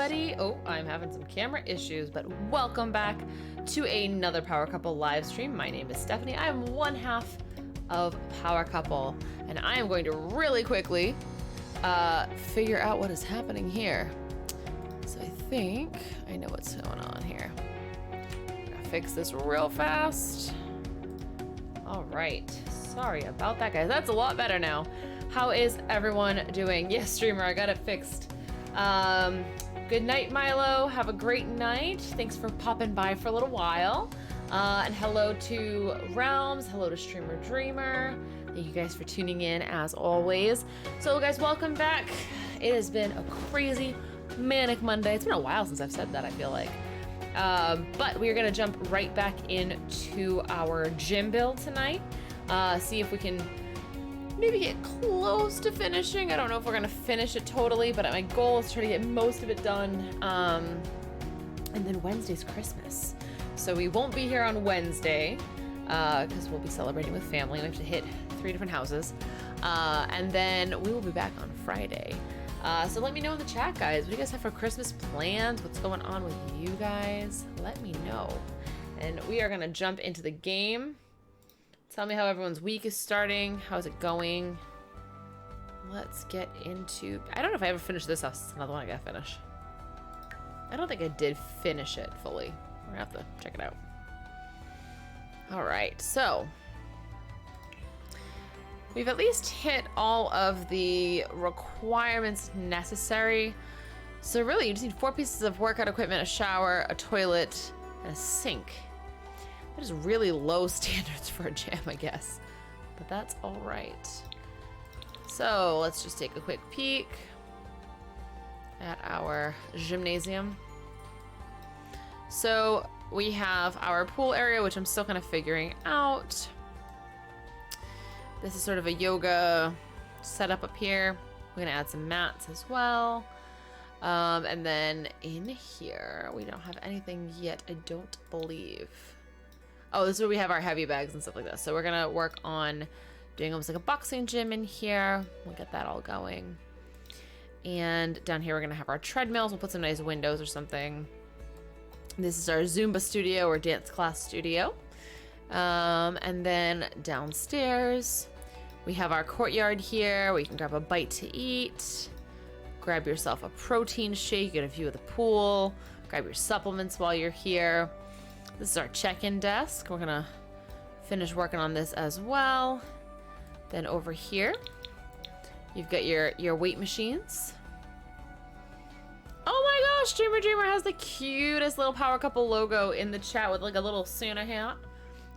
everybody. Oh, I'm having some camera issues, but welcome back to another Power Couple live stream. My name is Stephanie. I am one half of Power Couple, and I am going to really quickly figure out what is happening here. So I think I know what's going on here. I'm gonna fix this real fast. All right, sorry about that, guys. That's a lot better now. How is everyone doing? Yes, streamer, I got it fixed. Good night, Milo. Have a great night. Thanks for popping by for a little while. And hello to Realms. Hello to Streamer Dreamer. Thank you guys for tuning in as always. So guys, welcome back. It has been a crazy, manic Monday. It's been a while since I've said that, I feel like. But we are gonna jump right back into our gym build tonight. See if we can maybe get close to finishing. I don't know if we're gonna finish it totally, but my goal is to try to get most of it done. And then Wednesday's Christmas. So we won't be here on Wednesday, because we'll be celebrating with family. We have to hit 3 different houses. And then we will be back on Friday. So let me know in the chat, guys. What do you guys have for Christmas plans? What's going on with you guys? Let me know. And we are gonna jump into the game. Tell me how everyone's week is starting. How's it going? Let's get into... I don't know if I ever finished this house. It's another one I gotta finish. I don't think I did finish it fully. We're gonna have to check it out. All right, so we've at least hit all of the requirements necessary. So really, you just need 4 pieces of workout equipment, a shower, a toilet, and a sink. That is really low standards for a gym, I guess. But that's all right. So let's just take a quick peek at our gymnasium. So we have our pool area, which I'm still kind of figuring out. This is sort of a yoga setup up here. We're gonna add some mats as well. And then in here, we don't have anything yet, I don't believe. Oh, this is where we have our heavy bags and stuff like that. So we're gonna work on doing almost like a boxing gym in here. We'll get that all going. And down here, we're gonna have our treadmills. We'll put some nice windows or something. This is our Zumba studio or dance class studio. And then downstairs, we have our courtyard here where you can grab a bite to eat, grab yourself a protein shake, get a view of the pool, grab your supplements while you're here. This is our check-in desk. We're gonna finish working on this as well. Then over here, you've got your weight machines. Oh my gosh, Streamer Dreamer has the cutest little Power Couple logo in the chat with like a little Santa hat.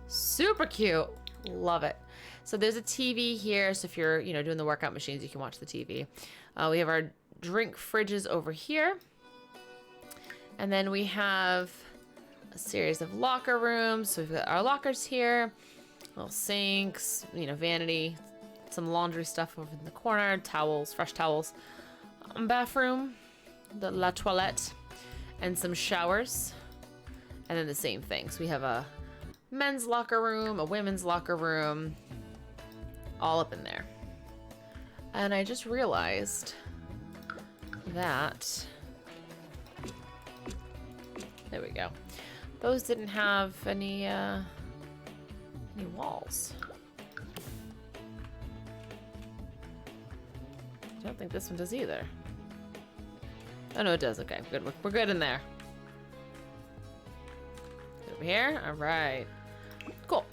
Super cute. Love it. So there's a TV here, so if you're, you know, doing the workout machines, you can watch the TV. We have our drink fridges over here. And then we have a series of locker rooms. So we've got our lockers here, little sinks, you know, vanity, some laundry stuff over in the corner, towels, fresh towels, bathroom, the la toilette, and some showers. And then the same thing. So we have a men's locker room, a women's locker room, all up in there. And I just realized that, there we go. Those didn't have any walls. I don't think this one does either. Oh no, it does. Okay, good. We're good in there. Over here. All right. Cool.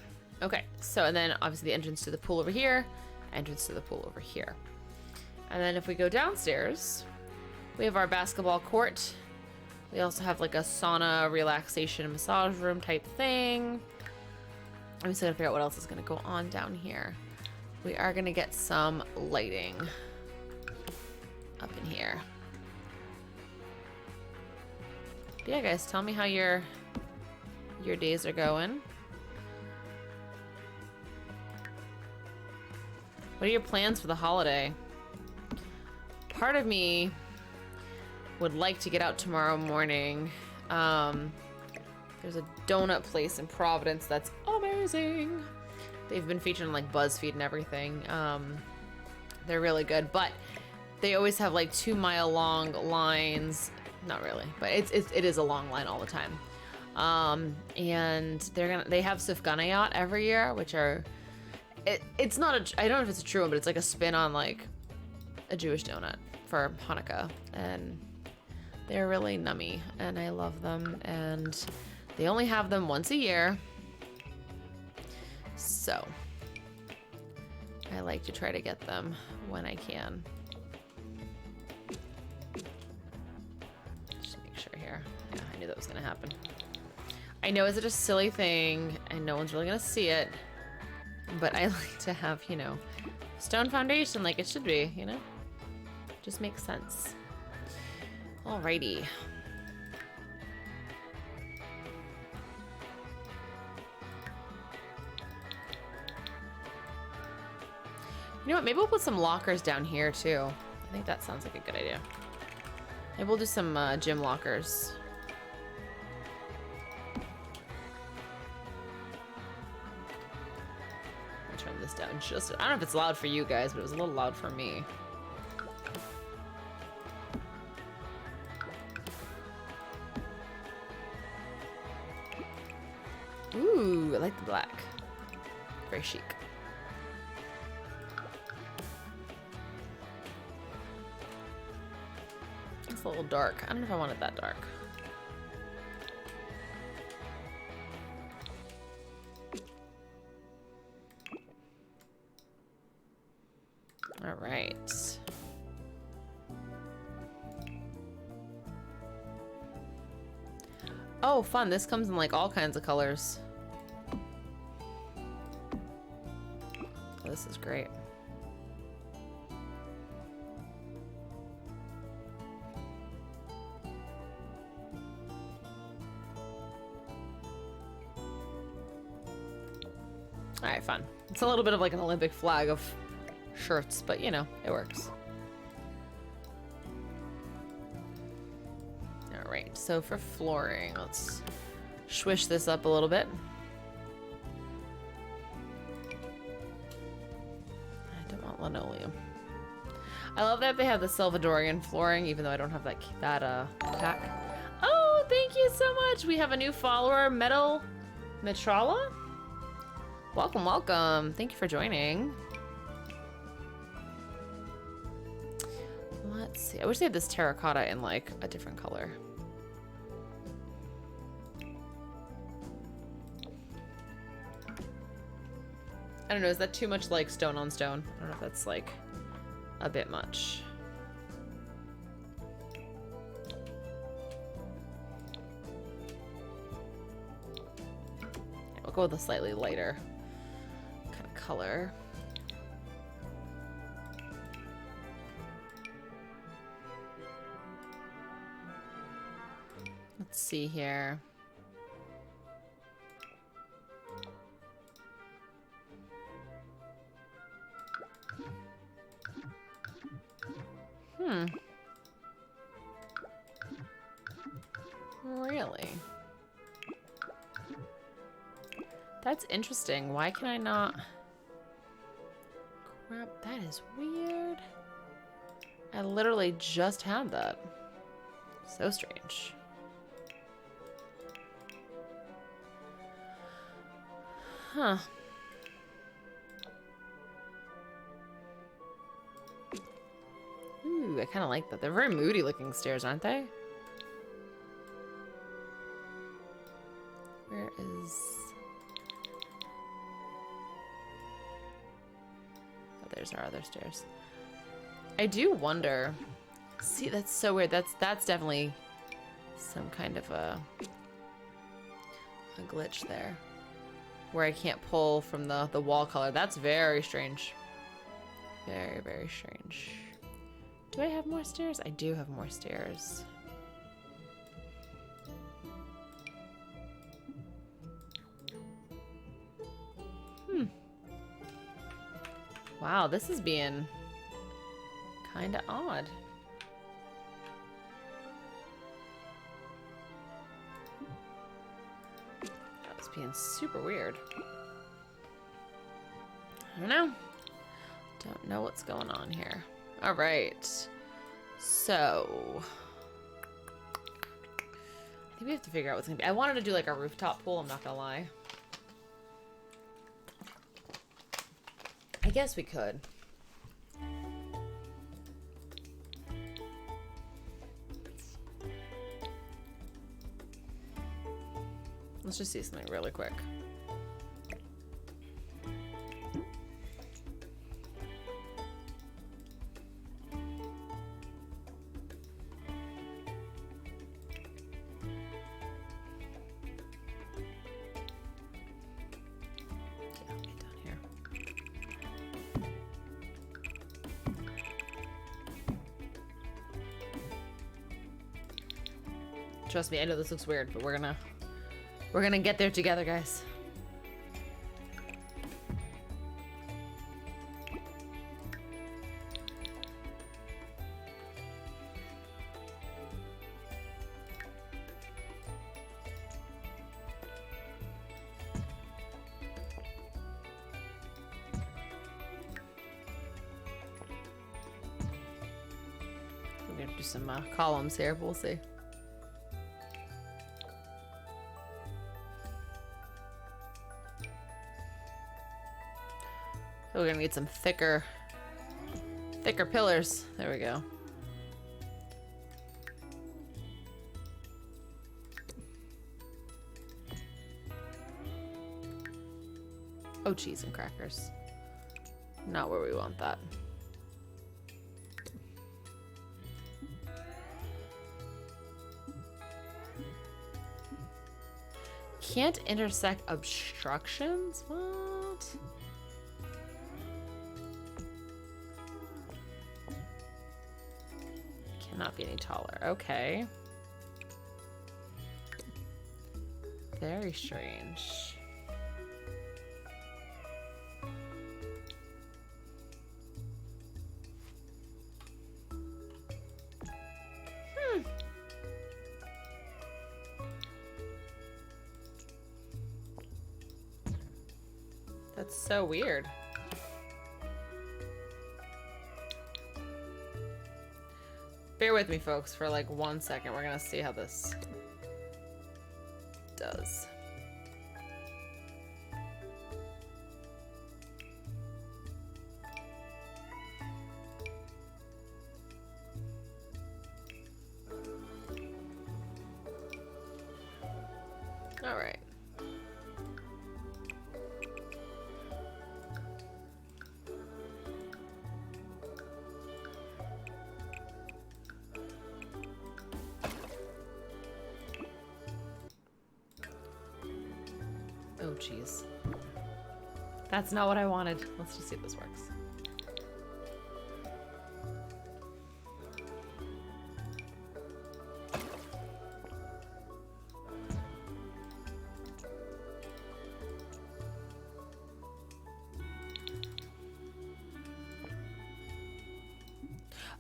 Okay. So and then obviously the entrance to the pool over here, entrance to the pool over here, and then if we go downstairs, we have our basketball court. We also have like a sauna, relaxation, massage room type thing. I'm just gonna figure out what else is gonna go on down here. We are gonna get some lighting up in here. But yeah, guys, tell me how your days are going. What are your plans for the holiday? Part of me would like to get out tomorrow morning. There's a donut place in Providence that's amazing. They've been featured on like BuzzFeed and everything. They're really good, but they always have like 2-mile long lines not really, but it is a long line all the time. And they have sufganiyot every year, which are, it's not a, I don't know if it's a true one, but it's like a spin on like a Jewish donut for Hanukkah, and they're really nummy, and I love them, and they only have them once a year, so I like to try to get them when I can. Just make sure here. Yeah, I knew that was gonna happen. I know it's such a silly thing, and no one's really gonna see it, but I like to have, you know, stone foundation like it should be, you know? Just makes sense. Alrighty. You know what? Maybe we'll put some lockers down here too. I think that sounds like a good idea. Maybe we'll do some gym lockers. I'll turn this down just. I don't know if it's loud for you guys, but it was a little loud for me. Ooh, I like the black. Very chic. It's a little dark. I don't know if I want it that dark. All right. Oh, fun. This comes in like all kinds of colors. Oh, this is great. All right, fun. It's a little bit of like an Olympic flag of shirts, but you know, it works. All right, so for flooring, let's swish this up a little bit. I don't want linoleum. I love that they have the Salvadorian flooring, even though I don't have that pack. Oh, thank you so much. We have a new follower, Metal Metrala. Welcome, welcome. Thank you for joining. Let's see. I wish they had this terracotta in like a different color. I don't know, is that too much like stone on stone? I don't know if that's like a bit much. Yeah, we'll go with a slightly lighter kind of color. Let's see here. Really? That's interesting. Why can I not? Crap, that is weird. I literally just had that. So strange. Huh. Ooh, I kind of like that. They're very moody looking stairs, aren't they? Where is... Oh, there's our other stairs. I do wonder... See, that's so weird. That's definitely some kind of a glitch there. Where I can't pull from the wall color. That's very strange. Very, very strange. Do I have more stairs? I do have more stairs. Wow, this is being kind of odd. That was being super weird. I don't know. Don't know what's going on here. All right. So think we have to figure out what's gonna be. I wanted to do like a rooftop pool, I'm not gonna lie. I guess we could. Let's just see something really quick. Trust me, I know this looks weird, but we're gonna get there together, guys. We're gonna do some columns here, but we'll see. We're gonna need some thicker pillars. There we go. Oh, cheese and crackers. Not where we want that. Can't intersect obstructions? What? Not be any taller. Okay. Very strange. That's so weird. Bear with me, folks, for like 1 second. We're gonna see how this does. All right. Oh, jeez. That's not what I wanted. Let's just see if this works.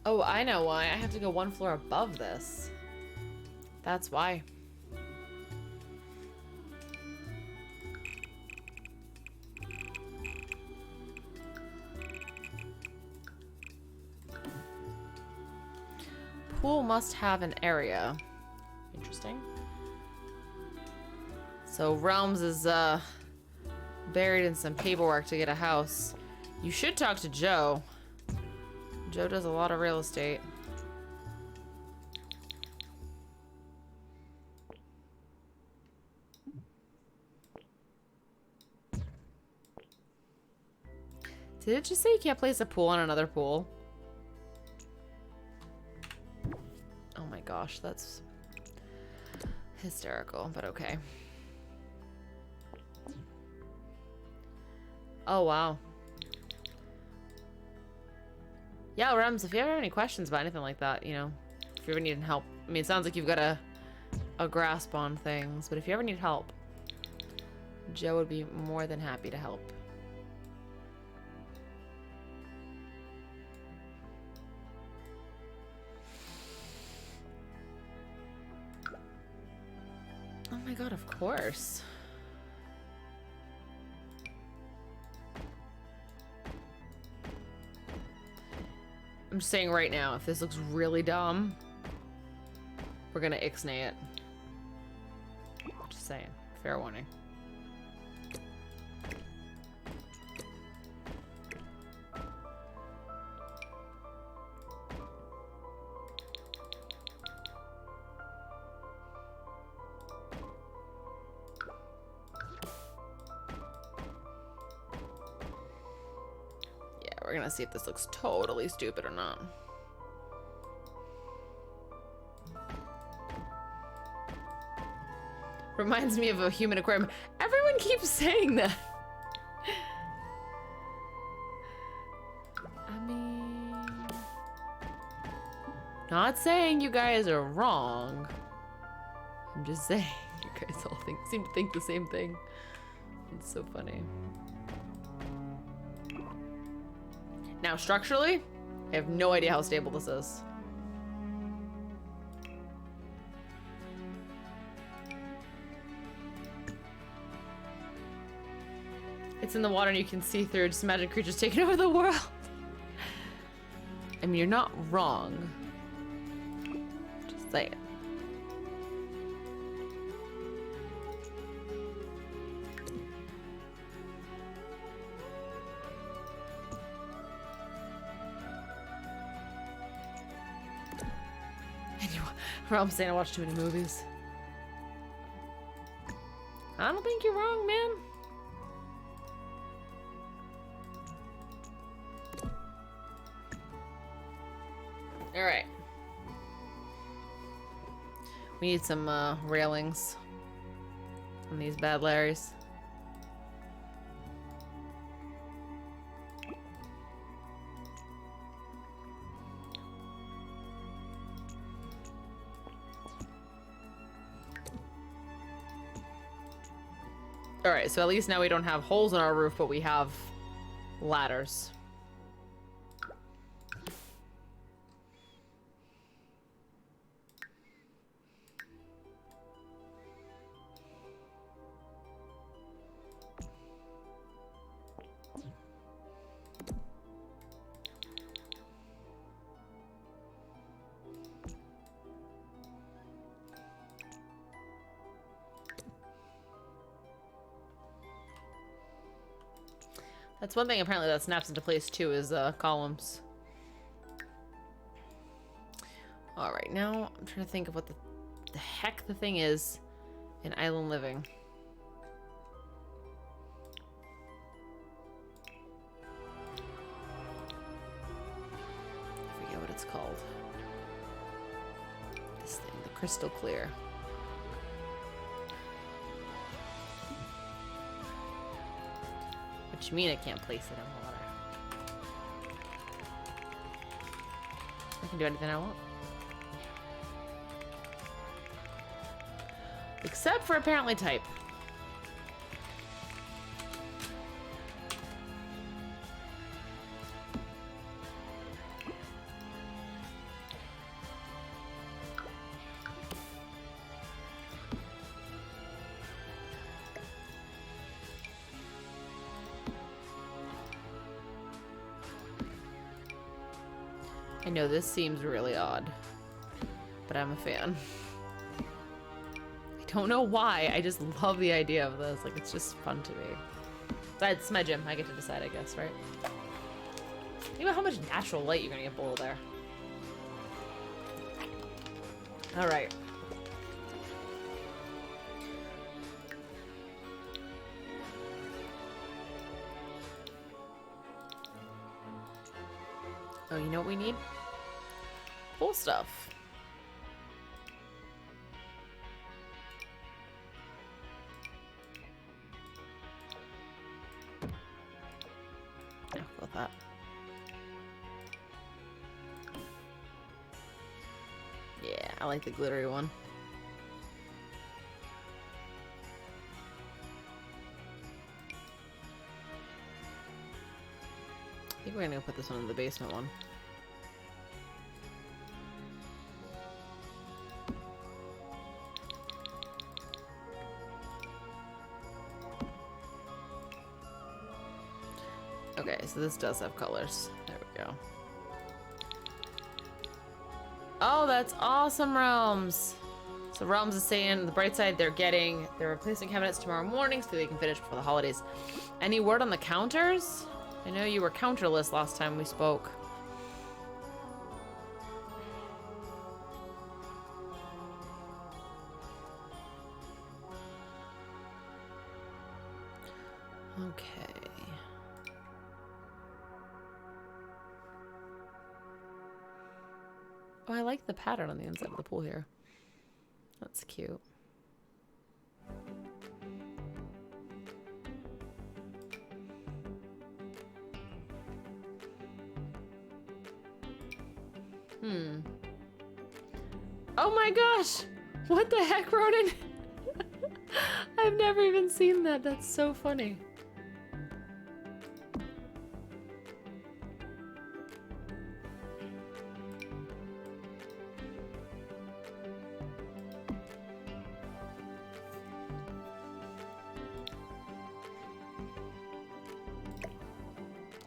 Oh, I know why. I have to go 1 floor above this. That's why. Pool must have an area. Interesting. So Realms is buried in some paperwork to get a house. You should talk to Joe. Joe does a lot of real estate. Did it just say you can't place a pool on another pool? Oh my gosh, that's hysterical, but okay. Oh, wow. Yeah, Rems, if you ever have any questions about anything like that, you know, if you ever need help. I mean, it sounds like you've got a grasp on things, but if you ever need help, Joe would be more than happy to help. Oh my god, of course. I'm just saying right now, if this looks really dumb, we're gonna ixnay it. saying. Fair warning. Yeah, we're gonna see if this looks totally stupid or not. Reminds me of a human aquarium. Everyone keeps saying that. I mean... Not saying you guys are wrong. I'm just saying you guys all seem to think the same thing. It's so funny. Now, structurally, I have no idea how stable this is. It's in the water and you can see through. Just imagine creatures taking over the world. I mean, you're not wrong. Just saying. I'm saying I watch too many movies. I don't think you're wrong, man. All right. We need some railings on these bad Larrys. All right, so at least now we don't have holes in our roof, but we have ladders. That's one thing apparently that snaps into place too is columns. All right, now I'm trying to think of what the heck the thing is in Island Living. I forget what it's called. This thing, the crystal clear. Which mean I can't place it in water. I can do anything I want. Except for apparently type. I know this seems really odd, but I'm a fan. I don't know why, I just love the idea of this. Like, it's just fun to me. That's my gym, I get to decide, I guess, right? Think about how much natural light you're gonna get below there. All right. Oh, you know what we need? Cool stuff. Yeah, go with that. Yeah, I like the glittery one. I think we're gonna put this one in the basement one. Okay, so this does have colors. There we go. Oh, that's awesome, Realms. So Realms is saying, the bright side, they're replacing cabinets tomorrow morning so they can finish before the holidays. Any word on the counters? I know you were counterless last time we spoke. Okay. Oh, I like the pattern on the inside of the pool here. That's cute. Oh my gosh! What the heck, Ronan? I've never even seen that. That's so funny.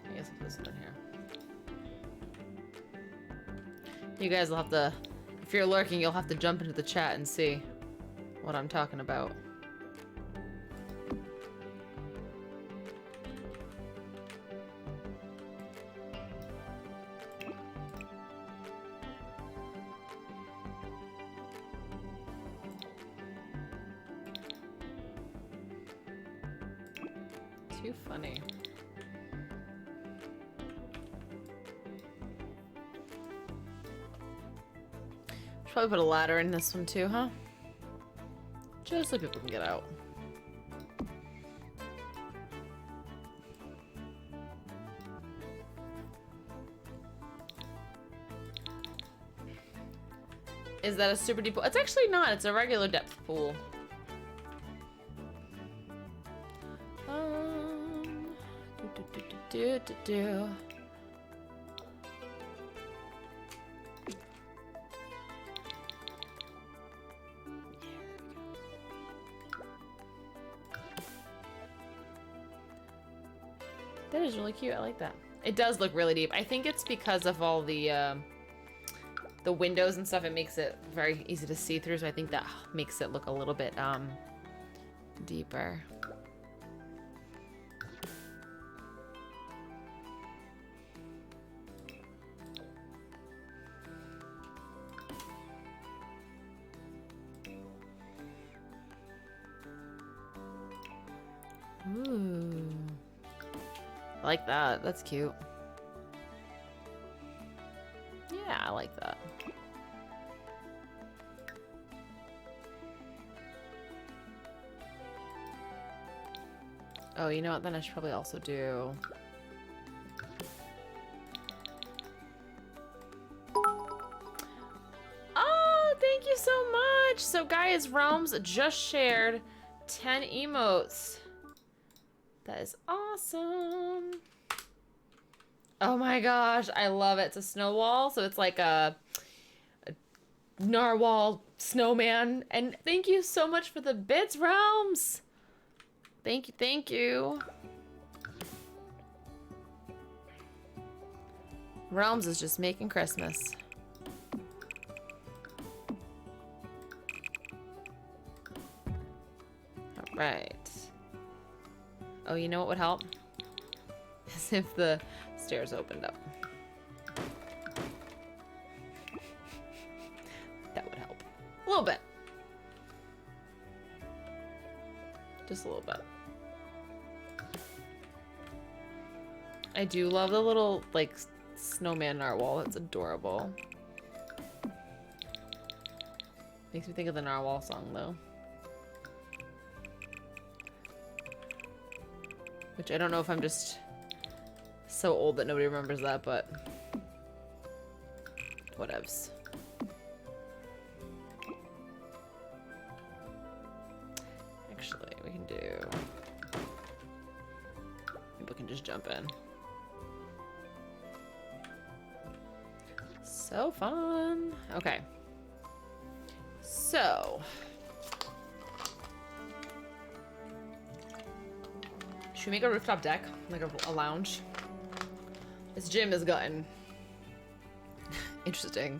I guess I'll put this in here. You guys will have to, if you're lurking, you'll have to jump into the chat and see what I'm talking about. Too funny. Should probably put a ladder in this one too, huh? Just so people can get out. Is that a super deep pool? It's actually not. It's a regular depth pool. Do. That is really cute. I like that. It does look really deep. I think it's because of all the windows and stuff. It makes it very easy to see through. So I think that makes it look a little bit deeper. Ooh. I like that. That's cute. Yeah, I like that. Oh, you know what? Then I should probably also do... Oh, thank you so much! So, guys, Realms just shared 10 emotes. That is awesome. Oh my gosh, I love it. It's a snow wall, so it's like a narwhal snowman. And thank you so much for the bits, Realms. Thank you, thank you. Realms is just making Christmas. All right. Oh, you know what would help? Is if the stairs opened up. That would help. A little bit. Just a little bit. I do love the little, like, snowman narwhal. It's adorable. Makes me think of the narwhal song, though. Which I don't know if I'm just so old that nobody remembers that, but whatevs. Actually, we can do... People can just jump in. So fun. Okay. So... Should we make a rooftop deck? Like a lounge? This gym has gotten interesting.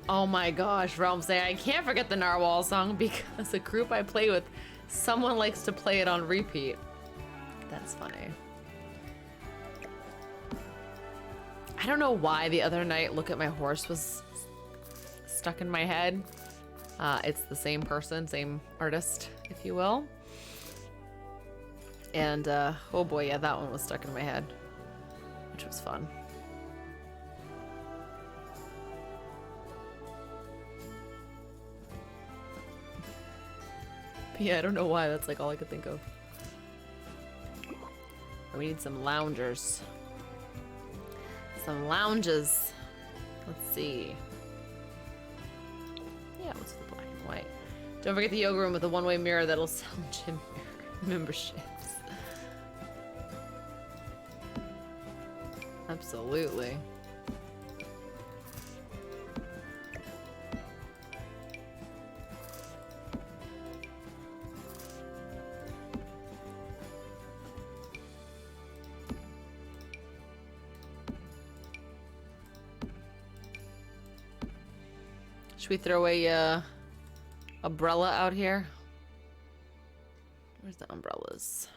Oh my gosh, Realm say I can't forget the Narwhal song because the group I play with, someone likes to play it on repeat. That's funny. I don't know why the other night Look at My Horse was stuck in my head. It's the same person, same artist, if you will. And oh boy, yeah, that one was stuck in my head, which was fun. But yeah, I don't know why, that's like all I could think of. We need some loungers. Some lounges. Let's see. Yeah, let's do the black and white. Don't forget the yoga room with the one-way mirror that'll sell gym memberships. Absolutely. Should we throw a umbrella out here? Where's the umbrellas?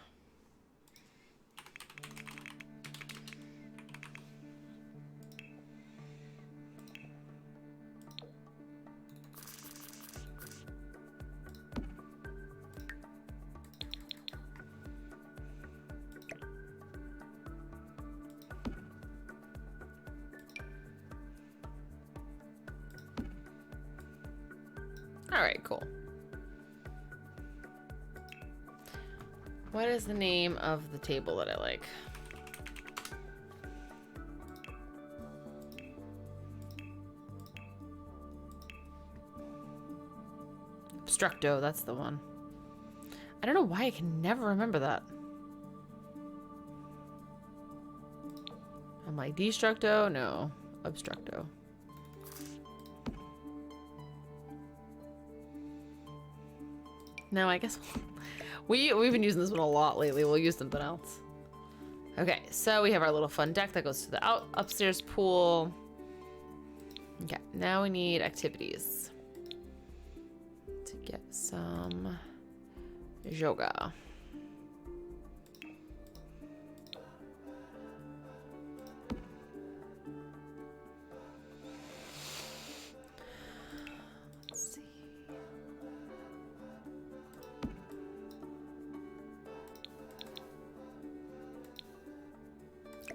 All right, cool. What is the name of the table that I like? Obstructo, that's the one. I don't know why I can never remember that. I'm like, Destructo? No. Obstructo. No, I guess we've been using this one a lot lately. We'll use something else. Okay, so we have our little fun deck that goes to the upstairs pool. Okay, now we need activities to get some yoga.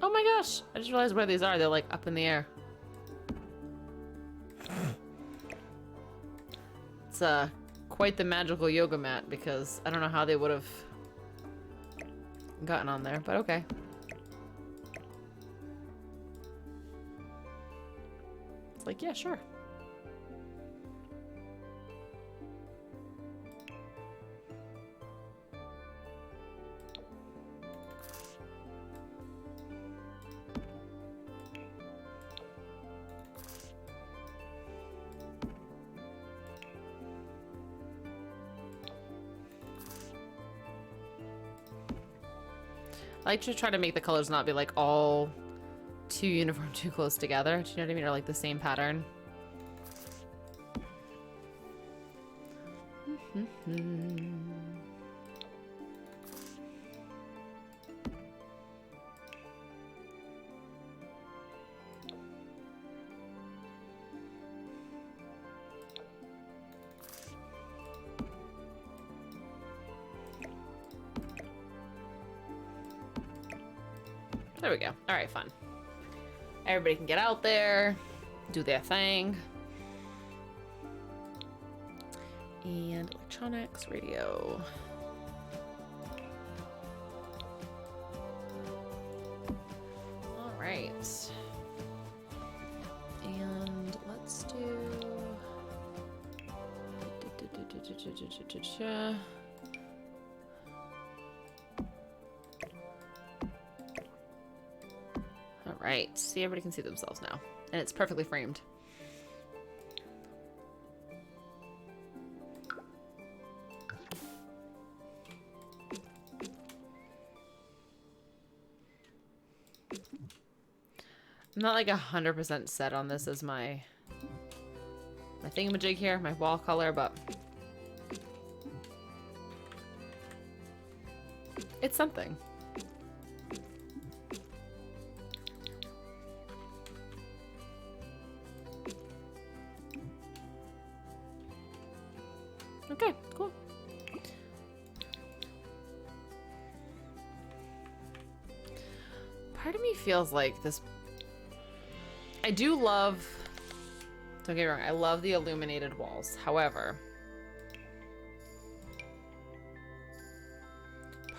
Oh my gosh, I just realized where these are. They're like up in the air. It's quite the magical yoga mat because I don't know how they would have gotten on there, but okay. It's like, yeah, sure. I like to try to make the colors not be like all too uniform, too close together. Do you know what I mean? Or like the same pattern. There we go. All right, fun. Everybody can get out there, do their thing. And electronics, radio. All right. And let's do... Right, see, everybody can see themselves now. And it's perfectly framed. I'm not like 100% set on this as my my thingamajig here, my wall color, but it's something. Okay, cool. Part of me feels like this. I do love, don't get me wrong, I love the illuminated walls. However,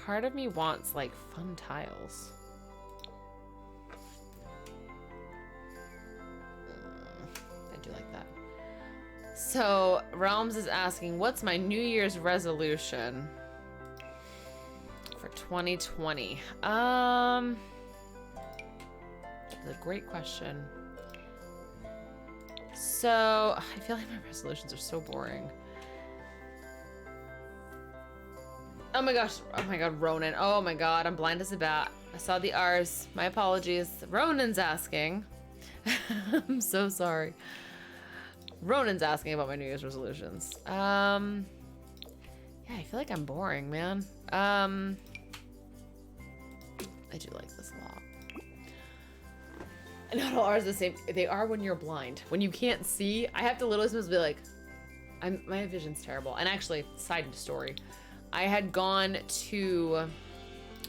part of me wants like fun tiles. I do like that. So Realms is asking, what's my New Year's resolution for 2020? That's a great question. So I feel like my resolutions are so boring. Oh my gosh. Oh my god, Ronan. Oh my god, I'm blind as a bat. I saw the R's. My apologies. Ronan's asking. I'm so sorry. Ronan's asking about my New Year's resolutions. Yeah, I feel like I'm boring, man. I do like this a lot. Not all ours are the same. They are when you're blind. When you can't see, I have to literally supposed to be like, my vision's terrible. And actually, side story, I had gone to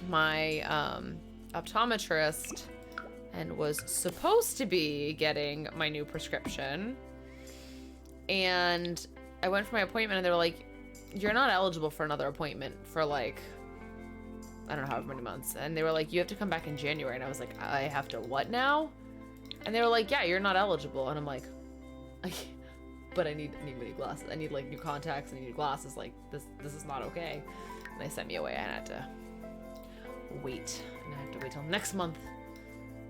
my optometrist and was supposed to be getting my new prescription. And I went for my appointment and they were like, you're not eligible for another appointment for like, I don't know, however many months. And they were like, you have to come back in January. And I was like, I have to what now? And they were like, yeah, you're not eligible. And I'm like, but I need new glasses. I need like new contacts. I need new glasses. Like this is not okay. And they sent me away. And I had to wait. And I have to wait till next month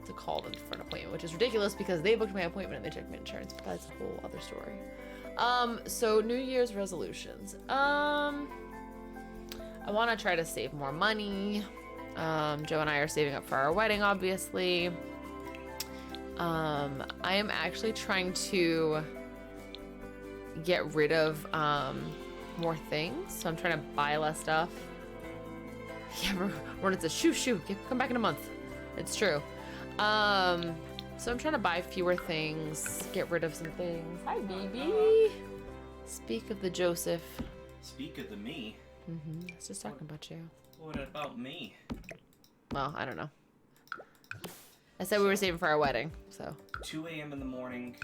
to call them for an appointment, which is ridiculous because they booked my appointment and they took my insurance. But that's a whole other story. So New Year's resolutions. I want to try to save more money. Joe and I are saving up for our wedding, obviously. I am actually trying to get rid of more things, so I'm trying to buy less stuff. Yeah, Ronan says, shoo, come back in a month. It's true. So I'm trying to buy fewer things, get rid of some things. Hi, baby. Speak of the Joseph. Speak of the me. I was just talking about you. What about me? Well, I don't know. I said we were saving for our wedding, so. 2 a.m. in the morning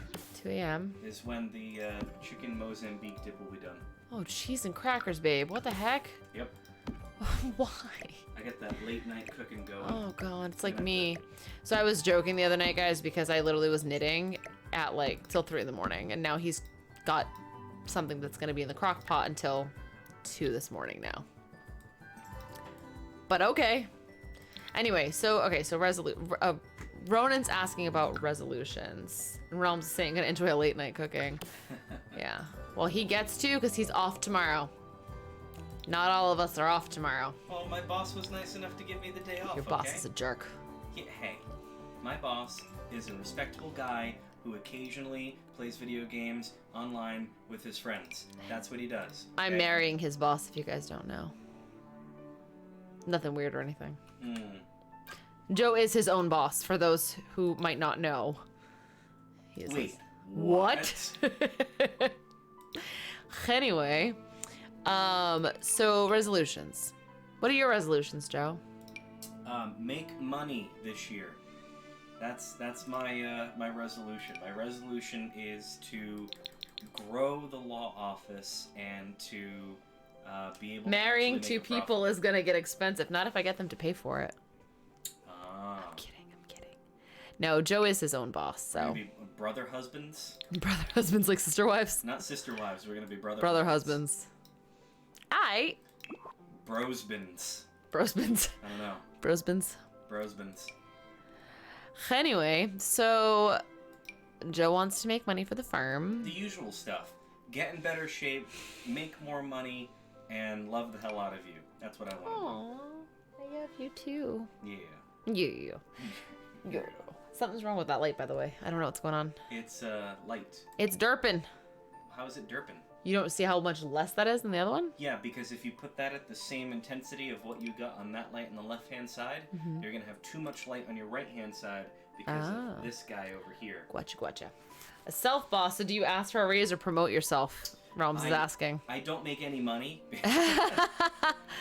2 a.m. is when the chicken Mozambique dip will be done. Oh, cheese and crackers, babe. What the heck? Yep. Why? I get that late night cooking going. Oh, God. It's like me. So I was joking the other night, guys, because I literally was knitting at like till 3 in the morning. And now he's got something that's going to be in the crock pot until 2 this morning now. But okay. Anyway, so Ronan's asking about resolutions. And Realm's saying gonna enjoy a late night cooking. Yeah. Well, he gets to because he's off tomorrow. Not all of us are off tomorrow. Well, my boss was nice enough to give me the day off. Your boss is a jerk. Yeah, hey, my boss is a respectable guy who occasionally plays video games online with his friends. That's what he does. Okay? I'm marrying his boss, if you guys don't know. Nothing weird or anything. Joe is his own boss, for those who might not know. He is Wait, what? Anyway, so resolutions. What are your resolutions, Joe? Make money this year. That's my my resolution. My resolution is to grow the law office and to be able. Marrying to two people is gonna get expensive. Not if I get them to pay for it. I'm kidding. No, Joe is his own boss, so. We're gonna be brother husbands. Brother husbands like sister wives. Not sister wives. We're gonna be brother husbands. Brosbins. Brosbins. I don't know. Brosbins. Anyway, so Joe wants to make money for the farm. The usual stuff. Get in better shape, make more money, and love the hell out of you. That's what I want Aww, I love you too. to do. Yeah. Something's wrong with that light, by the way. I don't know what's going on. It's light. It's derping. how is it derping? You don't see how much less that is than the other one? Yeah, because if you put that at the same intensity of what you got on that light on the left-hand side, you're going to have too much light on your right-hand side because of this guy over here. Gotcha. A self-boss, so do you ask for a raise or promote yourself? Realms is asking. I don't make any money.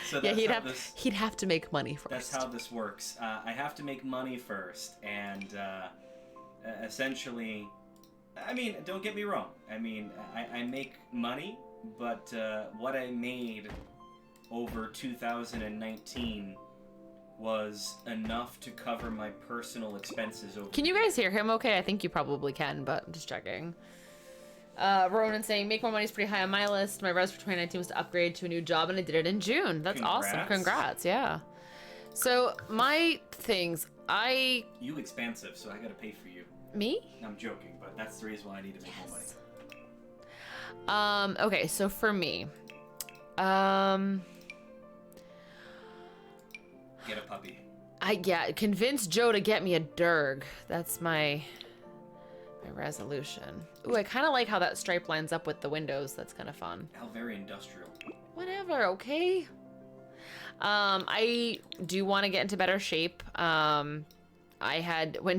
So yeah, he'd have to make money first. That's how this works. I have to make money first, and essentially, I mean, don't get me wrong. I mean, I make money, but what I made over 2019 was enough to cover my personal expenses over. Can you guys hear him okay? I think you probably can, but I'm just checking. Ronan saying, make more money is pretty high on my list. My res for 2019 was to upgrade to a new job, and I did it in June. That's awesome. Congrats, yeah. So, my things, You expansive, so I gotta pay for you. Me? I'm joking, but that's the reason why I need to make more money. Okay, so for me, Get a puppy. convince Joe to get me a Durg. That's my resolution. Ooh, I kind of like how that stripe lines up with the windows. That's kind of fun. How very industrial. Whatever, okay? I do want to get into better shape. When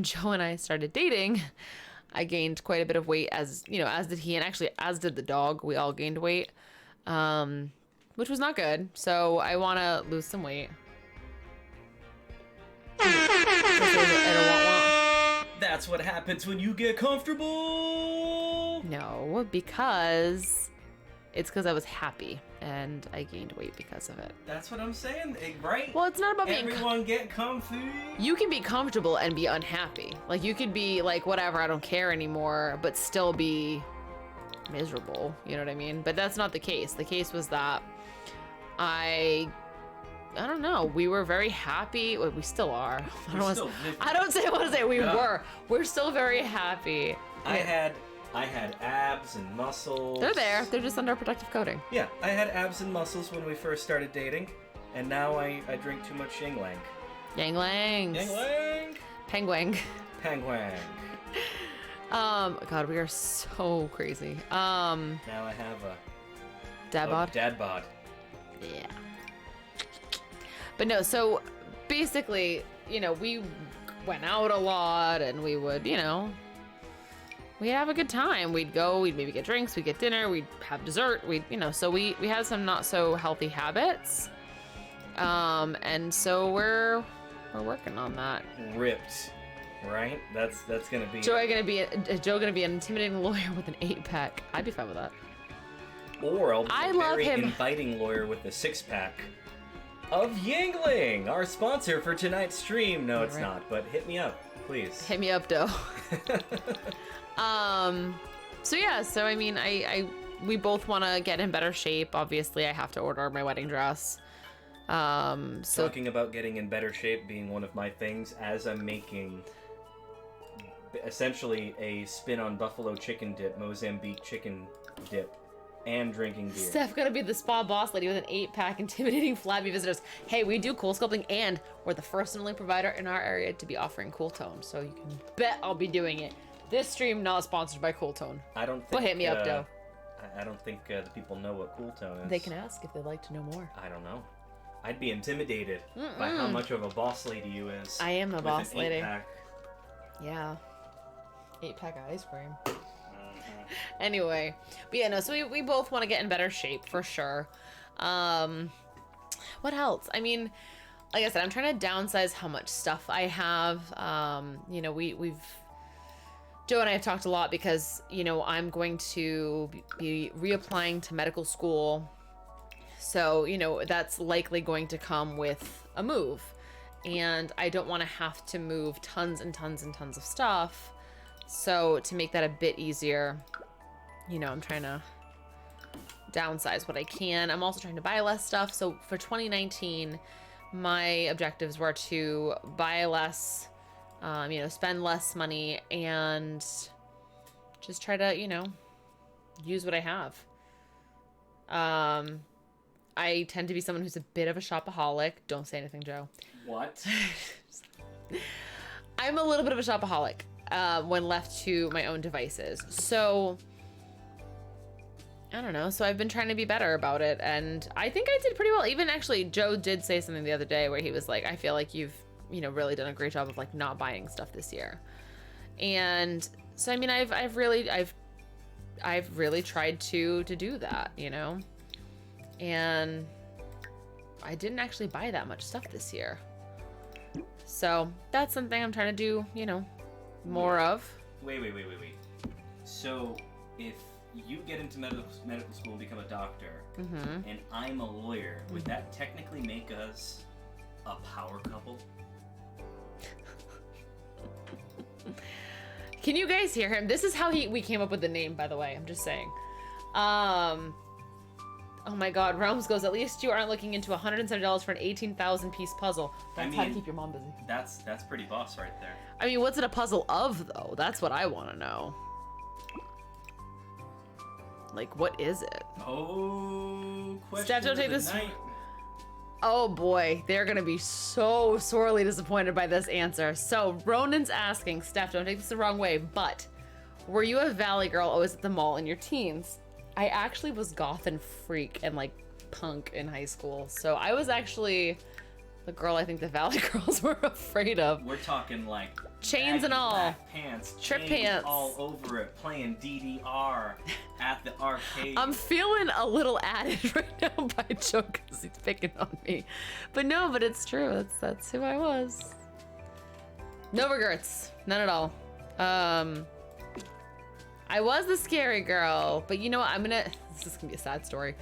Joe and I started dating, I gained quite a bit of weight, as did he, and actually as did the dog. We all gained weight, which was not good. So I want to lose some weight. That's what happens when you get comfortable. No, because I was happy and I gained weight because of it. That's what I'm saying, right? Well, it's not about being. Everyone get comfy. You can be comfortable and be unhappy. Like, you could be like, whatever, I don't care anymore, but still be miserable. You know what I mean? But that's not the case. The case was that I don't know. We were very happy. Well, we still are. I don't want to say we were. We're still very happy. I had abs and muscles. They're there. They're just under protective coating. Yeah, I had abs and muscles when we first started dating, and now I drink too much Yingling. Yanglangs. Yingling. Penguin. Penguin. God, we are so crazy. Now I have a dad bod. Dad bod. Yeah. But no, so basically, we went out a lot, and we would, we'd have a good time. We'd go, we'd maybe get drinks, we'd get dinner, we'd have dessert, so we had some not so healthy habits. And so we're working on that. Ripped, right? That's gonna be. Is Joe gonna be an intimidating lawyer with an 8-pack? I'd be fine with that. Or I'll be a very inviting lawyer with a 6-pack of Yingling, our sponsor for tonight's stream. No, it's not, but hit me up, please. Hit me up, Doe. So yeah, so I mean, we both want to get in better shape. Obviously, I have to order my wedding dress. Talking about getting in better shape being one of my things, as I'm making essentially a spin on buffalo chicken dip, Mozambique chicken dip, and drinking beer. Steph gonna be the spa boss lady with an 8-pack, intimidating flabby visitors. Hey, we do cool sculpting, and we're the first and only provider in our area to be offering Cool Tone, so you can bet I'll be doing it. This stream not sponsored by Cool Tone. I don't think. But hit me up, Doe. I don't think the people know what Cool Tone is. They can ask if they'd like to know more. I don't know. I'd be intimidated by how much of a boss lady you is. I am a boss lady. 8-pack. Yeah. 8-pack of ice cream. Anyway, but yeah, no, so we both want to get in better shape for sure. What else? I mean, like I said, I'm trying to downsize how much stuff I have. We've Joe and I have talked a lot because, I'm going to be reapplying to medical school. So, that's likely going to come with a move. And I don't want to have to move tons and tons and tons of stuff. So to make that a bit easier, I'm trying to downsize what I can. I'm also trying to buy less stuff. So for 2019, my objectives were to buy less, spend less money, and just try to, use what I have. I tend to be someone who's a bit of a shopaholic. Don't say anything, Joe. What? I'm a little bit of a shopaholic when left to my own devices. So I don't know. So I've been trying to be better about it, and I think I did pretty well. Even actually, Joe did say something the other day where he was like, I feel like you've, really done a great job of like not buying stuff this year. And so, I mean, I've really tried to do that, and I didn't actually buy that much stuff this year. So that's something I'm trying to do, more of. Wait. So if you get into medical school and become a doctor, and I'm a lawyer, would that technically make us a power couple? Can you guys hear him? This is how we came up with the name, by the way. I'm just saying. Oh my God, Realms goes, at least you aren't looking into $170 for an 18,000 piece puzzle. That's how to keep your mom busy. That's pretty boss right there. I mean, what's it a puzzle of, though? That's what I want to know. Like, what is it? Oh, question Steph, don't of take the this. night. Oh boy, they're gonna be so sorely disappointed by this answer. So Ronan's asking, Steph, don't take this the wrong way, but were you a valley girl always at the mall in your teens? I actually was goth and freak and like punk in high school. So I was actually the girl I think the valley girls were afraid of. We're talking like chains and all. Black pants, Trip chains pants. all over it, playing DDR at the arcade. I'm feeling a little added right now by Joe because he's picking on me. But no, but it's true. That's who I was. No regrets. None at all. I was the scary girl, but you know what? This is gonna be a sad story.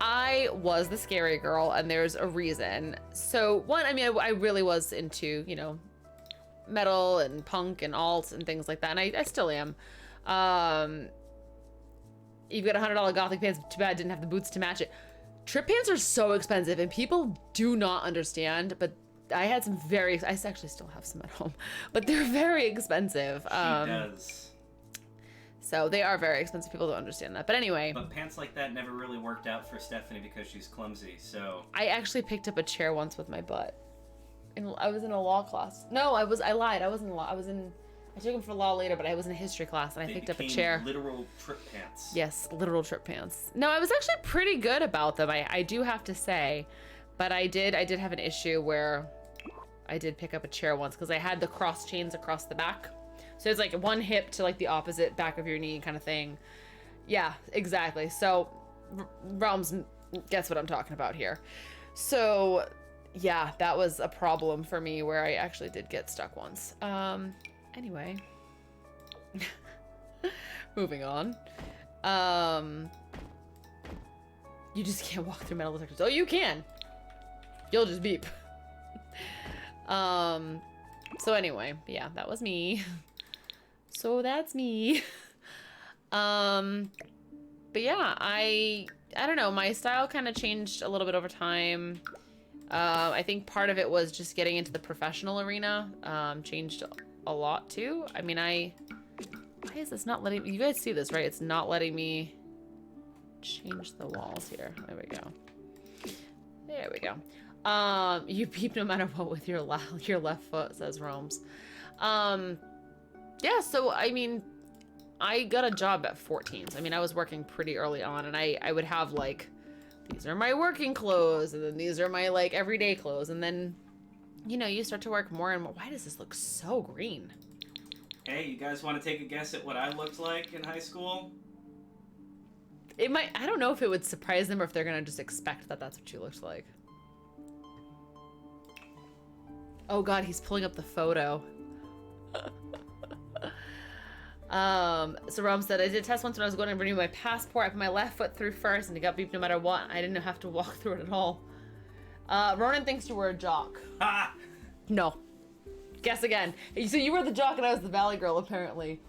I was the scary girl, and there's a reason. So one, I mean, I really was into, metal and punk and alt and things like that, and I still am. You've got $100 gothic pants. Too bad I didn't have the boots to match it. Trip pants are so expensive, and people do not understand. But I had some I actually still have some at home, but they're very expensive. She does. So they are very expensive. People don't understand that. But anyway. But pants like that never really worked out for Stephanie because she's clumsy. So I actually picked up a chair once with my butt. And I was in a law class. No, I lied. I wasn't in law. I took him for law later, but I was in a history class and I picked up a chair. Literal trip pants. Yes, literal trip pants. No, I was actually pretty good about them. I do have to say, but I did have an issue where I did pick up a chair once because I had the cross chains across the back. So it's like one hip to like the opposite back of your knee kind of thing. Yeah, exactly. So Realms, guess what I'm talking about here. So yeah, that was a problem for me where I actually did get stuck once. Anyway, moving on. You just can't walk through metal detectors. Oh, you can. You'll just beep. So anyway, yeah, that was me. So that's me. But yeah, I don't know, my style kind of changed a little bit over time. I think part of it was just getting into the professional arena. Changed a lot too. I mean, why is this not letting me, you guys see this, right? It's not letting me change the walls here. There we go. There we go. You beep no matter what with your left foot, says Rome's. Yeah, so I mean, I got a job at 14. So I mean, I was working pretty early on, and I would have like, these are my working clothes, and then these are my like everyday clothes, and then, you start to work more and more. Why does this look so green? Hey, you guys want to take a guess at what I looked like in high school? It might, I don't know if it would surprise them or if they're gonna just expect that that's what you looked like. Oh God, he's pulling up the photo. So Rom said, I did a test once when I was going to renew my passport. I put my left foot through first and it got beeped no matter what. I didn't have to walk through it at all. Ronan thinks you were a jock. Ha! No. Guess again. So you were the jock and I was the valley girl, apparently.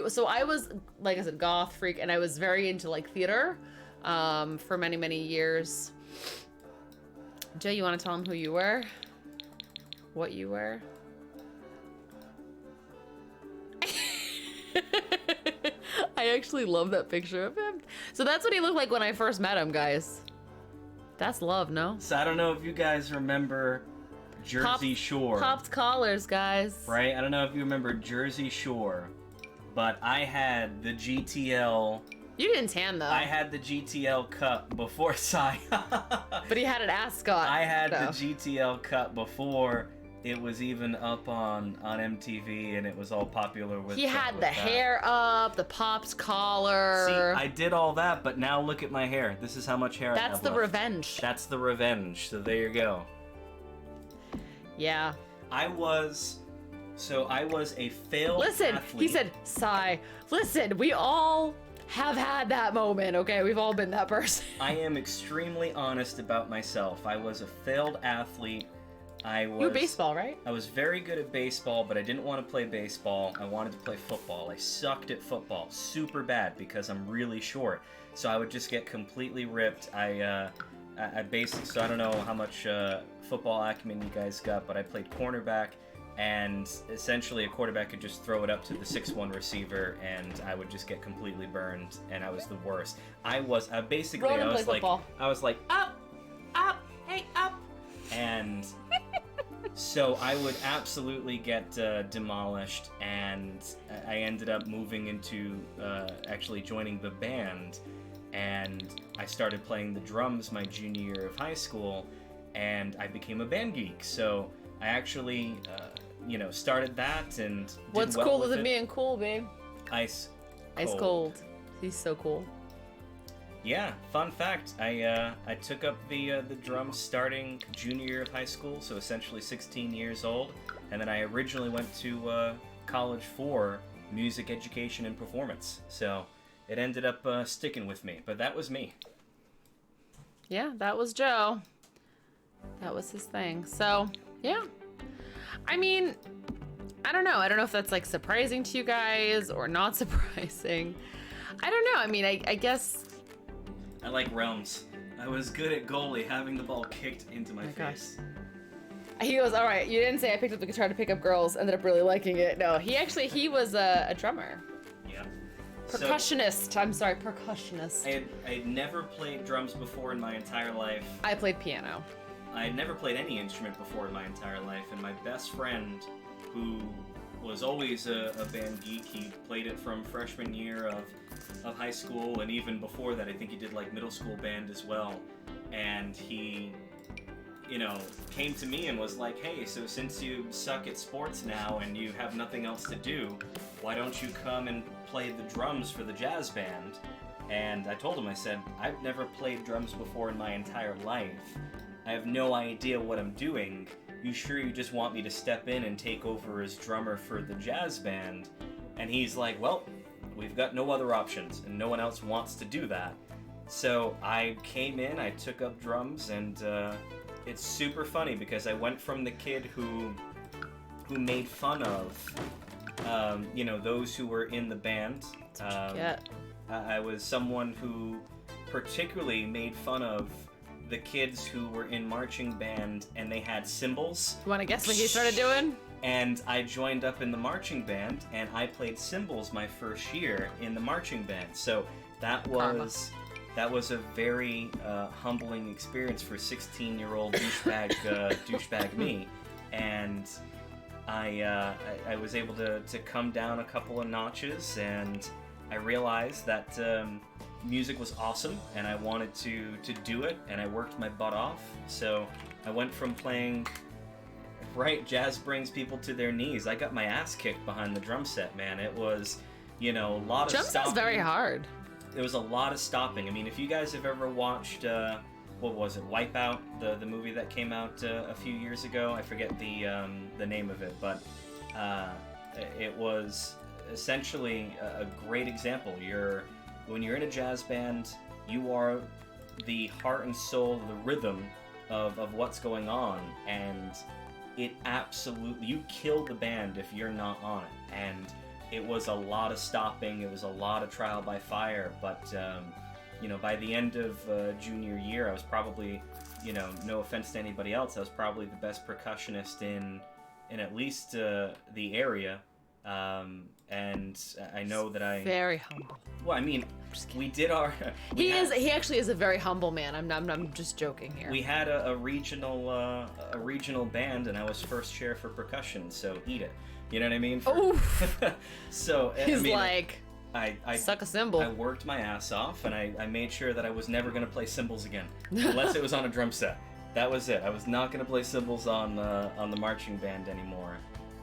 So I was, like I said, goth freak, and I was very into like theater for many, many years. Joe, you want to tell him who you were? What you were? I actually love that picture of him. So that's what he looked like when I first met him, guys. That's love, no? So I don't know if you guys remember Jersey Shore. Popped collars, guys. Right? I don't know if you remember Jersey Shore, but I had the GTL You didn't tan, though. I had the GTL cut before Psy. But he had an ascot. I had though. the GTL cut before it was even up on MTV, and it was all popular with. He had with the that. hair up, the pops collar. See, I did all that, but now look at my hair. This is how much hair I have That's the left. revenge. That's the revenge. So there you go. Yeah. I was a failed Listen, athlete. he said, sigh. Listen, we all have had that moment, okay? We've all been that person. I am extremely honest about myself. I was a failed athlete. You were baseball, right? I was very good at baseball, but I didn't want to play baseball. I wanted to play football. I sucked at football super bad because I'm really short. So I would just get completely ripped. I basically, so I don't know how much football acumen you guys got, but I played cornerback, and essentially a quarterback could just throw it up to the 6'1" receiver, and I would just get completely burned, and I was the worst. I was up, hey, up, and so I would absolutely get demolished, and I ended up moving into actually joining the band, and I started playing the drums my junior year of high school, and I became a band geek. So I actually, started that and did What's well cooler with than it. being cool, babe? Ice Cold. He's so cool. Yeah, fun fact. I took up the drums starting junior year of high school, so essentially 16 years old, and then I originally went to college for music education and performance. So it ended up sticking with me, but that was me. Yeah, that was Joe. That was his thing. So, yeah. I mean, I don't know. I don't know if that's like surprising to you guys or not surprising. I don't know. I mean, I guess. I like realms. I was good at goalie, having the ball kicked into my gosh. face. He goes, all right, you didn't say I picked up the guitar to pick up girls, ended up really liking it. No, he was a drummer. Yeah. Percussionist. I'm sorry, percussionist. I had never played drums before in my entire life. I played piano. I had never played any instrument before in my entire life, and my best friend, who was always a band geek, he played it from freshman year of high school, and even before that, I think he did like middle school band as well. And he, came to me and was like, hey, so since you suck at sports now and you have nothing else to do, why don't you come and play the drums for the jazz band? And I told him, I said, I've never played drums before in my entire life. I have no idea what I'm doing. You sure you just want me to step in and take over as drummer for the jazz band? And he's like, well, we've got no other options, and no one else wants to do that. So I came in, I took up drums, and it's super funny because I went from the kid who made fun of, those who were in the band. I was someone who particularly made fun of the kids who were in marching band and they had cymbals. You want to guess what he started doing? And I joined up in the marching band, and I played cymbals my first year in the marching band. So that was a very humbling experience for 16-year-old douchebag me. And I was able to come down a couple of notches, and I realized that music was awesome, and I wanted to do it, and I worked my butt off. So I went from playing. Right, jazz brings people to their knees. I got my ass kicked behind the drum set, man. It was, a lot of Drum stopping. set's very hard. There was a lot of stopping. I mean, if you guys have ever watched, what was it, Wipeout, the movie that came out a few years ago. I forget the name of it, but it was essentially a great example. When you're in a jazz band, you are the heart and soul, the rhythm of what's going on, and it absolutely, you kill the band if you're not on it. And it was a lot of stopping, it was a lot of trial by fire, but by the end of junior year, I was probably, no offense to anybody else, I was probably the best percussionist in at least the area. And I know that I very humble. Well, I mean, we did our. He actually is a very humble man. I'm just joking here. We had a regional band, and I was first chair for percussion. So eat it. You know what I mean? Oof. So he's like, I Suck a cymbal. I worked my ass off, and I made sure that I was never going to play cymbals again, unless it was on a drum set. That was it. I was not going to play cymbals on the marching band anymore,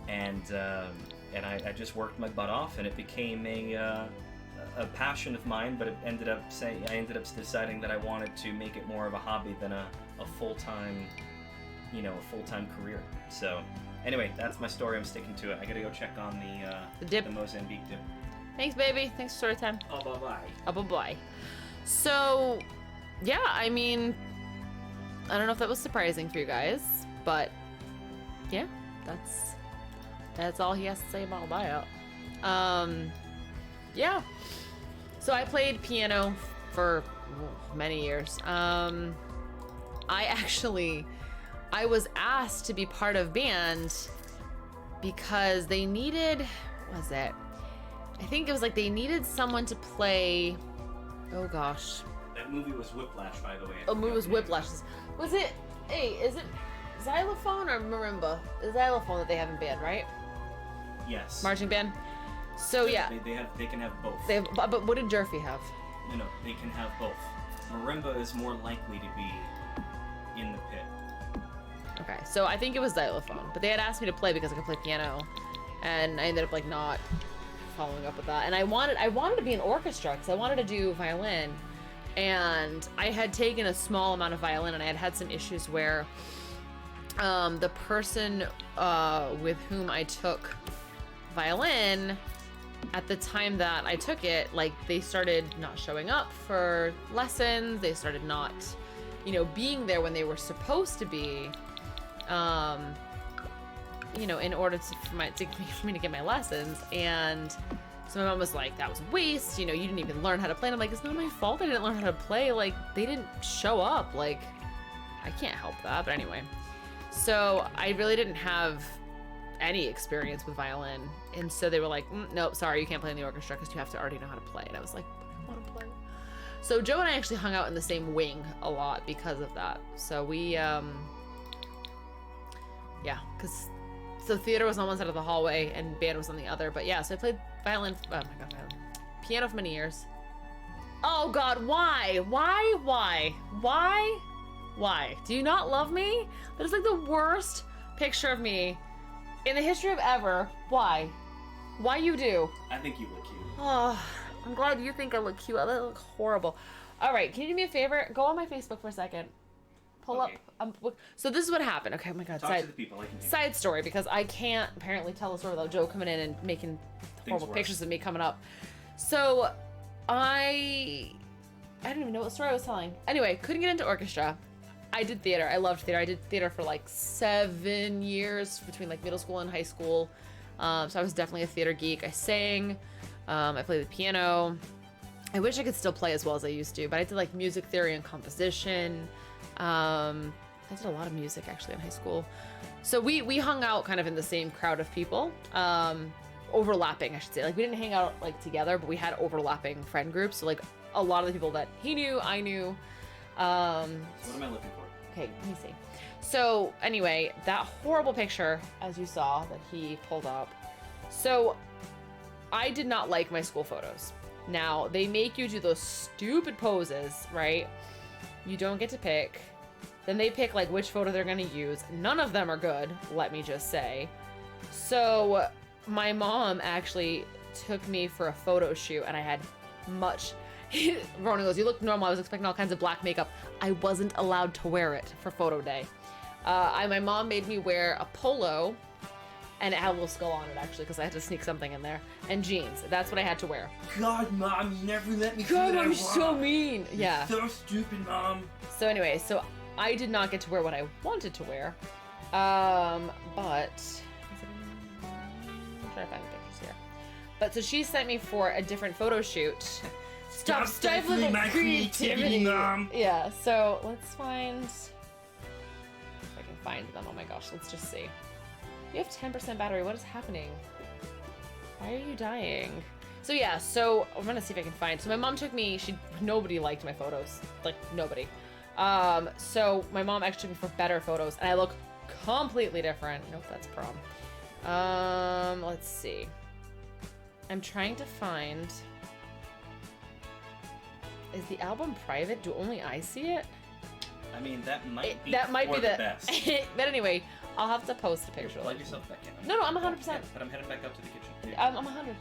and I just worked my butt off, and it became a passion of mine. But I ended up deciding that I wanted to make it more of a hobby than a full-time, career. So anyway, that's my story. I'm sticking to it. I gotta go check on The dip. the Mozambique dip. Thanks, baby. Thanks for story time. Oh, bye-bye. Bye-bye. So, yeah, I mean, I don't know if that was surprising for you guys, but yeah, that's all he has to say about that. Yeah. So I played piano for many years. I was asked to be part of band because they needed, what was it? I think it was like they needed someone to play, oh gosh. That movie was Whiplash, by the way. Oh, movie was Whiplash. Was it, hey, is it xylophone or marimba? It's xylophone that they have in band, right? Yes. Marching band? So yeah. They can have both. But what did Jerfy have? No, they can have both. Marimba is more likely to be in the pit. Okay, so I think it was xylophone, but they had asked me to play because I could play piano, and I ended up like not following up with that. And I wanted to be an orchestra because I wanted to do violin, and I had taken a small amount of violin, and I had some issues where the person with whom I took violin at the time that I took it, like they started not showing up for lessons. They started not, being there when they were supposed to be, in order for me to get my lessons. And so my mom was like, that was a waste. You didn't even learn how to play. And I'm like, it's not my fault I didn't learn how to play. Like, they didn't show up. Like, I can't help that. But anyway, so I really didn't have any experience with violin. And so they were like, nope, sorry, you can't play in the orchestra because you have to already know how to play. And I was like, but I want to play. So Joe and I actually hung out in the same wing a lot because of that. So we, so theater was on one side of the hallway and band was on the other. But yeah, so I played violin, piano for many years. Oh God, why? Do you not love me? That is like the worst picture of me in the history of ever. Why? Why you do? I think you look cute. Oh, I'm glad you think I look cute. I look horrible. All right, can you do me a favor? Go on my Facebook for a second. Pull Okay. up. So this is what happened. Okay, oh my God. Talk to the people. I can do Side story, because I can't apparently tell a story without Joe coming in and making horrible worse. pictures of me coming up. So I didn't even know what story I was telling. Anyway, couldn't get into orchestra. I did theater. I loved theater. I did theater for like 7 years between like middle school and high school. So I was definitely a theater geek. I sang. I played the piano. I wish I could still play as well as I used to, but I did like music theory and composition. I did a lot of music actually in high school. So we hung out kind of in the same crowd of people. Overlapping, I should say. Like we didn't hang out like together, but we had overlapping friend groups. So like a lot of the people that he knew, I knew. So what am I looking for? Okay, let me see. So anyway, that horrible picture, as you saw, that he pulled up. So I did not like my school photos. Now, they make you do those stupid poses, right? You don't get to pick. Then they pick like which photo they're gonna use. None of them are good, let me just say. So my mom actually took me for a photo shoot, and I had much... Ronan goes, you look normal. I was expecting all kinds of black makeup. I wasn't allowed to wear it for photo day. My mom made me wear a polo, and it had a little skull on it actually because I had to sneak something in there, and jeans. That's what I had to wear. God, Mom, you never let me do God, what I I'm want. so mean. Yeah. You're so stupid, Mom. So anyway, so I did not get to wear what I wanted to wear, but I'm trying to find the pictures here. But so she sent me for a different photo shoot. Stop stifling my creativity, Mom. Yeah, so let's find if I can find them. Oh my gosh, let's just see. You have 10% battery. What is happening? Why are you dying? So yeah, so I'm gonna see if I can find. So my mom took me. Nobody liked my photos, like nobody. So my mom actually took me for better photos, and I look completely different. Nope, that's prom. Let's see. I'm trying to find. Is the album private? Do only I see it? I mean, that might be the best. But anyway, I'll have to post a picture. Plug yourself back in. No, I'm 100%. Yeah, but I'm heading back up to the kitchen. I'm 100.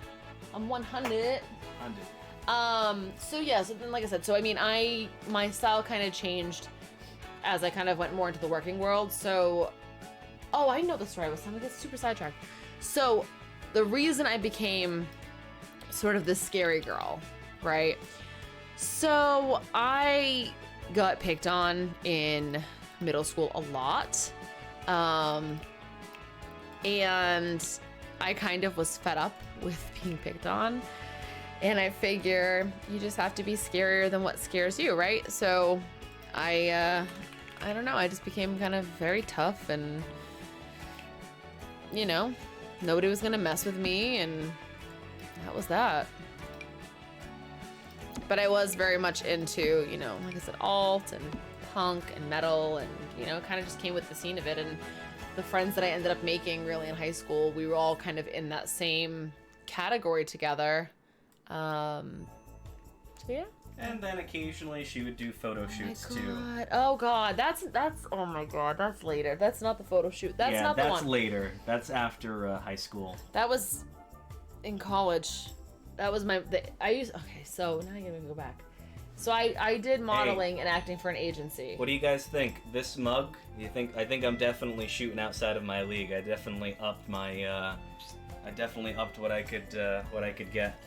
I'm 100. 100. So yeah, so then like I said, so I mean, my style kind of changed as I kind of went more into the working world. So, oh, I know the story. I was telling, I get super sidetracked. So, the reason I became sort of this scary girl, right? So, I got picked on in middle school a lot. And I kind of was fed up with being picked on. And I figure you just have to be scarier than what scares you, right? So I don't know, I just became kind of very tough, and you know, nobody was gonna mess with me, and that was that. But I was very much into, you know, like I said, alt and punk and metal, and you know, kind of just came with the scene of it. And the friends that I ended up making really in high school, we were all kind of in that same category together. So yeah. And then occasionally she would do photo shoots too. Oh god, that's oh my god, that's later. That's not the photo shoot. That's not the one. Yeah, that's later. That's after high school. That was in college. That was okay, so now I'm gonna go back. So I did modeling and acting for an agency. What do you guys think? This mug? I think I'm definitely shooting outside of my league. I definitely upped what I could get.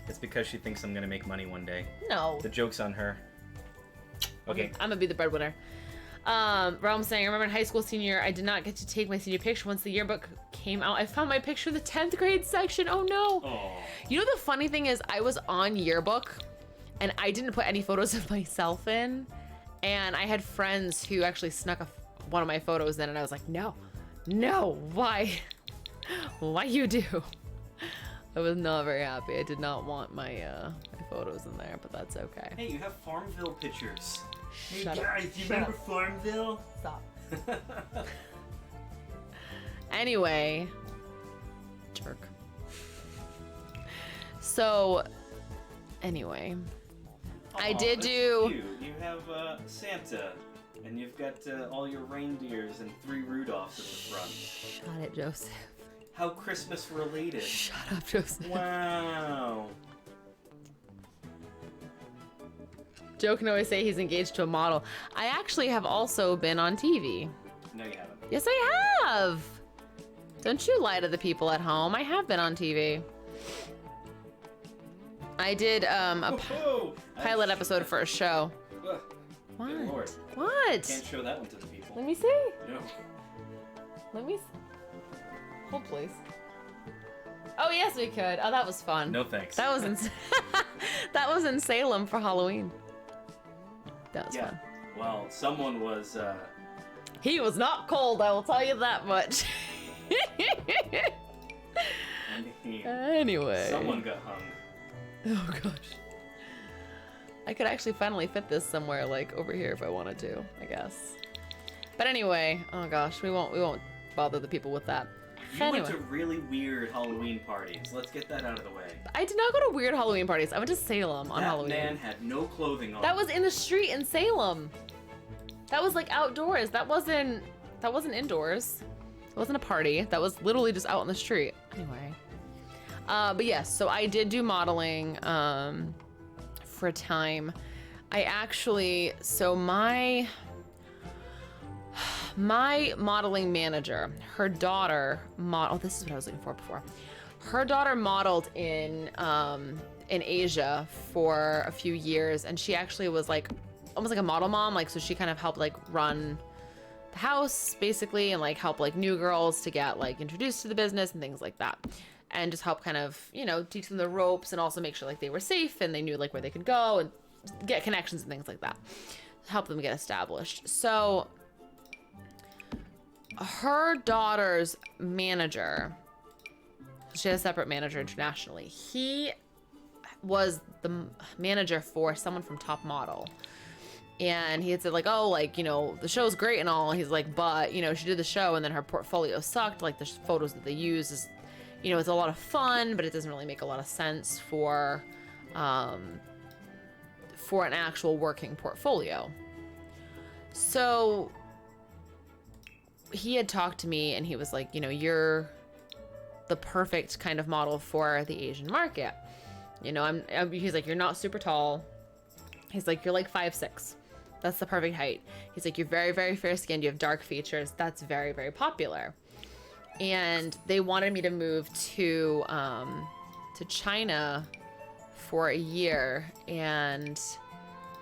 It's because she thinks I'm gonna make money one day. No. The joke's on her. Okay. I'm gonna be the breadwinner. Realm saying, I remember in high school senior year, I did not get to take my senior picture once the yearbook came out. I found my picture in the 10th grade section. Oh no. Oh. You know the funny thing is, I was on yearbook and I didn't put any photos of myself in. And I had friends who actually snuck one of my photos in, and I was like, no, why? Why you do? I was not very happy. I did not want my photos in there, but that's okay. Hey, you have Farmville pictures. Shut up. Guys, you remember Farmville? Stop. Anyway, jerk. So, anyway, I did do. Cute. You have Santa, and you've got all your reindeers and 3 Rudolphs at the front. Shut it, Joseph. How Christmas related. Shut up, Joseph. Wow. Joe can always say he's engaged to a model. I actually have also been on TV. No, you haven't. Yes, I have. Don't you lie to the people at home. I have been on TV. I did a pilot episode for a show. Ugh. What? Good Lord. What? Can't show that one to the people. Let me see. No. Let me see. Hold, please. Oh, yes, we could. Oh, that was fun. No thanks. That was in that was in Salem for Halloween. That was fun. Well, someone was. He was not cold, I will tell you that much. Anyway. Someone got hung. Oh gosh. I could actually finally fit this somewhere, like over here if I wanted to, I guess. But anyway, oh gosh, we won't bother the people with that. You went to really weird Halloween parties. Let's get that out of the way. I did not go to weird Halloween parties. I went to Salem on Halloween. That man had no clothing on. That was in the street in Salem. That was like outdoors. That wasn't indoors. It wasn't a party. That was literally just out on the street. Anyway. But yes, so I did do modeling for a time. I actually, so my modeling manager, her daughter this is what I was looking for before. Her daughter modeled in Asia for a few years, and she actually was like almost like a model mom, like so she kind of helped like run the house basically, and like help like new girls to get like introduced to the business and things like that, and just help kind of, you know, teach them the ropes and also make sure like they were safe and they knew like where they could go and get connections and things like that, help them get established. So her daughter's manager, she has a separate manager internationally, he was the manager for someone from Top Model. And he had said like, oh, like, you know, the show's great and all. He's like, but, you know, she did the show and then her portfolio sucked. Like the photos that they use is, you know, it's a lot of fun, but it doesn't really make a lot of sense for an actual working portfolio. So he had talked to me and he was like, you know, you're the perfect kind of model for the Asian market. You know, he's like, you're not super tall. He's like, you're like 5'6". That's the perfect height. He's like, you're very, very fair skinned. You have dark features. That's very, very popular. And they wanted me to move to China for a year, and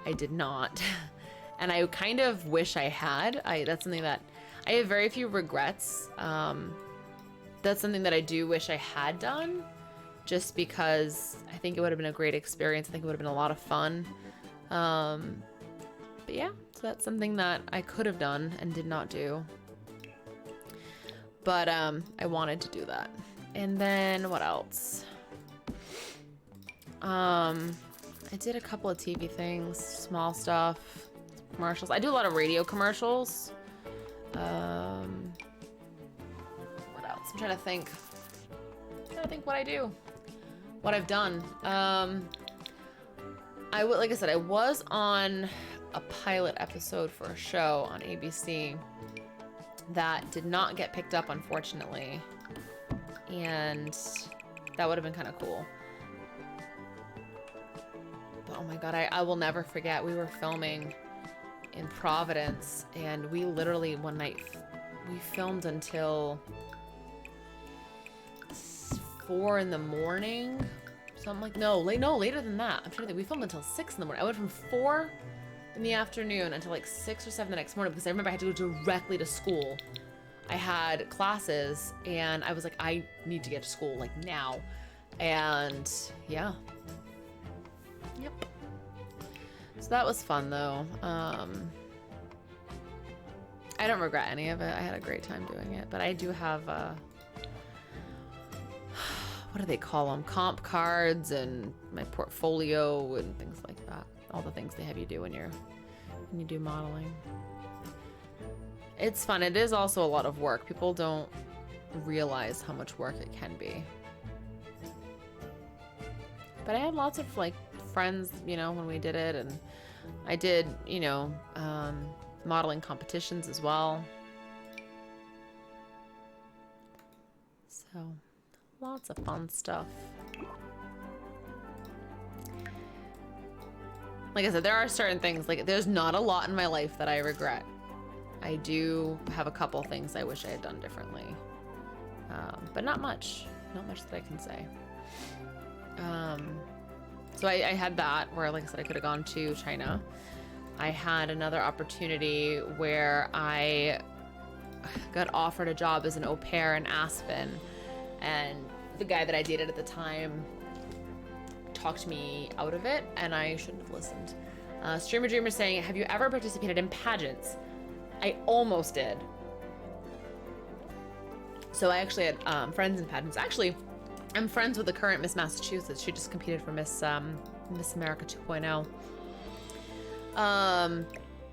I did not. And I kind of wish I had. That's something that I have very few regrets. That's something that I do wish I had done, just because I think it would have been a great experience. I think it would have been a lot of fun. But yeah, so that's something that I could have done and did not do. But I wanted to do that. And then what else? I did a couple of TV things, small stuff, commercials. I do a lot of radio commercials. What else? I'm trying to think. What I do, what I've done. Like I said, I was on a pilot episode for a show on ABC that did not get picked up, unfortunately, and that would have been kind of cool. But oh my god, I will never forget, we were filming in Providence, and we literally one night we filmed until 4 in the morning. Something like, later than that. I'm trying to think. We filmed until 6 in the morning. I went from 4 in the afternoon until like 6 or 7 the next morning because I remember I had to go directly to school. I had classes and I was like, I need to get to school like now. And yeah. Yep. So that was fun though. I don't regret any of it. I had a great time doing it, but I do have what do they call them? Comp cards and my portfolio and things like that. All the things they have you do when you do modeling. It's fun. It is also a lot of work. People don't realize how much work it can be. But I had lots of like friends, you know, when we did it, and I did, you know, modeling competitions as well. So lots of fun stuff. Like I said, there are certain things, like there's not a lot in my life that I regret. I do have a couple things I wish I had done differently. But not much. Not much that I can say. So I had that where, like I said, I could have gone to China. I had another opportunity where I got offered a job as an au pair in Aspen. And the guy that I dated at the time talked me out of it, and I shouldn't have listened. Streamer Dreamer saying, have you ever participated in pageants? I almost did. So I actually had friends in pageants. Actually, I'm friends with the current Miss Massachusetts. She just competed for Miss America 2.0.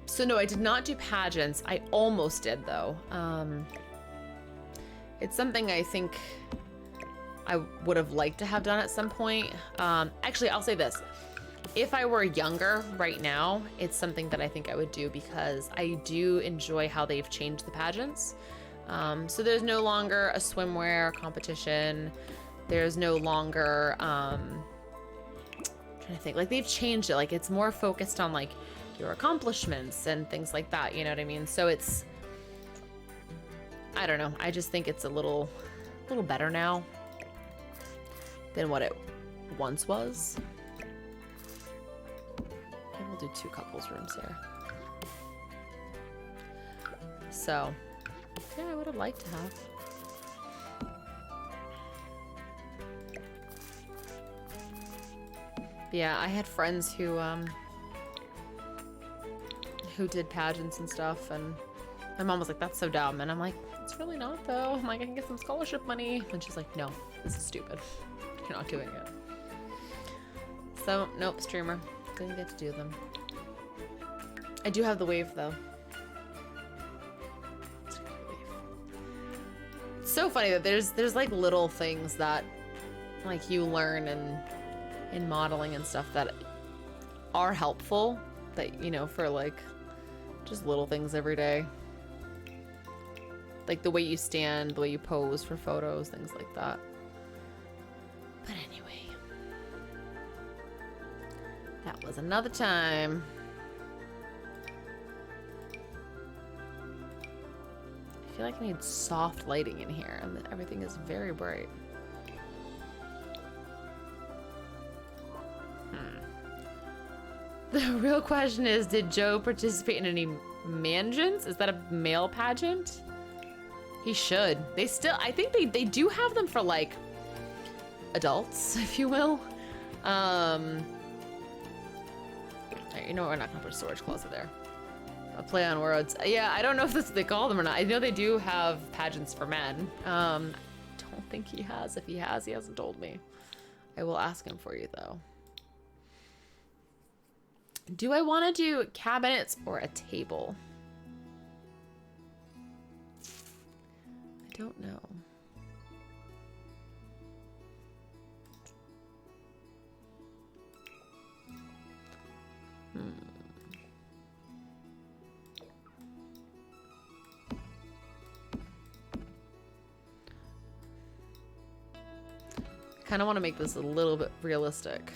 So no, I did not do pageants. I almost did though. It's something I think I would have liked to have done at some point. Actually, I'll say this. If I were younger right now, it's something that I think I would do because I do enjoy how they've changed the pageants. So there's no longer a swimwear competition. There's no longer, I'm trying to think, like they've changed it. Like it's more focused on like your accomplishments and things like that. You know what I mean? So it's, I don't know. I just think it's a little better now than what it once was. Maybe we'll do 2 couples rooms here. So, yeah, I would have liked to have. Yeah, I had friends who did pageants and stuff, and my mom was like, that's so dumb. And I'm like, it's really not though. I'm like, I can get some scholarship money. And she's like, no, this is stupid. You're not doing it. So, nope, streamer. Didn't get to do them. I do have the wave though. so funny that there's like little things that like you learn in modeling and stuff that are helpful, that, you know, for like just little things every day. Like the way you stand, the way you pose for photos, things like that. But anyway, that was another time. I feel like I need soft lighting in here, and everything is very bright. The real question is, did Joe participate in any mansions? Is that a male pageant? He should. They still, I think they do have them for like adults, if you will. Alright, you know what? We're not gonna put a storage closet there. A play on words. Yeah, I don't know if that's what they call them or not. I know they do have pageants for men. I don't think he has. If he has, he hasn't told me. I will ask him for you though. Do I want to do cabinets or a table? I don't know. I kind of want to make this a little bit realistic.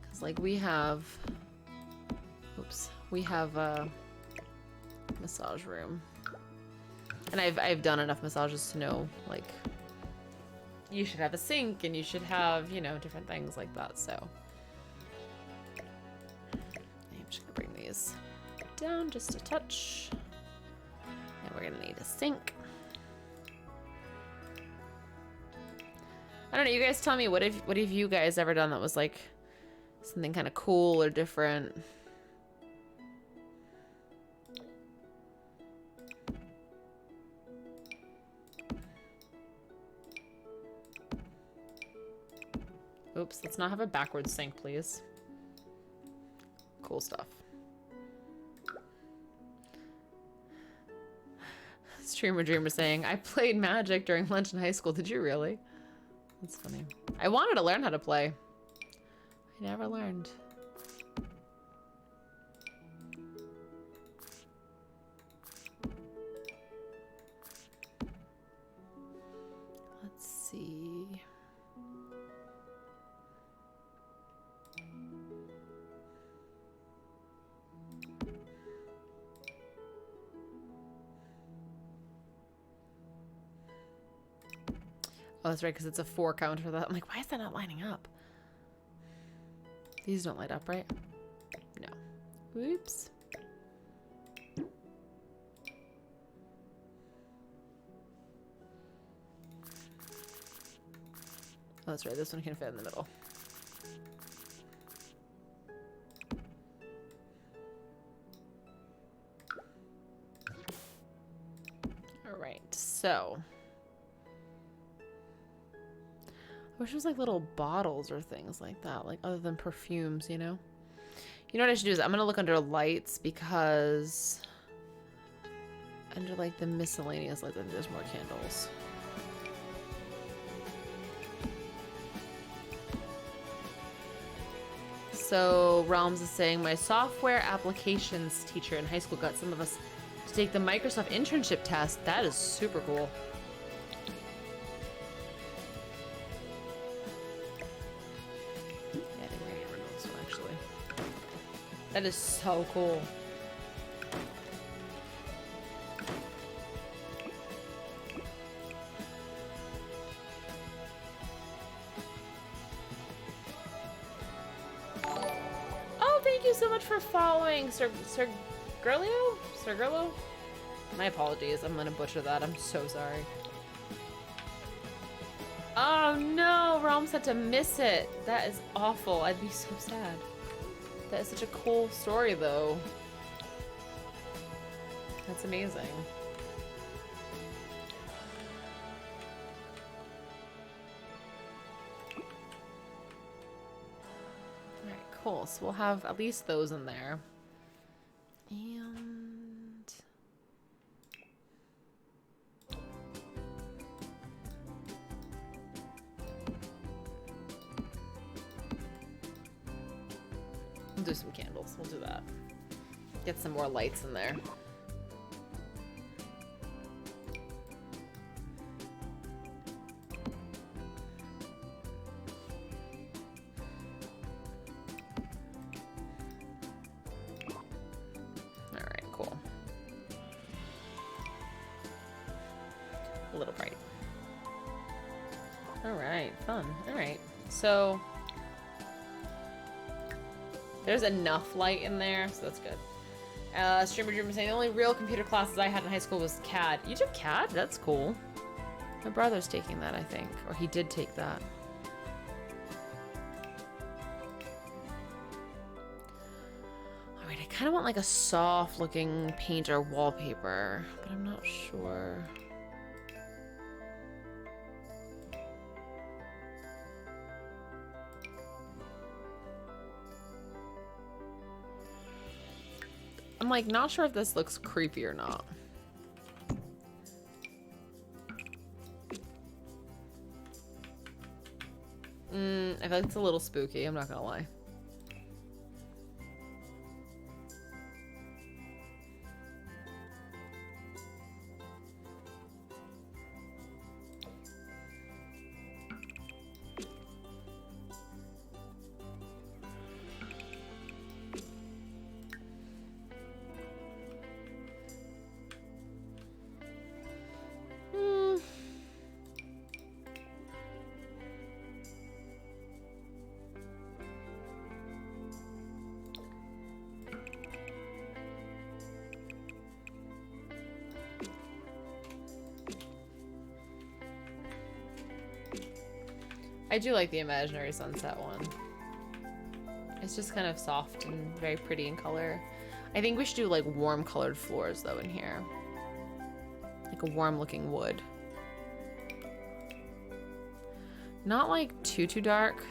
Because like we have... Oops. We have a massage room. And I've done enough massages to know, like, you should have a sink and you should have, you know, different things like that, so. I'm just gonna bring these down just a touch. And we're gonna need a sink. I don't know, you guys tell me, what have you guys ever done that was like something kind of cool or different? Oops, let's not have a backwards sink, please. Cool stuff. Streamer Dreamer saying, I played Magic during lunch in high school. Did you really? That's funny. I wanted to learn how to play. I never learned. Let's see. Oh, that's right, because it's a 4 count for that. I'm like, why is that not lining up? These don't light up, right? No. Oops. Oh, that's right, this one can fit in the middle. All right, so... I wish it was like little bottles or things like that, like other than perfumes, you know? You know what I should do is I'm gonna look under lights, because under like the miscellaneous lights, I think there's more candles. So Realms is saying, my software applications teacher in high school got some of us to take the Microsoft internship test. That is super cool. That is so cool. Oh, thank you so much for following, Sir Gurlo? My apologies, I'm gonna butcher that. I'm so sorry. Oh no, Realms had to miss it. That is awful. I'd be so sad. That is such a cool story, though. That's amazing. Alright, cool. So we'll have at least those in there. And... do some candles. We'll do that. Get some more lights in there. Alright, cool. A little bright. Alright, fun. Alright, so there's enough light in there, so that's good. Streamer Dreamer saying the only real computer classes I had in high school was CAD. You took CAD? That's cool. My brother's taking that, I think. Or he did take that. Alright, I kind of want like a soft looking paint or wallpaper, but I'm not sure. I'm like not sure if this looks creepy or not. I feel like it's a little spooky, I'm not gonna lie. I do like the imaginary sunset one. It's just kind of soft and very pretty in color. I think we should do like warm colored floors though in here. Like a warm looking wood. Not like too dark.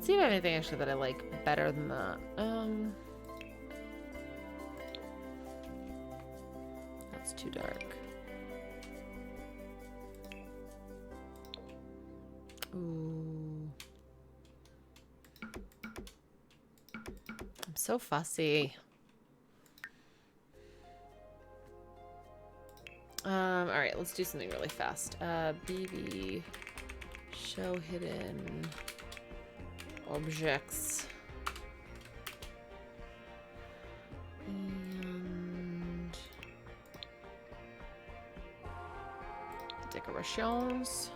See if I have anything actually that I like better than that. That's too dark. Ooh. I'm so fussy. All right, let's do something really fast. BB show hidden objects and decorations.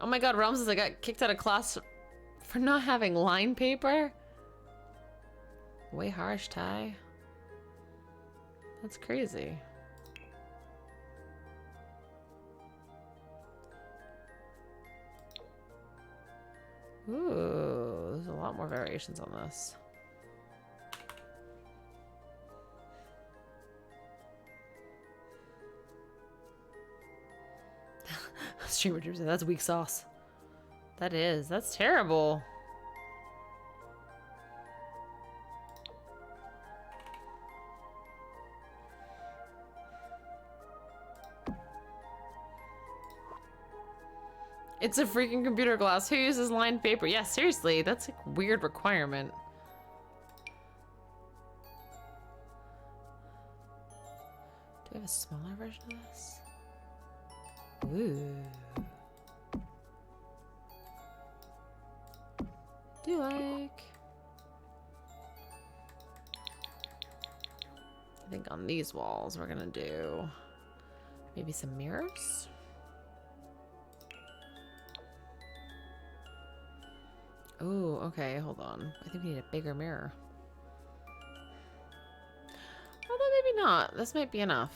Oh my god, Realms says I got kicked out of class for not having line paper. Way harsh, Ty. That's crazy. Ooh, there's a lot more variations on this. Streamer Dream said that's weak sauce. That is. That's terrible. It's a freaking computer glass. Who uses lined paper? Yeah, seriously, that's a weird requirement. Do we have a smaller version of this? Ooh. Do you like? I think on these walls we're gonna do maybe some mirrors. Oh, okay, hold on. I think we need a bigger mirror. Although maybe not. This might be enough.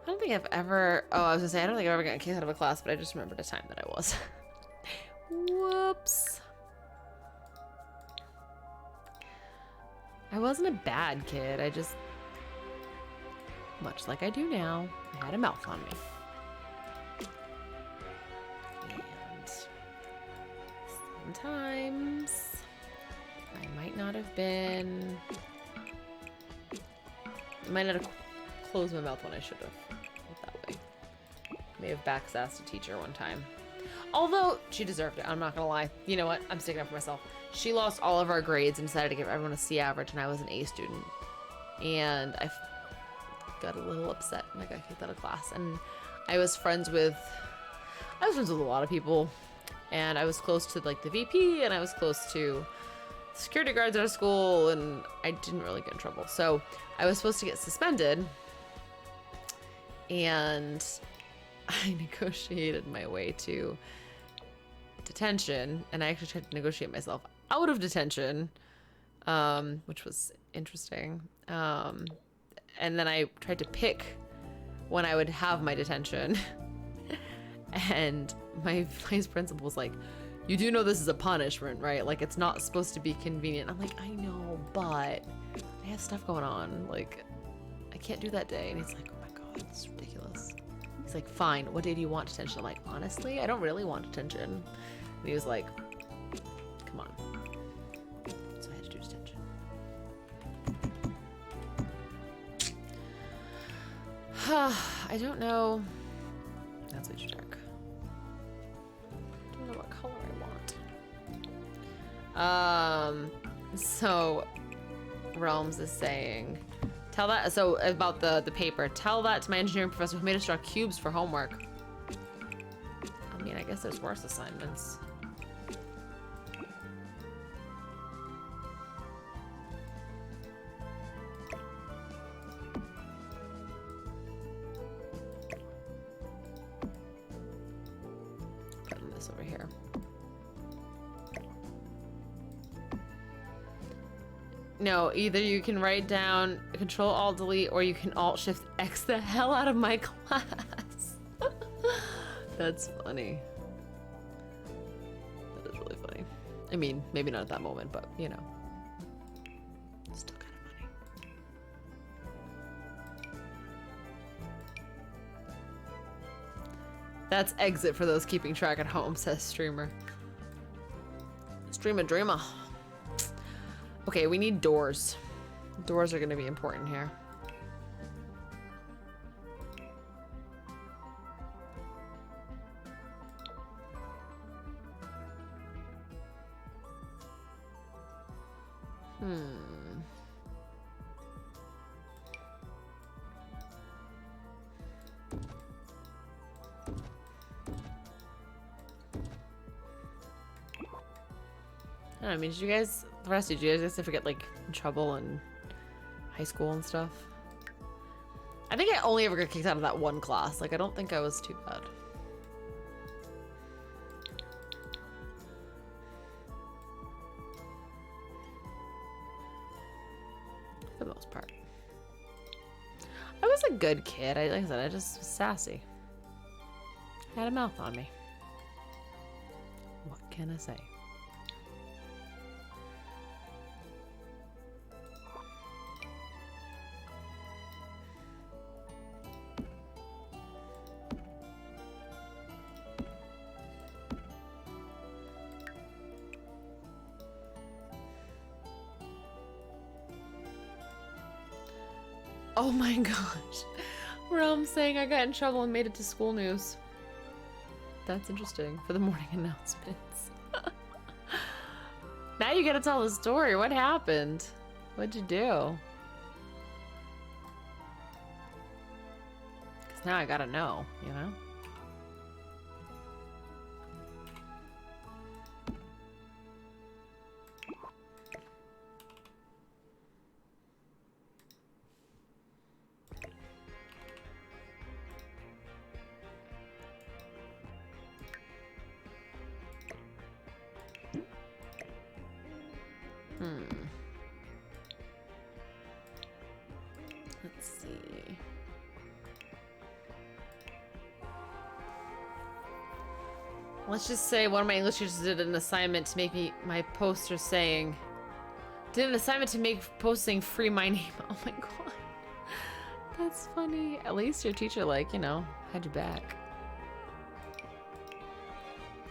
I don't think I've ever... Oh, I was gonna say, I don't think I've ever gotten kicked out of a class, but I just remembered a time that I was. Whoops. I wasn't a bad kid. I just, much like I do now, I had a mouth on me. And sometimes I might not have been... I might not have closed my mouth when I should have. That way. May have backsassed a teacher one time. Although, she deserved it. I'm not gonna lie. You know what? I'm sticking up for myself. She lost all of our grades and decided to give everyone a C average, and I was an A student. And I got a little upset, and I got kicked out of class. And I was friends with a lot of people. And I was close to, like, the VP, and I was close to security guards at our school, and I didn't really get in trouble. So I was supposed to get suspended, and I negotiated my way to detention, and I actually tried to negotiate myself out of detention, which was interesting. And then I tried to pick when I would have my detention, and my vice principal was like, "You do know this is a punishment, right? Like, it's not supposed to be convenient." I'm like, "I know, but I have stuff going on. Like, I can't do that day." And he's like, "Oh my god, it's ridiculous." He's like, "Fine, what day do you want detention?" I'm like, "Honestly, I don't really want detention." And he was like, "Come on." So I had to do detention. I don't know. That's way too dark. I don't know what color I want. So Realms is saying, tell that, so about the paper, tell that to my engineering professor who made us draw cubes for homework. I mean, I guess there's worse assignments. Putting this over here. No, either you can write down Control-Alt-Delete, or you can Alt-Shift-X the hell out of my class. That's funny. That is really funny. I mean, maybe not at that moment, but, you know. Still kind of funny. That's exit for those keeping track at home, says Streamer. Streamer Dreamer. Okay, we need doors. Doors are going to be important here. I don't know, I mean, did you guys ever get, like, in trouble in high school and stuff? I think I only ever got kicked out of that one class. Like, I don't think I was too bad. For the most part. I was a good kid. Like I said, I just was sassy. I had a mouth on me. What can I say? Oh my gosh. Realm saying I got in trouble and made it to school news. That's interesting for the morning announcements. Now you gotta tell the story. What happened? What'd you do? Because now I gotta know, you know? Let's see. Let's just say one of my English teachers did an assignment to make me my poster saying, Did an assignment to make posting free my name. Oh my god. That's funny. At least your teacher, like, you know, had your back.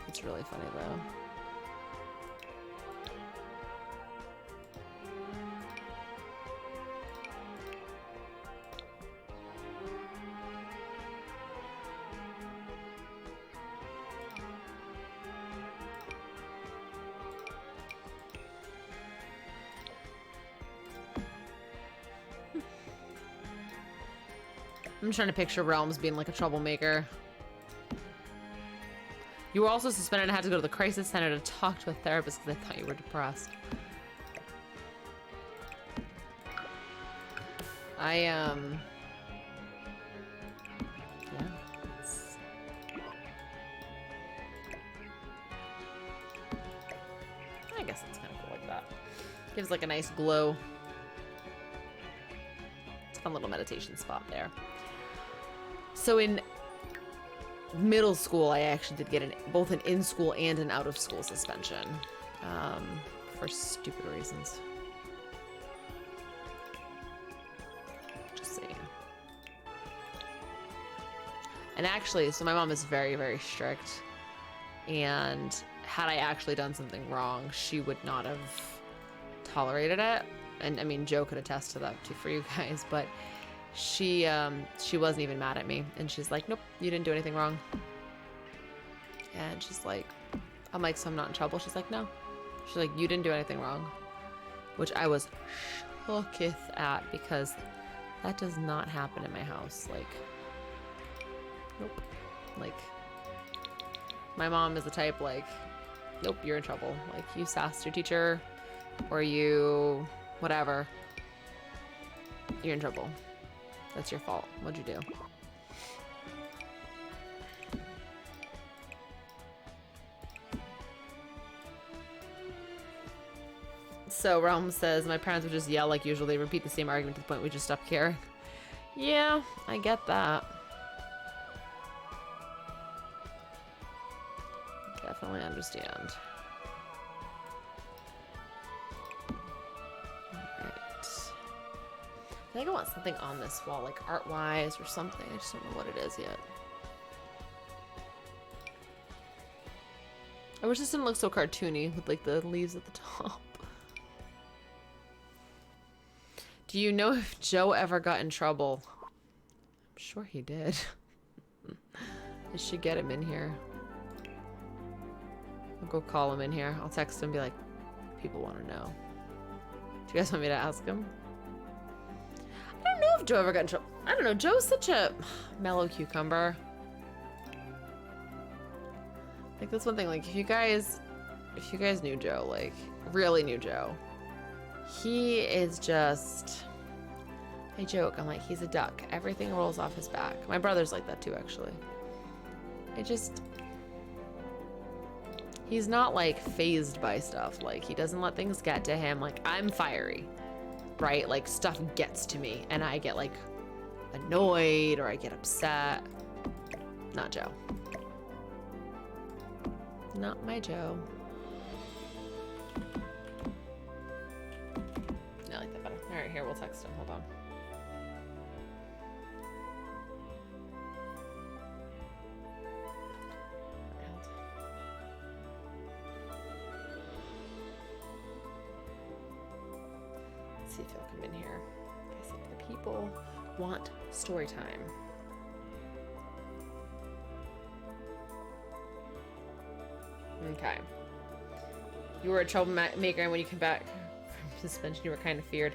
It's really funny though. I'm trying to picture Realms being like a troublemaker. You were also suspended and had to go to the crisis center to talk to a therapist because they thought you were depressed. Yeah. I guess it's kind of cool like that. Gives like a nice glow. It's a fun little meditation spot there. So in middle school, I actually did get both an in-school and an out-of-school suspension for stupid reasons. Just saying. And actually, so my mom is very, very strict. And had I actually done something wrong, she would not have tolerated it. And I mean, Joe could attest to that too for you guys, but she wasn't even mad at me. And she's like, nope, you didn't do anything wrong. And she's like, I'm like, so I'm not in trouble? She's like, no. She's like, you didn't do anything wrong. Which I was shooketh at because that does not happen in my house. Like, nope. Like, my mom is the type like, nope, you're in trouble. Like, you sassed your teacher or you whatever. You're in trouble. That's your fault. What'd you do? So Realm says, my parents would just yell like usual. They repeat the same argument to the point we just stopped caring. Yeah, I get that. Definitely understand. I think I want something on this wall, like art-wise or something. I just don't know what it is yet. I wish this didn't look so cartoony with like the leaves at the top. Do you know if Joe ever got in trouble? I'm sure he did. I should get him in here. I'll go call him in here. I'll text him and be like, people want to know. Do you guys want me to ask him? I don't know if Joe ever got in trouble. I don't know. Joe's such a mellow cucumber. Like, that's one thing. Like, if you guys knew Joe, like, really knew Joe, he is just, I joke. I'm like, he's a duck. Everything rolls off his back. My brother's like that too, actually. He's not like phased by stuff. Like, he doesn't let things get to him. Like, I'm fiery. Right? Like, stuff gets to me and I get like annoyed or I get upset. Not Joe. Not my Joe. I like that better. All right, here, we'll text him. Hold on. See if he'll come in here. I think the people want story time. Okay. You were a troublemaker, and when you came back from suspension, you were kind of feared.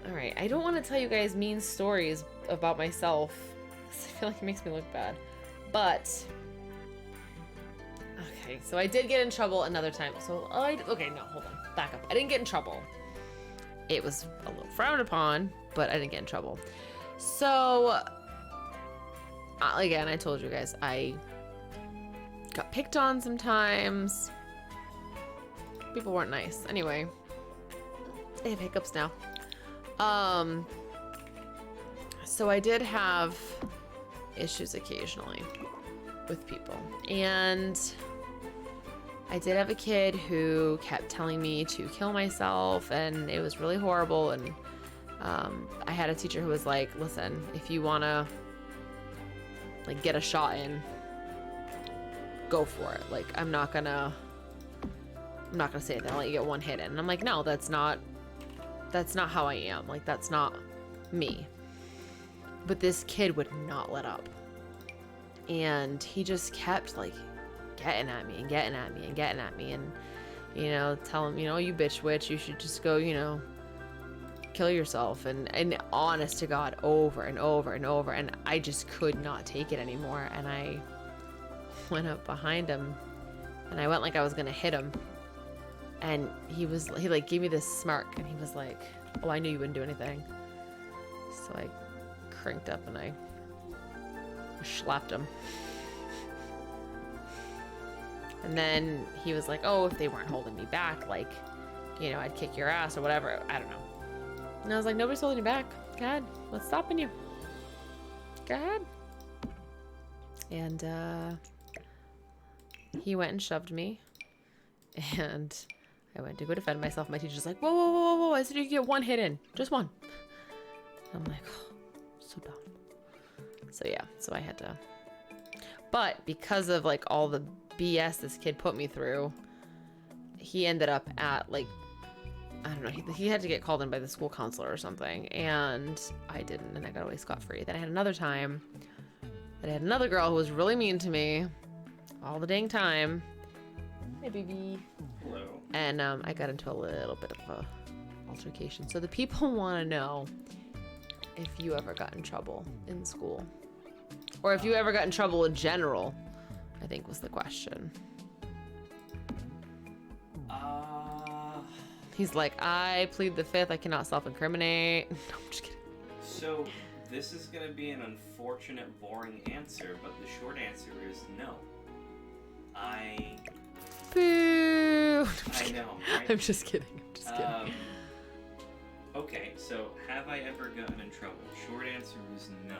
All right. I don't want to tell you guys mean stories about myself, because I feel like it makes me look bad. But okay, so I did get in trouble another time. So okay, no, hold on, back up. I didn't get in trouble. It was a little frowned upon, but I didn't get in trouble. So, again, I told you guys, I got picked on sometimes. People weren't nice. Anyway, I have hiccups now. So I did have issues occasionally with people. And I did have a kid who kept telling me to kill myself, and it was really horrible. And I had a teacher who was like, listen, if you want to like get a shot in, go for it. Like, I'm not gonna say that. I'll let you get one hit in. And I'm like, no, that's not how I am. Like, that's not me. But this kid would not let up. And he just kept like getting at me and getting at me and getting at me, and you know, tell him, you know, you bitch witch, you should just go, you know, kill yourself. And honest to God, over and over and over, and I just could not take it anymore. And I went up behind him and I went like I was gonna hit him, and he like gave me this smirk, and he was like, oh, I knew you wouldn't do anything. So I cranked up and I slapped him. And then he was like, oh, if they weren't holding me back, like, you know, I'd kick your ass or whatever. I don't know. And I was like, nobody's holding you back. Go ahead. What's stopping you? Go ahead. And he went and shoved me. And I went to go defend myself. My teacher's like, whoa, whoa, whoa, whoa. I said you could get one hit in. Just one. I'm like, oh, so dumb. So yeah, so I had to. But because of like all the BS this kid put me through, he ended up at like, I don't know, he had to get called in by the school counselor or something, and I didn't, and I got away scot-free. Then I had another time that I had another girl who was really mean to me all the dang time. Hey, baby. Hello. And I got into a little bit of a altercation. So the people want to know if you ever got in trouble in school, or if you ever got in trouble in general, I think was the question. He's like, I plead the fifth. I cannot self-incriminate. No, I'm just kidding. So this is going to be an unfortunate, boring answer, but the short answer is no. Boo. I know, right? I'm just kidding. I'm just kidding. Okay, so have I ever gotten in trouble? Short answer is no.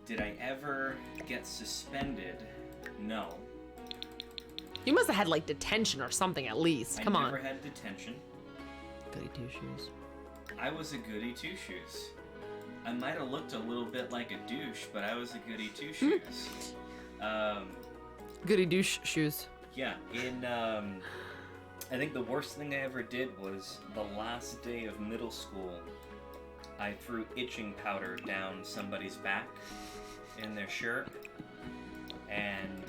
Did I ever get suspended? No. You must have had like detention or something at least. Come on. I never had detention. Goody two shoes. I was a goody two shoes. I might have looked a little bit like a douche, but I was a goody two shoes. Goody douche shoes. Yeah, I think the worst thing I ever did was the last day of middle school. I threw itching powder down somebody's back in their shirt, and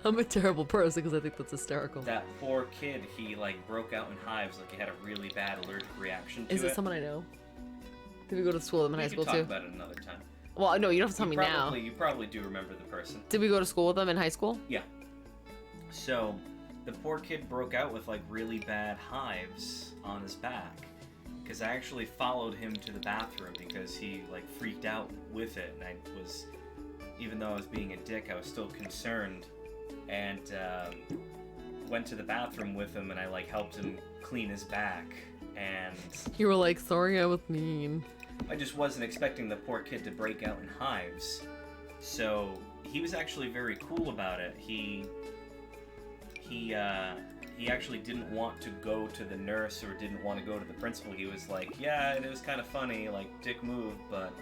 I'm a terrible person because I think that's hysterical. that poor kid, he like broke out in hives, like he had a really bad allergic reaction to it. Is it someone I know? Did we go to school with them in high school We too? can talk about it another time. Well, no, you don't have to tell me now. You probably do remember the person. Did we go to school with them in high school? Yeah. So, the poor kid broke out with like really bad hives on his back. Because I actually followed him to the bathroom because he like freaked out with it, and I was, even though I was being a dick, I was still concerned, and went to the bathroom with him, and I like helped him clean his back, and You were like, sorry, I was mean. I just wasn't expecting the poor kid to break out in hives. So he was actually very cool about it. He actually didn't want to go to the nurse or didn't want to go to the principal. He was like, yeah, it was kind of funny, like dick move, but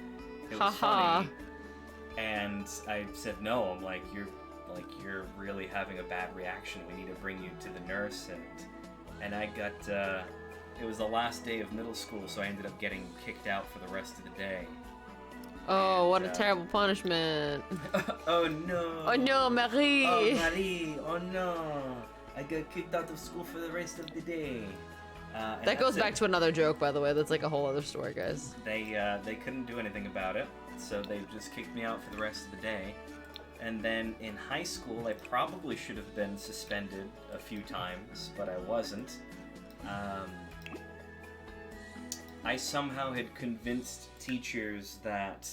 it was funny. And I said no. I'm like, you're really having a bad reaction. We need to bring you to the nurse. And I got it was the last day of middle school, so I ended up getting kicked out for the rest of the day. Oh, what a terrible punishment. Oh no. Oh no, Marie. Oh Marie. Oh no. I got kicked out of school for the rest of the day. That goes back to another joke, by the way. That's like a whole other story, guys. They couldn't do anything about it, so they just kicked me out for the rest of the day. And then in high school, I probably should have been suspended a few times, but I wasn't. I somehow had convinced teachers that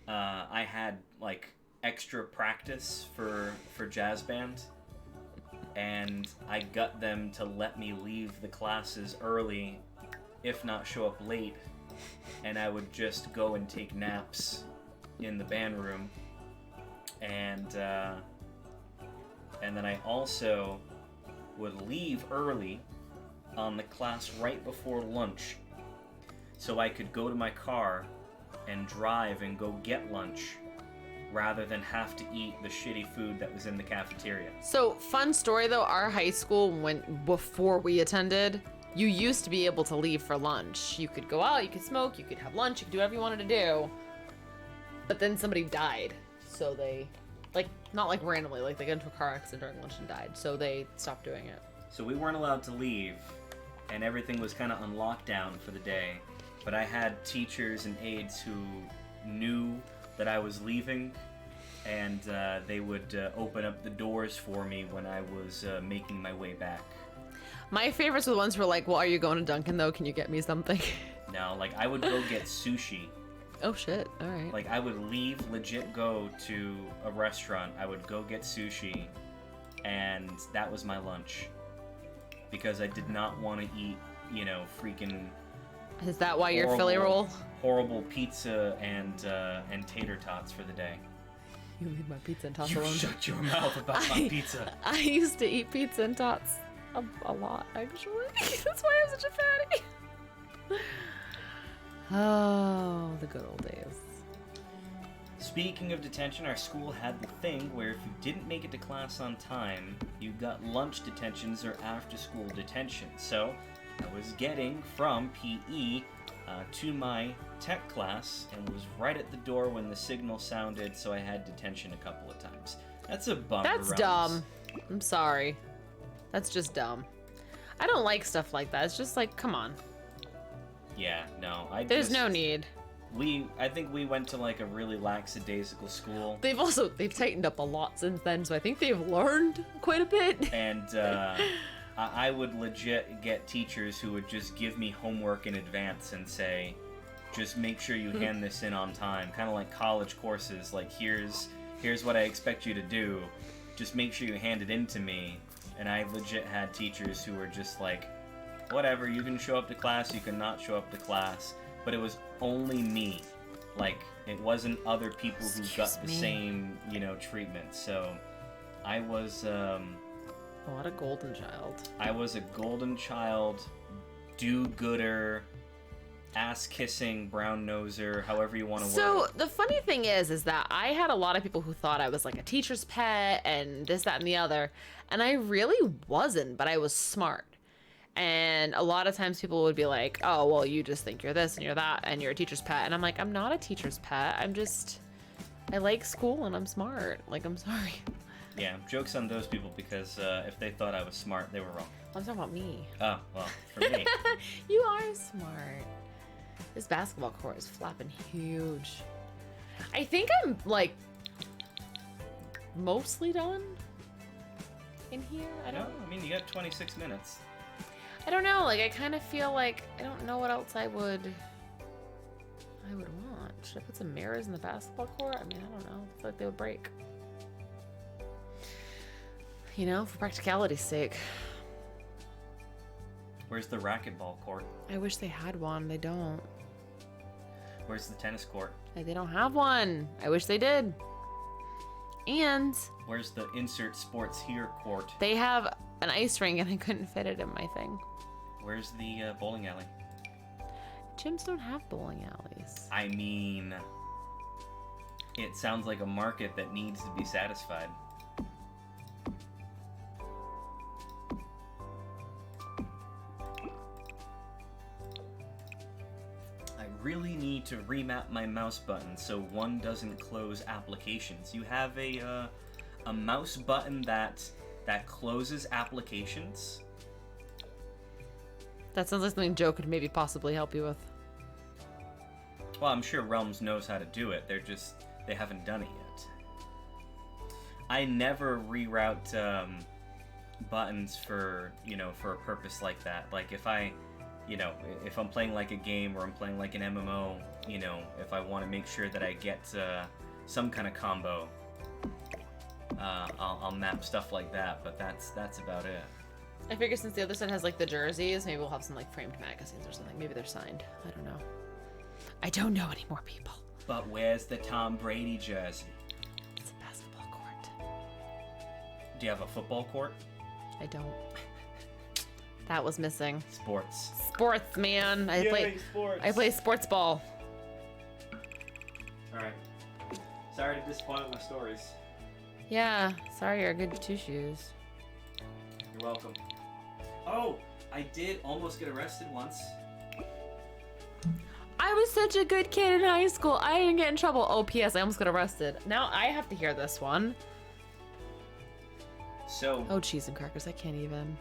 I had like extra practice for jazz band, and I got them to let me leave the classes early, if not show up late, and I would just go and take naps in the band room, and And then I also would leave early on the class right before lunch so I could go to my car and drive and go get lunch rather than have to eat the shitty food that was in the cafeteria. So, fun story though, our high school, before we attended, you used to be able to leave for lunch. You could go out, you could smoke, you could have lunch, you could do whatever you wanted to do. But then somebody died, so they, like, not like randomly, like they got into a car accident during lunch and died, so they stopped doing it. So we weren't allowed to leave, and everything was kind of on lockdown for the day. But I had teachers and aides who knew that I was leaving, and they would open up the doors for me when I was making my way back. My favorites were the ones who were like, well, are you going to Dunkin' though? Can you get me something? No, like I would go get sushi. Oh shit, all right. Like I would legit go to a restaurant, I would go get sushi, and that was my lunch. Because I did not want to eat, you know, freaking... Is that why you're Philly roll? Horrible pizza and tater tots for the day. You leave my pizza and tots You alone. shut your mouth about my pizza. I used to eat pizza and tots a lot, actually. That's why I'm such a fatty. Oh, the good old days. Speaking of detention, our school had the thing where if you didn't make it to class on time, you got lunch detentions or after-school detention. So I was getting from PE to my tech class and was right at the door when the signal sounded, so I had detention a couple of times. That's a bummer. That's dumb. I'm sorry. That's just dumb. I don't like stuff like that. It's just like, come on. Yeah, no. There's no need. I think we went to like a really lackadaisical school. They've tightened up a lot since then, so I think they've learned quite a bit. And I would legit get teachers who would just give me homework in advance and say, just make sure you hand this in on time. Kind of like college courses, like here's what I expect you to do. Just make sure you hand it in to me. And I legit had teachers who were just like, whatever, you can show up to class, you can not show up to class. But it was only me. Like, it wasn't other people who got the same, you know, treatment. So I was What a golden child. I was a golden child, do-gooder, ass-kissing, brown-noser, however you want to word it. So the funny thing is that I had a lot of people who thought I was like a teacher's pet and this, that, and the other. And I really wasn't, but I was smart. And a lot of times people would be like, oh, well, you just think you're this and you're that and you're a teacher's pet. And I'm like, I'm not a teacher's pet. I like school and I'm smart. Like, I'm sorry. Yeah, joke's on those people because if they thought I was smart, they were wrong. I'm talking about me. Oh, well, for me. You are smart. This basketball court is flapping huge. I think I'm, like, mostly done in here. I mean, you got 26 minutes. I don't know. Like, I kind of feel like I don't know what else I would want. Should I put some mirrors in the basketball court? I mean, I don't know. I feel like they would break. You know, for practicality's sake. Where's the racquetball court? I wish they had one. They don't. Where's the tennis court? They don't have one. I wish they did. And where's the insert sports here court? They have an ice rink and I couldn't fit it in my thing. Where's the bowling alley? Gyms don't have bowling alleys. I mean, it sounds like a market that needs to be satisfied. I really need to remap my mouse button so one doesn't close applications. You have a mouse button that closes applications? That sounds like something Joe could maybe possibly help you with. Well, I'm sure Realms knows how to do it. They haven't done it yet. I never reroute buttons for a purpose like that. Like if I'm playing like a game or I'm playing like an MMO, if I want to make sure that I get some kind of combo, I'll map stuff like that. But that's about it. I figure since the other side has like the jerseys, maybe we'll have some like framed magazines or something. Maybe they're signed. I don't know. I don't know anymore, people. But where's the Tom Brady jersey? It's a basketball court. Do you have a football court? I don't. That was missing. Sports. Sports, man. I play sports ball. Alright. Sorry to disappoint with my stories. Yeah, sorry you're a good two shoes. You're welcome. Oh, I did almost get arrested once. I was such a good kid in high school. I didn't get in trouble. Oh, P.S. I almost got arrested. Now I have to hear this one. So. Oh, cheese and crackers. I can't even.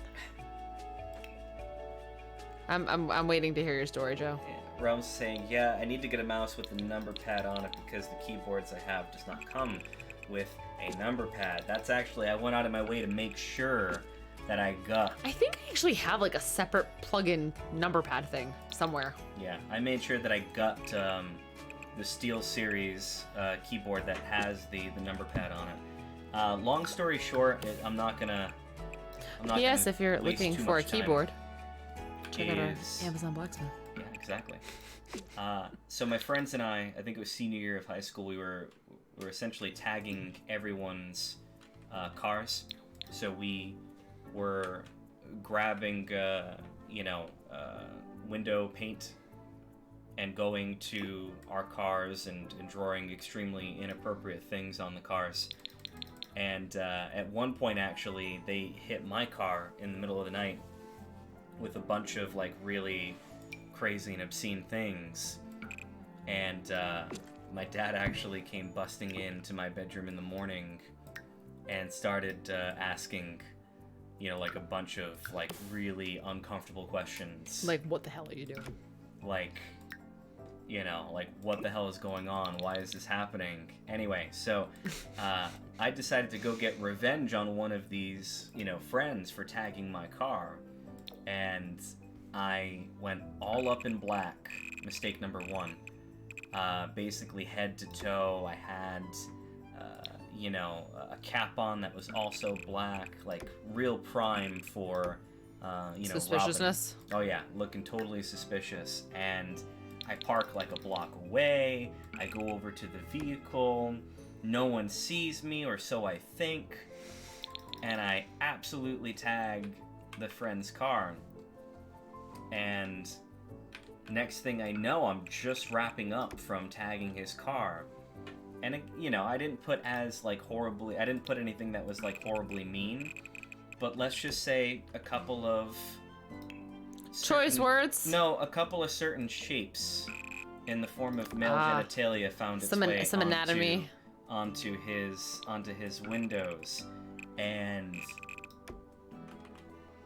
I'm waiting to hear your story, Joe. Yeah, Rome's saying, yeah, I need to get a mouse with a number pad on it because the keyboards I have does not come with a number pad. That's actually, I went out of my way to make sure that I got. I think I actually have like a separate plug-in number pad thing somewhere. Yeah, I made sure that I got the Steel Series keyboard that has the number pad on it. Long story short, I'm not gonna. Yes, if you're looking for a keyboard, check out our is... Amazon Blacksmith. Yeah, exactly. So my friends and I think it was senior year of high school, we were essentially tagging everyone's cars. So we were grabbing, window paint and going to our cars and drawing extremely inappropriate things on the cars. And at one point, actually, they hit my car in the middle of the night with a bunch of like really crazy and obscene things. And my dad actually came busting into my bedroom in the morning and started asking, like a bunch of like really uncomfortable questions. Like, what the hell are you doing? Like, like what the hell is going on? Why is this happening? Anyway, so I decided to go get revenge on one of these, friends for tagging my car. And I went all up in black. Mistake number one. Basically head to toe. I had, a cap on that was also black, like real prime for, suspiciousness. Robbing. Oh yeah, looking totally suspicious. And I park like a block away. I go over to the vehicle. No one sees me, or so I think. And I absolutely tag the friend's car. And next thing I know, I'm just wrapping up from tagging his car. And I didn't put I didn't put anything that was like horribly mean, but let's just say a couple of choice words. No, a couple of certain shapes in the form of male genitalia found its way some anatomy onto his windows. And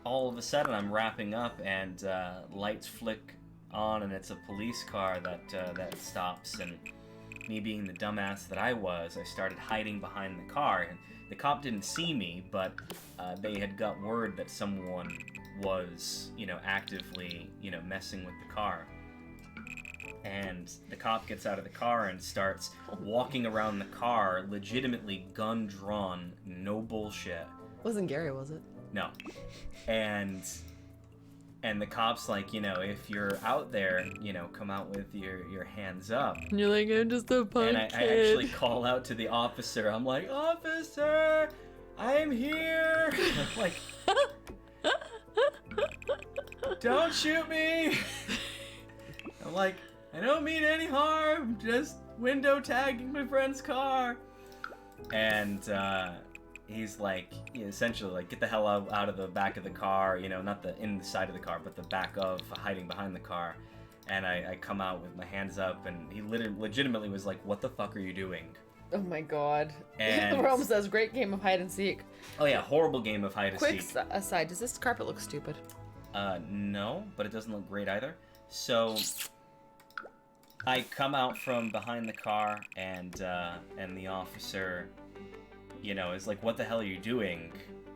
all of a sudden I'm wrapping up and lights flick on and it's a police car that stops, and me being the dumbass that I was, I started hiding behind the car. And the cop didn't see me, but they had got word that someone was, actively, messing with the car. And the cop gets out of the car and starts walking around the car, legitimately gun drawn, no bullshit. Wasn't Gary, was it? No. And the cop's like, if you're out there, come out with your hands up. And you're like, I'm just a punk And I kid. actually call out to the officer. I'm like, officer, I'm here. I'm like, don't shoot me. I'm like, I don't mean any harm. Just window tagging my friend's car. And he's like, essentially like, get the hell out of the back of the car, not the inside of the car, but the back of, hiding behind the car. And I come out with my hands up, and he legitimately was like, what the fuck are you doing? Oh my god. And Rome says, great game of hide and seek. Oh yeah, horrible game of hide and seek. Quick aside, does this carpet look stupid? No, but it doesn't look great either. So I come out from behind the car, and the officer, is like, what the hell are you doing?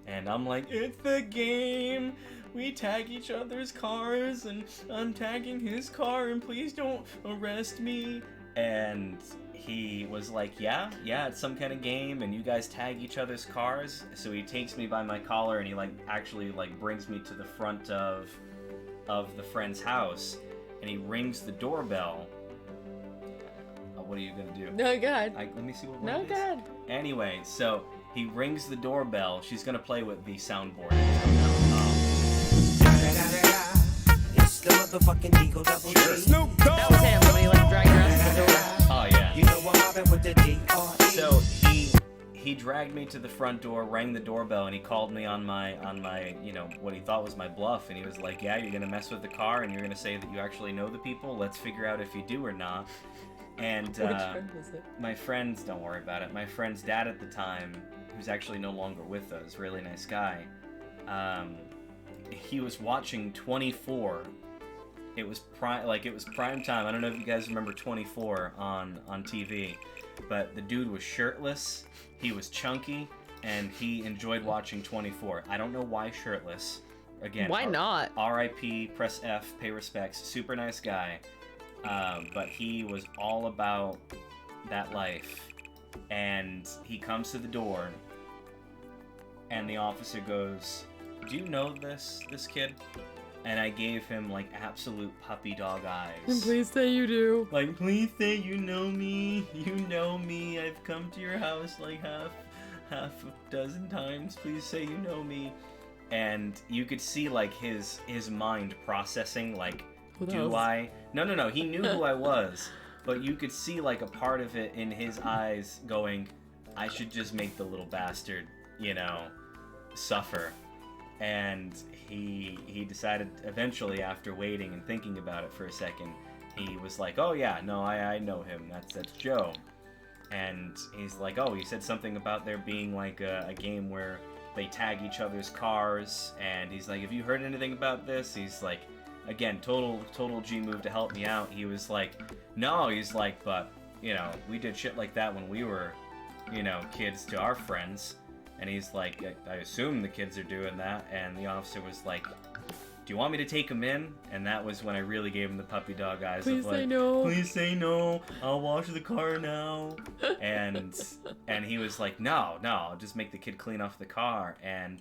And I'm like, it's the game. We tag each other's cars, and I'm tagging his car, and please don't arrest me. And he was like, yeah, it's some kind of game, and you guys tag each other's cars. So he takes me by my collar, and he actually brings me to the front of the friend's house, and he rings the doorbell. What are you gonna do? No, God. Let me see what No, it is. God. Anyway, so He rings the doorbell. She's gonna play with the soundboard. It's the motherfucking Eagle Double G. Snoop Dogg. That was him when he like dragged her out the door. Oh yeah. You know I'm mobbing with the D.R.E. So he dragged me to the front door, rang the doorbell, and he called me on my what he thought was my bluff, and he was like, "Yeah, you're gonna mess with the car, and you're gonna say that you actually know the people. Let's figure out if you do or not." And Which friend was it? my friend's, don't worry about it. My friend's dad at the time, who's actually no longer with us, really nice guy. He was watching 24. It was prime time. I don't know if you guys remember 24 on TV, but the dude was shirtless. He was chunky, and he enjoyed watching 24. I don't know why shirtless. Again, Why not? R.I.P. Press F. Pay respects. Super nice guy, but he was all about that life. And he comes to the door, and the officer goes, "Do you know this kid?" And I gave him like absolute puppy dog eyes. Please say you do. Like, please say you know me. You know me. I've come to your house like half a dozen times. Please say you know me. And you could see like his mind processing like, do I? No. He knew who I was, but you could see like a part of it in his eyes going, I should just make the little bastard, suffer. And he decided eventually, after waiting and thinking about it for a second, he was like, "Oh yeah, no, I know him. That's Joe." And he's like, "Oh, he said something about there being like a game where they tag each other's cars." And he's like, "Have you heard anything about this?" He's like, again, total G move to help me out. He was like, "No," he's like, "but we did shit like that when we were, kids to our friends." And he's like, "I assume the kids are doing that." And the officer was like, "Do you want me to take him in?" And that was when I really gave him the puppy dog eyes. Please of like, say no. "Please say no. I'll wash the car now." and he was like, No, I'll just make the kid clean off the car." And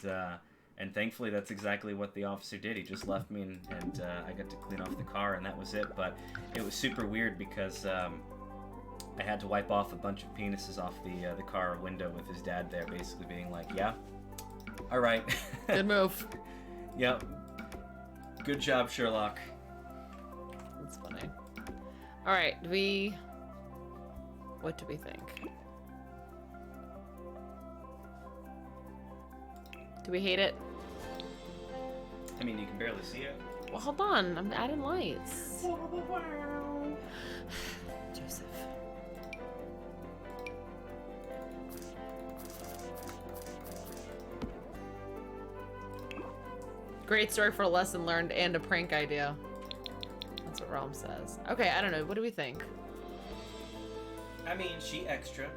thankfully that's exactly what the officer did. He just left me and I got to clean off the car, and that was it. But it was super weird because I had to wipe off a bunch of penises off the car window with his dad there, basically being like, "Yeah, all right." Good move. Yep. Good job, Sherlock. That's funny. All right, what do we think? Do we hate it? I mean, you can barely see it. Well, hold on. I'm adding lights. Joseph. Great story for a lesson learned and a prank idea. That's what Realm says. Okay, I don't know. What do we think? I mean, she extra.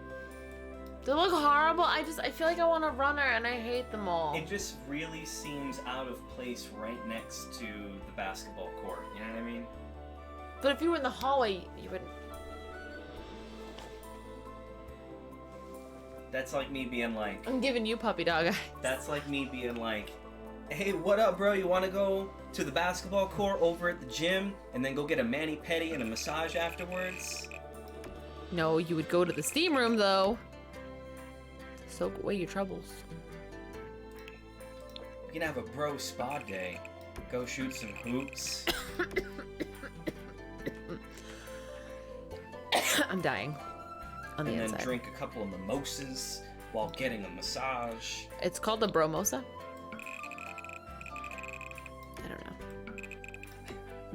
They look horrible. I feel like I want a runner and I hate them all. It just really seems out of place right next to the basketball court. You know what I mean? But if you were in the hallway, you wouldn't. That's like me being like... I'm giving you puppy dog eyes. That's like me being like, "Hey, what up, bro? You want to go to the basketball court over at the gym and then go get a mani-pedi and a massage afterwards?" No, you would go to the steam room, though. Soak away your troubles. We can have a bro spa day. Go shoot some hoops. I'm dying. On the And inside. then drink a couple of mimosas while getting a massage. It's called a bromosa? I don't know.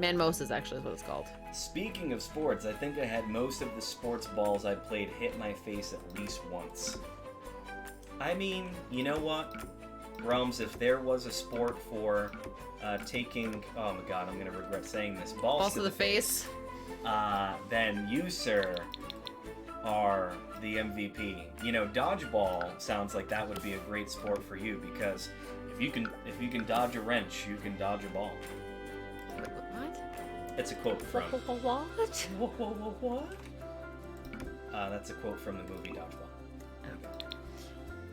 Manmosa actually is what it's called. Speaking of sports, I think I had most of the sports balls I played hit my face at least once. I mean, you know what? Realms, if there was a sport for taking... Oh my god, I'm going to regret saying this. Balls to the face. Then you, sir, are the MVP. Dodgeball sounds like that would be a great sport for you, because if you can dodge a wrench, you can dodge a ball. What? It's a quote from... What? That's a quote from the movie Dodgeball.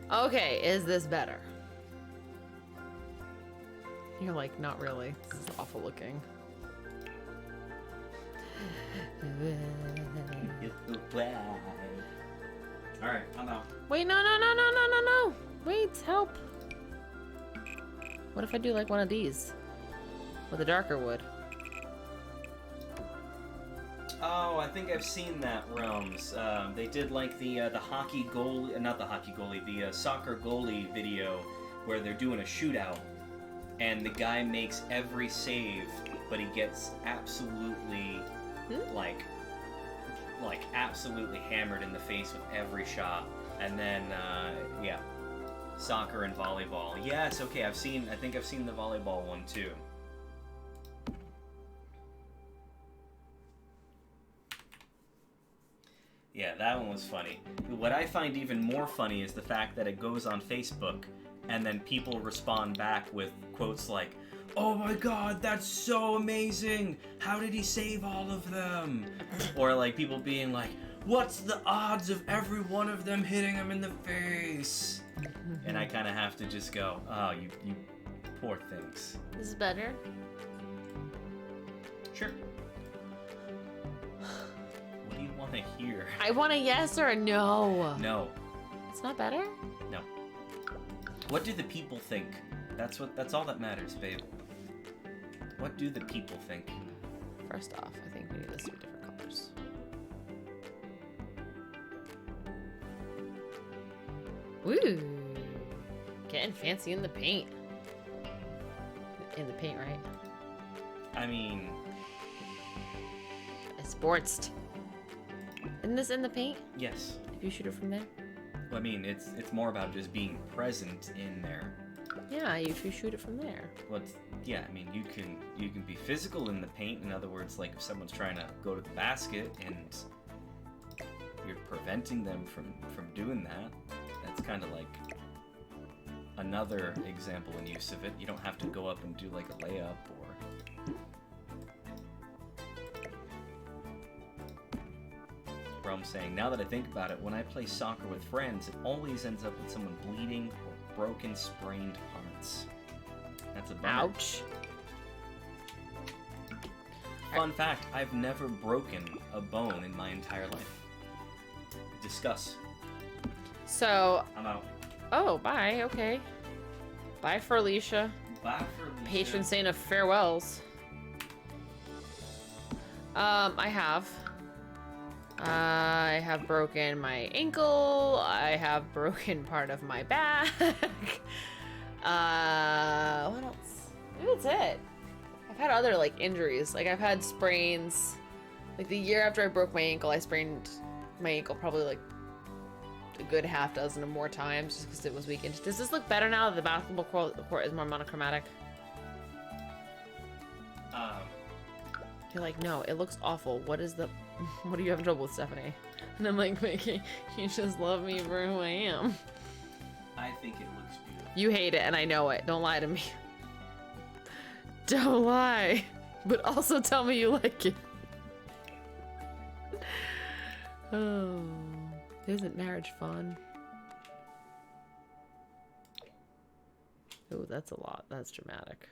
Okay, is this better? You're like, not really. This is awful looking. Alright, I'm out. Wait, no. Wait, help. What if I do like one of these? With a darker wood. Oh, I think I've seen that, Realms. They did like the hockey goalie, not the hockey goalie, the soccer goalie video where they're doing a shootout, and the guy makes every save, but he gets absolutely, like absolutely hammered in the face with every shot. And then, yeah, soccer and volleyball. Yes, okay, I think I've seen the volleyball one too. Yeah, that one was funny. What I find even more funny is the fact that it goes on Facebook, and then people respond back with quotes like, "Oh my god, that's so amazing! How did he save all of them?" Or like people being like, "What's the odds of every one of them hitting him in the face?" And I kind of have to just go, "Oh, you poor things." This is better. Sure. What do you want to hear? I want a yes or a no. No. It's not better? No. What do the people think? That's all that matters, babe. What do the people think? First off, I think we need this to be different colors. Woo! Getting fancy in the paint. In the paint, right? I mean, It's sportsed. Isn't this in the paint? yes. If you shoot it from there? I mean, it's more about just being present in there. Yeah, if you shoot it from there. Well, yeah, I mean, you can be physical in the paint. In other words, like if someone's trying to go to the basket and you're preventing them from doing that, that's kind of like another example and use of it. You don't have to go up and do like a layup or... I'm saying, now that I think about it, when I play soccer with friends, it always ends up with someone bleeding or broken, sprained parts. That's a bummer. Ouch. Fun fact, I've never broken a bone in my entire life. Discuss. So, I'm out. oh, bye, okay. Bye for Alicia. Bye for Alicia. Patron saint of farewells. I have broken my ankle. I have broken part of my back. What else? Maybe that's it. I've had other like injuries. Like I've had sprains. Like the year after I broke my ankle, I sprained my ankle probably like a good half dozen or more times just because it was weakened. Does this look better now that the basketball court is more monochromatic? You're like, no, it looks awful. What are you having trouble with, Stephanie? And I'm like, Mickey, you just love me for who I am. I think it looks beautiful. You hate it, and I know it. Don't lie to me. Don't lie. But also tell me you like it. Oh, isn't marriage fun? Oh, that's a lot. That's dramatic.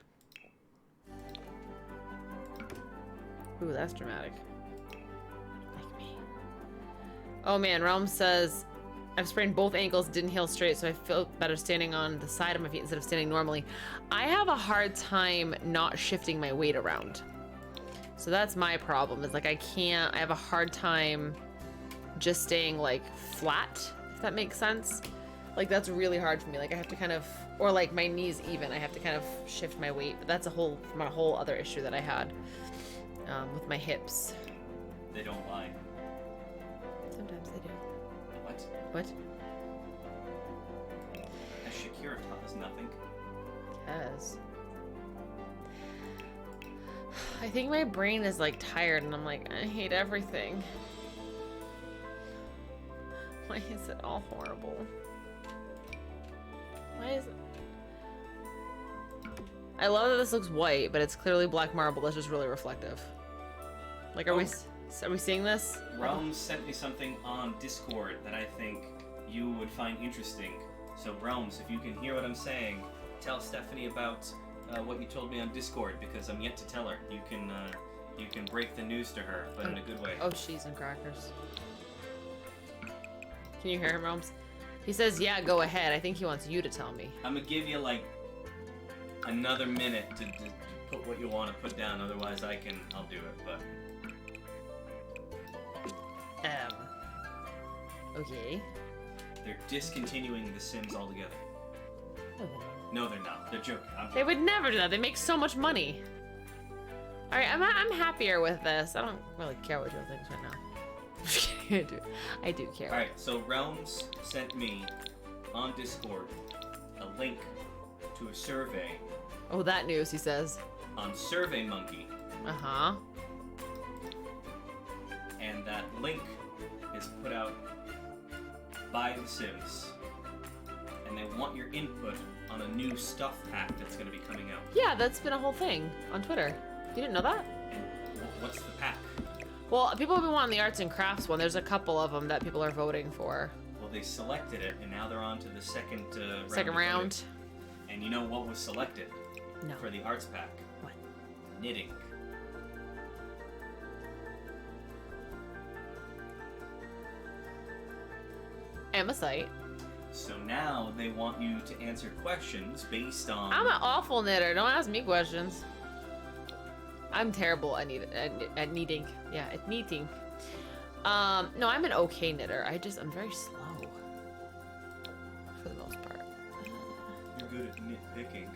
Ooh, that's dramatic. Like me. Oh man, Realm says, I've sprained both ankles, didn't heal straight, so I feel better standing on the side of my feet instead of standing normally. I have a hard time not shifting my weight around. So that's my problem, is like I have a hard time just staying like flat, if that makes sense. Like that's really hard for me. Like I have to kind of, or like my knees even, I have to kind of shift my weight. But that's a whole other issue that I had. With my hips. They don't lie. Sometimes they do. What? What? Has Shakira taught us nothing? Yes. I think my brain is like tired and I'm like, I hate everything. Why is it all horrible? Why is it? I love that this looks white, but it's clearly black marble that's just really reflective. Like, are we seeing this? Realms sent me something on Discord that I think you would find interesting. So Realms, if you can hear what I'm saying, tell Stephanie about what you told me on Discord, because I'm yet to tell her. You can break the news to her, but in a good way. Oh, cheese and crackers. Can you hear him, Roms? He says, yeah, go ahead. I think he wants you to tell me. I'm gonna give you like another minute to put what you want to put down. Otherwise, I'll do it. But Okay. they're discontinuing The Sims altogether. No, they're not. They're joking. I'm They would never do that. They make so much money. All right, I'm happier with this. I don't really care what Joe thinks right now. I'm just kidding. I do care. All right. So Realms sent me on Discord a link to a survey Oh, that news, he says. on SurveyMonkey, Uh-huh. and that link is put out by The Sims, and they want your input on a new stuff pack that's going to be coming out. Yeah, that's been a whole thing on Twitter. You didn't know that? And what's the pack? Well, people have been wanting the arts and crafts one. There's a couple of them that people are voting for. Well, they selected it, and now they're on to the second round. Second of round. voting. And you know what was selected No. for the arts pack? What? Knitting. Amosite. So now they want you to answer questions based on... I'm an awful knitter. Don't ask me questions. I'm terrible at kneading. Yeah, at kneading. No, I'm an okay knitter. I'm very slow. For the most part. You're good at nitpicking.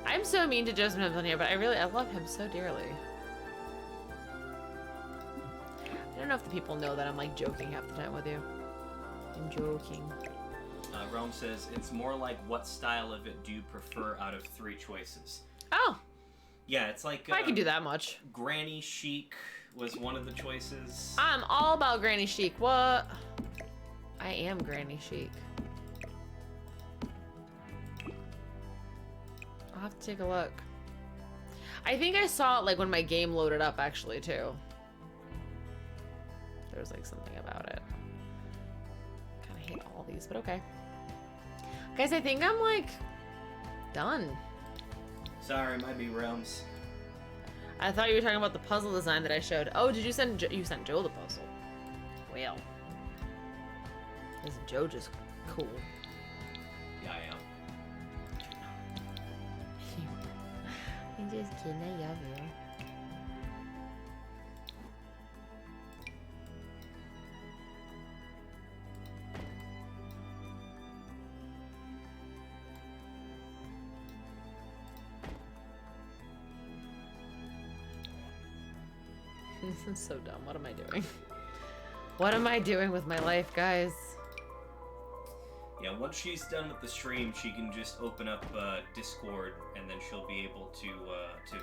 I'm so mean to Joseph Hempton here, but I love him so dearly. I don't know if the people know that I'm like joking half the time with you. I'm joking. Rome says, it's more like what style of it do you prefer out of 3 choices? Oh, Yeah, it's like... I can do that much. Granny chic was one of the choices. I'm all about granny chic. What? I am granny chic. I'll have to take a look. I think I saw it like when my game loaded up actually too. There was like something about it. Kind of hate all these, but okay. Guys, I think I'm like done. Sorry, might be Realms. I thought you were talking about the puzzle design that I showed. Oh, did you send you sent Joe the puzzle? Well, isn't Joe just cool? Yeah, I am. I'm just kidding. I love you. This is so dumb. What am I doing? What am I doing with my life, guys? Yeah, once she's done with the stream, she can just open up Discord, and then she'll be able to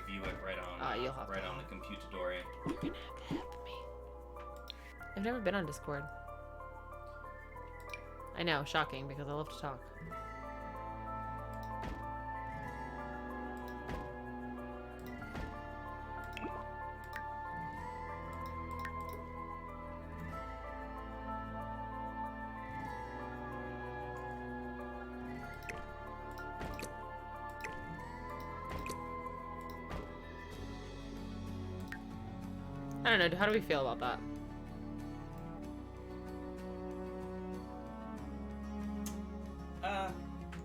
view it right on You'll have right to on the computador. You're gonna have to help me. I've never been on Discord. I know, shocking, because I love to talk. I don't know, how do we feel about that?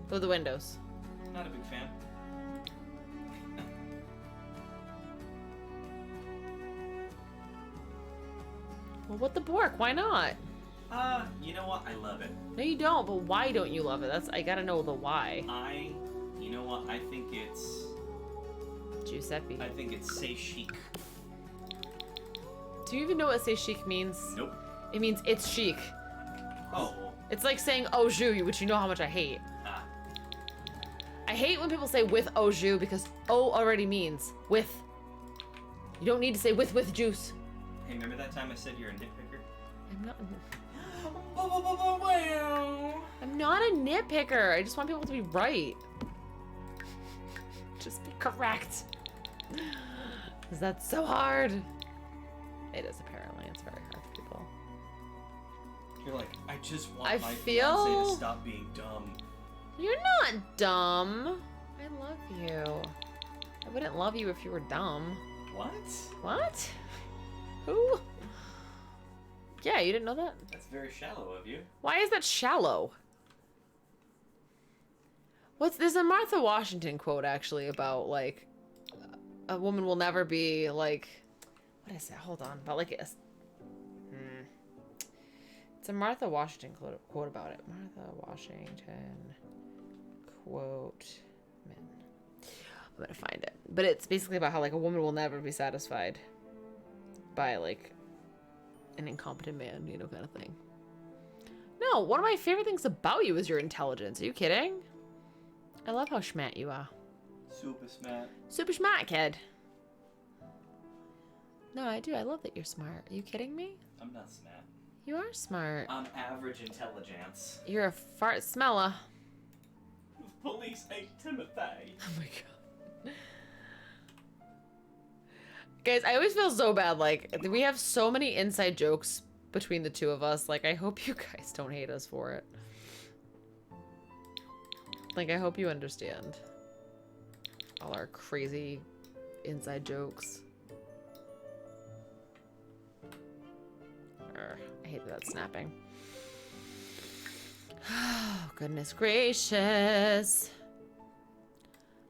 Through the windows. Not a big fan. Well, what the bork? Why not? You know what? I love it. No, you don't, but why don't you love it? I gotta know the why. You know what? I think it's Giuseppe. I think it's say chic. Do you even know what say chic means? Nope. It means it's chic. Oh. It's like saying au jus, which you know how much I hate. Ah. I hate when people say with au jus because au already means with. You don't need to say with juice. Hey, remember that time I said you're a nitpicker? I'm not. I'm not a nitpicker. I just want people to be right. Just be correct. Because that's so hard. It is apparently. It's very hard for people. You're like, I just want my feel- fiance to stop being dumb. You're not dumb. I love you. I wouldn't love you if you were dumb. What? What? Who? Yeah, you didn't know that? That's very shallow of you. Why is that shallow? There's a Martha Washington quote actually about like a woman will never be like, what is it? Hold on, about like it's a Martha Washington quote about it. Martha Washington quote. Man, I'm gonna find it, but it's basically about how like a woman will never be satisfied by like an incompetent man, you know, kind of thing. No, one of my favorite things about you is your intelligence. Are you kidding? I love how smart you are. Super smart. Super smart, kid. No, I do. I love that you're smart. Are you kidding me? I'm not smart. You are smart. I'm average intelligence. You're a fart smeller. Police hate Timothy. Oh my god. Guys, I always feel so bad. Like, we have so many inside jokes between the two of us. Like, I hope you guys don't hate us for it. Like, I hope you understand all our crazy inside jokes. I hate that it's snapping. Oh, goodness gracious.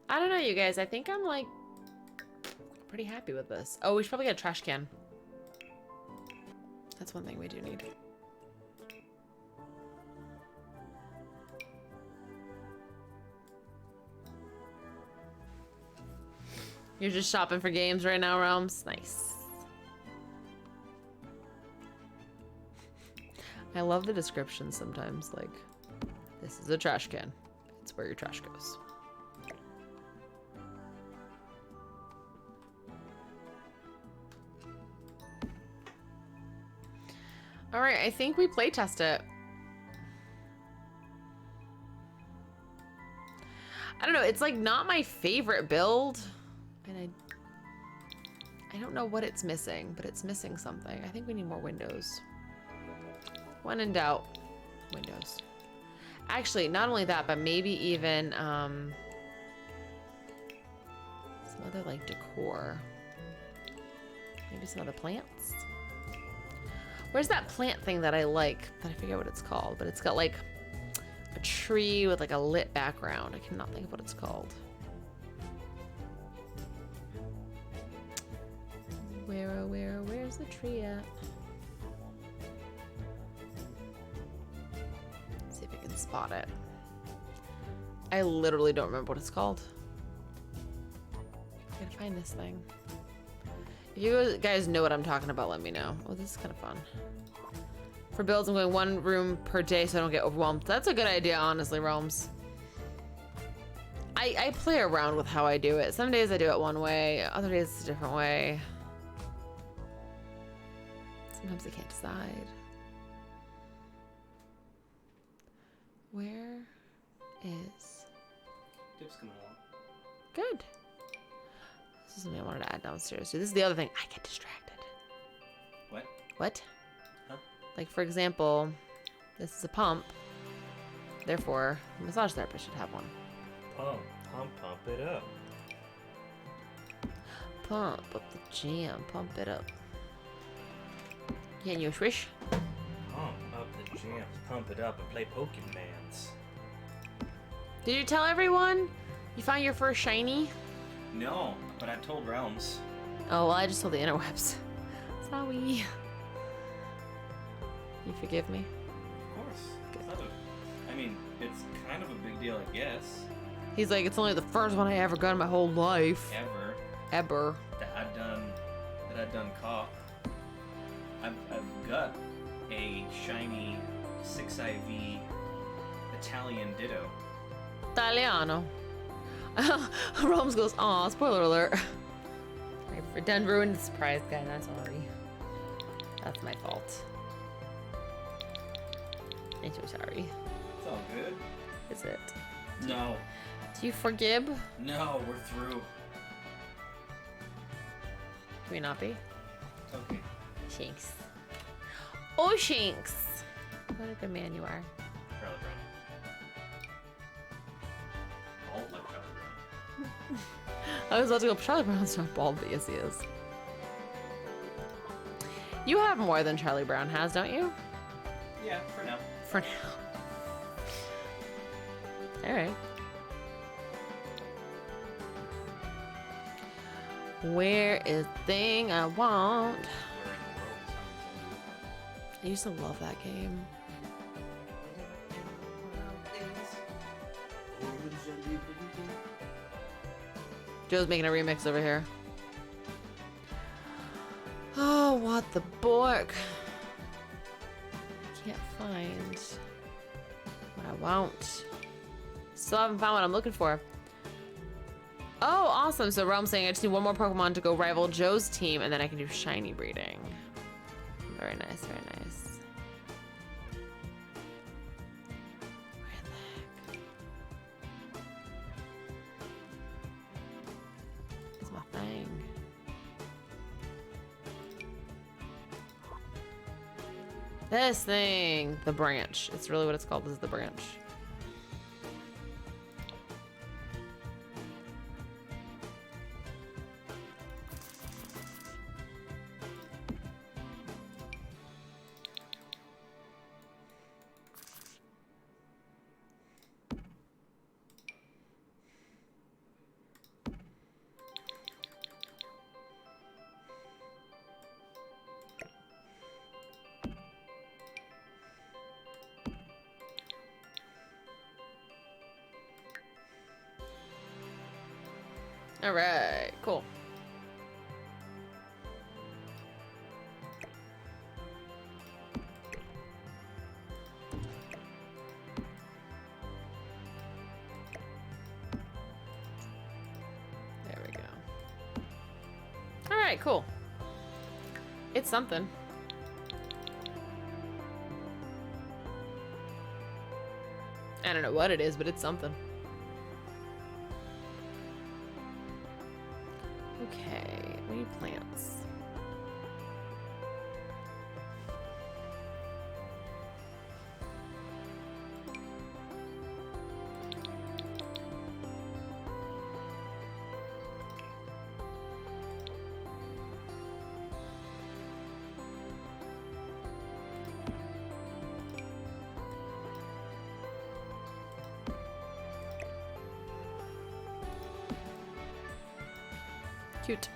I don't know, you guys. I think I'm, like, pretty happy with this. Oh, we should probably get a trash can. That's one thing we do need. You're just shopping for games right now, Realms? Nice. I love the descriptions sometimes, like, this is a trash can. It's where your trash goes. Alright, I think we playtest it. I don't know, it's like not my favorite build. And I don't know what it's missing, but it's missing something. I think we need more windows. When in doubt, windows. Actually, not only that, but maybe even some other like decor. Maybe some other plants. Where's that plant thing that I like? That I forget what it's called, but it's got like a tree with like a lit background. I cannot think of what it's called. Where's the tree at? Let's see if I can spot it. I literally don't remember what it's called. I gotta find this thing. If you guys know what I'm talking about, let me know. Oh, this is kind of fun. For builds, I'm going 1 room per day so I don't get overwhelmed. That's a good idea, honestly, Realms. I play around with how I do it. Some days I do it one way, other days it's a different way. Sometimes I can't decide. Where is... Dip's coming along. Good. This is something I wanted to add downstairs. So this is the other thing. I get distracted. What? What? Huh? Like, for example, this is a pump. Therefore, a massage therapist should have one. Pump it up. Pump up the jam. Pump it up. Can you swish? Pump up the jams, pump it up, and play Pokemans. Did you tell everyone you found your first shiny? No, but I told Realms. Oh, well, I just told the interwebs. Sorry. You forgive me? Of course. It's not I mean, it's kind of a big deal, I guess. He's like, it's only the first one I ever got in my whole life. Ever. That I've done caught. I've got a shiny 6IV Italian Ditto. Italiano. Roms goes, aw, spoiler alert. I done ruined the surprise, guys. I'm sorry. That's my fault. I'm so sorry. It's all good. Is it? No. Do you forgive? No, we're through. Can we not be? It's okay. Shanks. Oh, Shanks! What a good man you are. Charlie Brown. Bald like Charlie Brown. I was about to go, Charlie Brown's not bald, but yes, he is. You have more than Charlie Brown has, don't you? Yeah, for now. For now. All right. Where is the thing I want? Where in the world is Huntington? I used to love that game. Joe's making a remix over here. Oh, what the bork? I can't find what I want. Still haven't found what I'm looking for. Oh, awesome. So Realm's saying I just need one more Pokemon to go rival Joe's team, and then I can do shiny breeding. Very nice, very nice. Where the heck is my thing? This thing, the branch. It's really what it's called. This is the branch. All right, cool. There we go. All right, cool. It's something. I don't know what it is, but it's something. Okay, we need plants. Cute.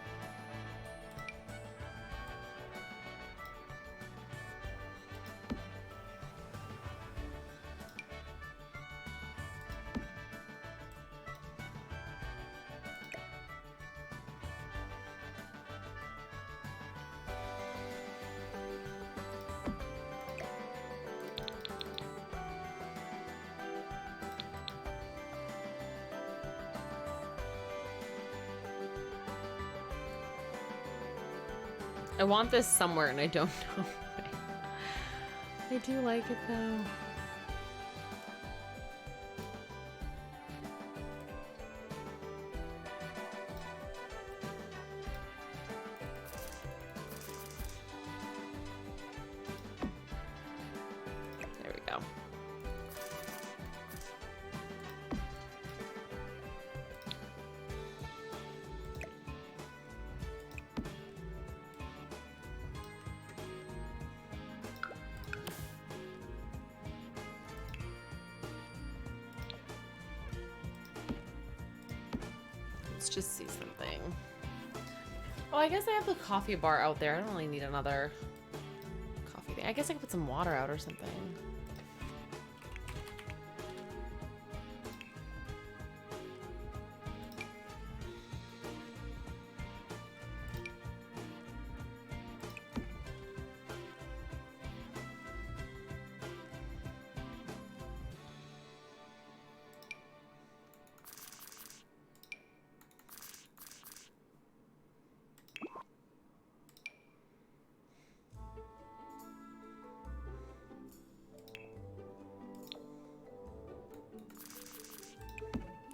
I want this somewhere and I don't know. I do like it though. There we go. Let's just see something. Oh, I guess I have the coffee bar out there. I don't really need another coffee thing. I guess I could put some water out or something.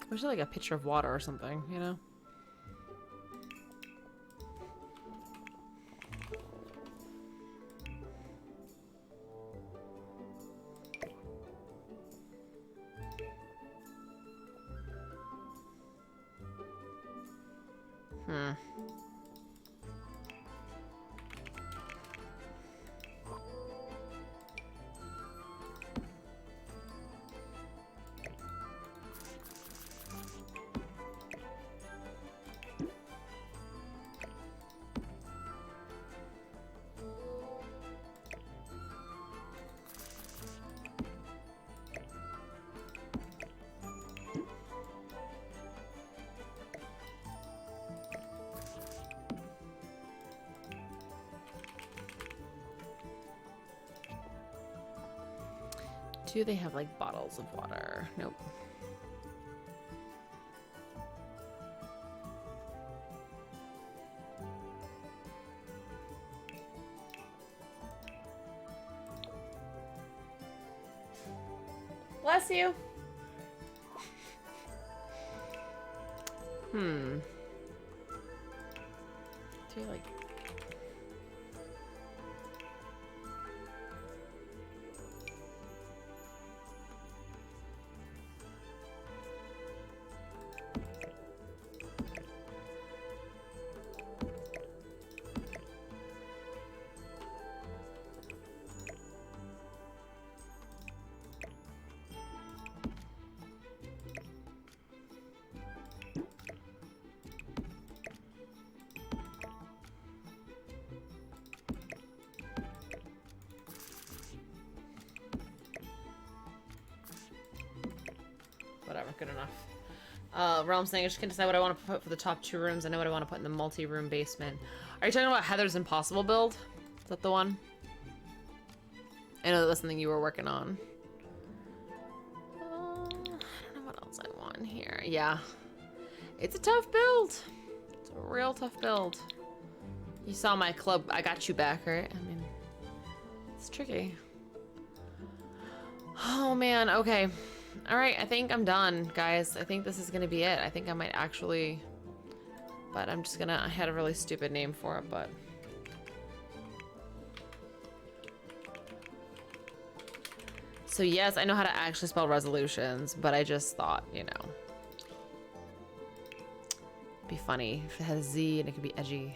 I wish I had like a pitcher of water or something, you know? Do they have like bottles of water? Nope. Bless you. Hmm. Do you like... Whatever, good enough. Realm saying I just can't decide what I want to put for the top 2 rooms. I know what I want to put in the multi-room basement. Are you talking about Heather's Impossible build? Is that the one? I know that was something you were working on. I don't know what else I want here. Yeah. It's a tough build. It's a real tough build. You saw my club. I got you back, right? I mean, it's tricky. Oh, man. Okay. All right, I think I'm done, guys. I think this is gonna be it. I think I might actually, but I'm just gonna, I had a really stupid name for it, but. So yes, I know how to actually spell resolutions, but I just thought, you know, it'd be funny if it had a Z and it could be edgy.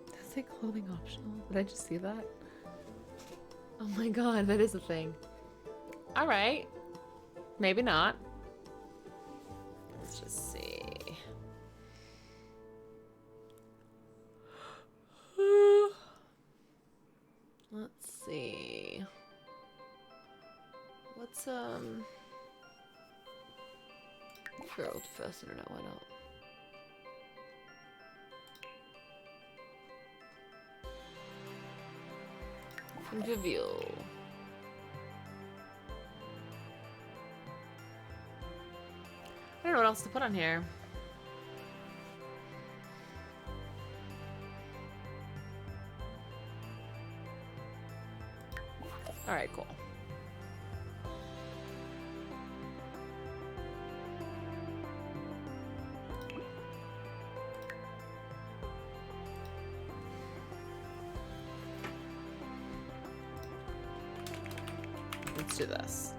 Does it say clothing optional? Did I just see that? Oh my god, that is a thing. Alright. Maybe not. Let's just see. Let's see. What's, Girl, fast internet, why not? Convivial. I don't know what else to put on here. All right, cool. Let's do this.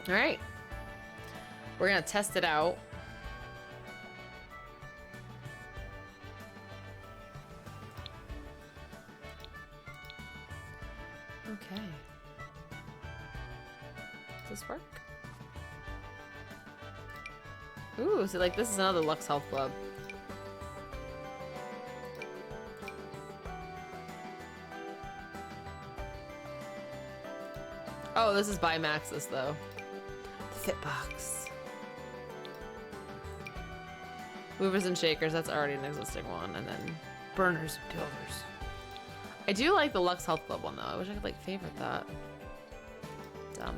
All right. We're gonna test it out. Okay. Does this work? Ooh, so like this is another Lux Health Club. Oh, this is by Maxis though. Fitbox. Movers and shakers, that's already an existing one. And then burners and builders. I do like the Lux Health Club one though. I wish I could like favorite that. Dumb.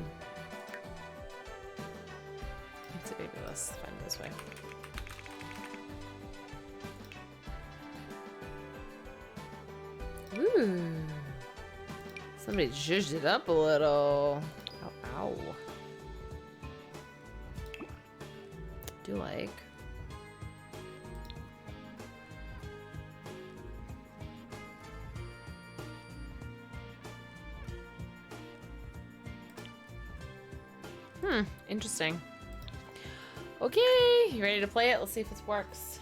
Let's see, maybe let's find it this way. Ooh. Somebody zhuzhed it up a little. Ow, ow. Do like. Interesting. Okay, you ready to play it? Let's see if it works.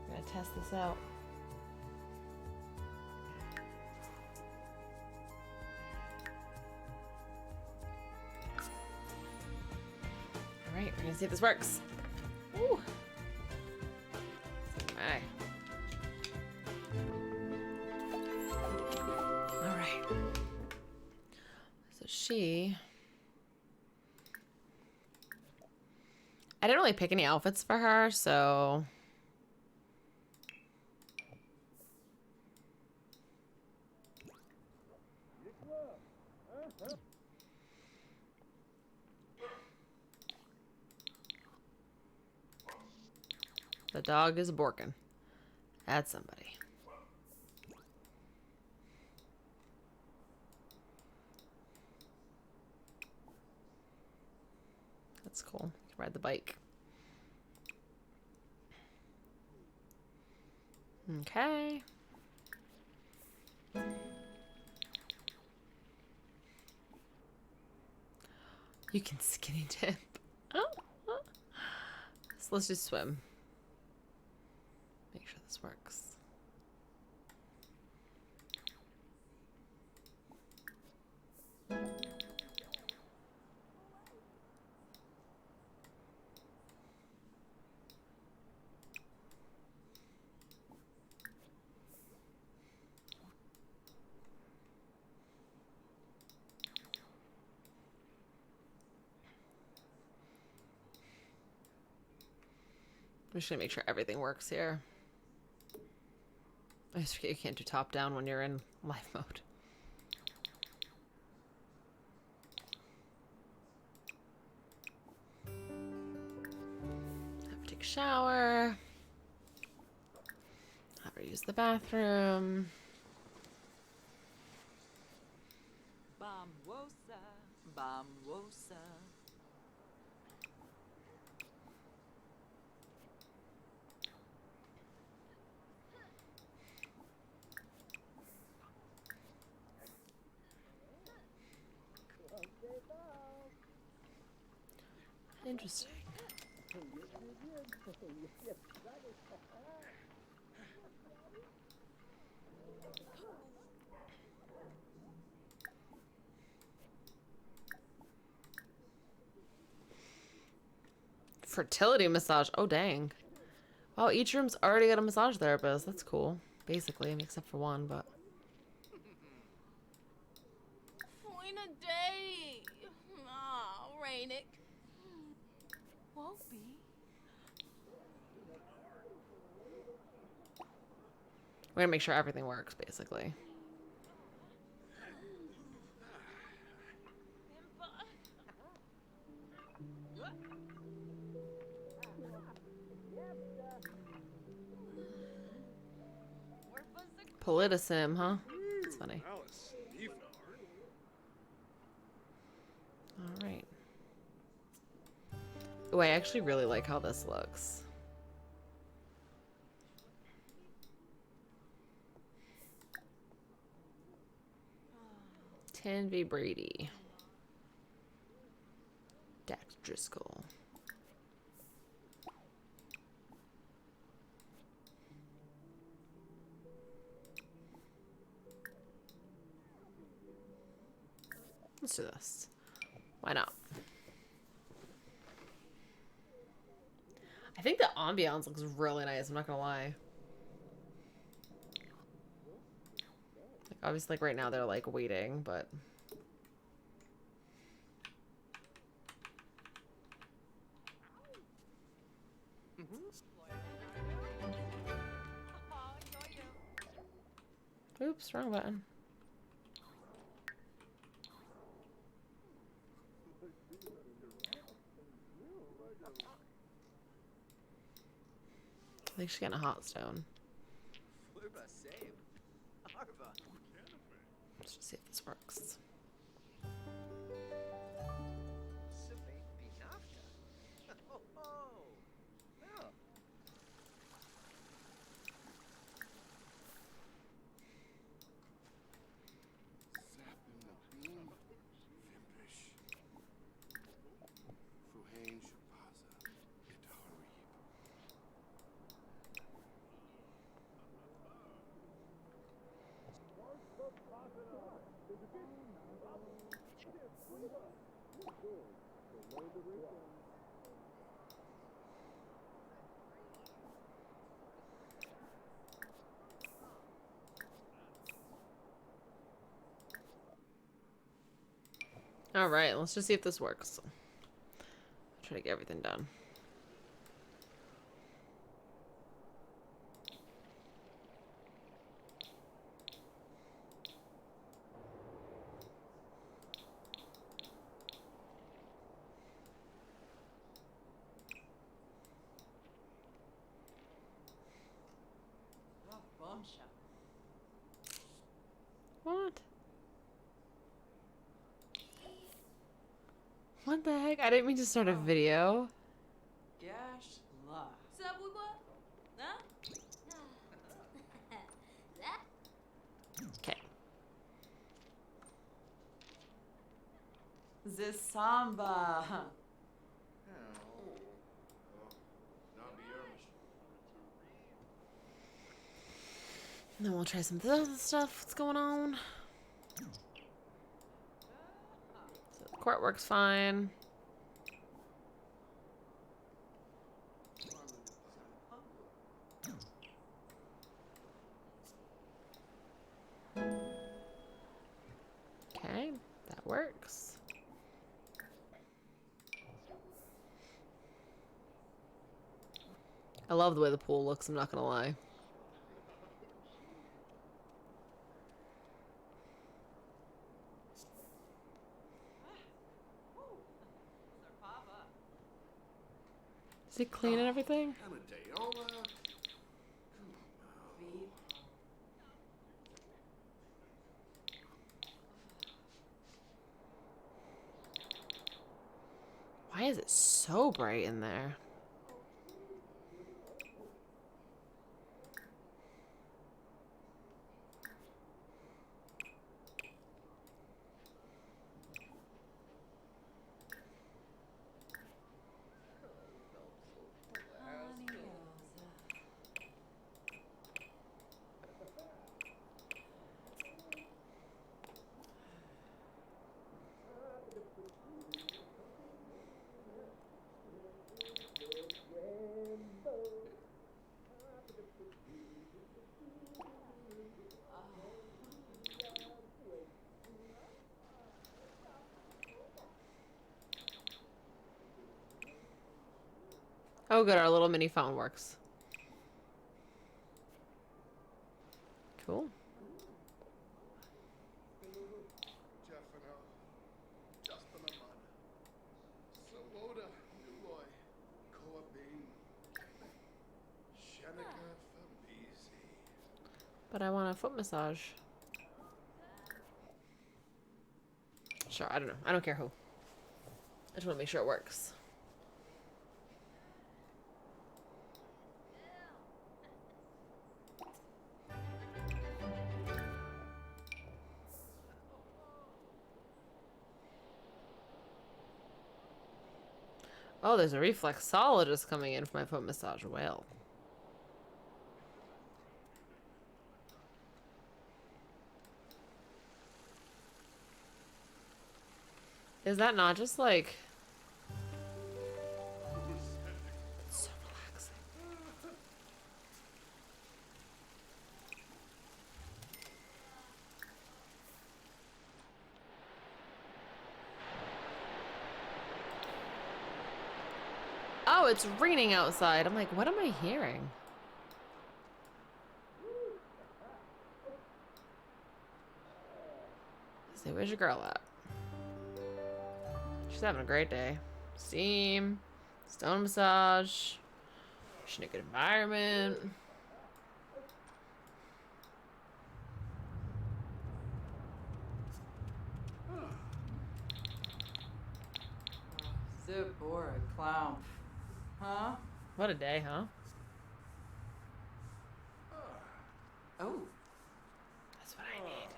I'm gonna test this out. Let's see if this works. Ooh. Alright. Alright. So she... I didn't really pick any outfits for her, so... The dog is borking at somebody. That's cool. You can ride the bike. Okay. You can skinny dip. Oh. So let's just swim. Make sure this works. I'm just gonna make sure everything works here. I just forget you can't do top down when you're in live mode. Have to take a shower. Have her use the bathroom. Bamwosa, bamwosa. Interesting. Fertility massage. Oh, dang. Wow, each room's already got a massage therapist. That's cool. Basically, except for one, but... Foina day. Ah, Rainick. Won't be. We're gonna make sure everything works, basically. Politicim, huh? That's funny. Alright. Oh, I actually really like how this looks. Tanvi Brady. Dax Driscoll. Let's do this. Why not? I think the ambiance looks really nice, I'm not gonna lie. Like, obviously, like right now they're like waiting, but... Oops, wrong button. I think she's getting a hot stone. Let's just see if this works. Alright, let's just see if this works. Try to get everything done. Oh, bombshell. What? What the heck? I didn't mean to start a video. Gosh, la. Subway what? Huh? Okay. The samba. And then we'll try some of the other stuff that's going on. So the court works fine. Okay, that works. I love the way the pool looks, I'm not gonna lie. Is it clean and everything? Why is it so bright in there? Oh good, our little mini phone works. Cool. But I want a foot massage. Sure, I don't know. I don't care who. I just want to make sure it works. Oh, there's a reflexologist coming in for my foot massage. Well. Is that not just like... It's so relaxing. Oh, it's raining outside. I'm like, what am I hearing? Say, where's your girl at? She's having a great day. Steam, stone massage, she's in a good environment. Zip or a clown. Huh? What a day, huh? Oh. That's what I need.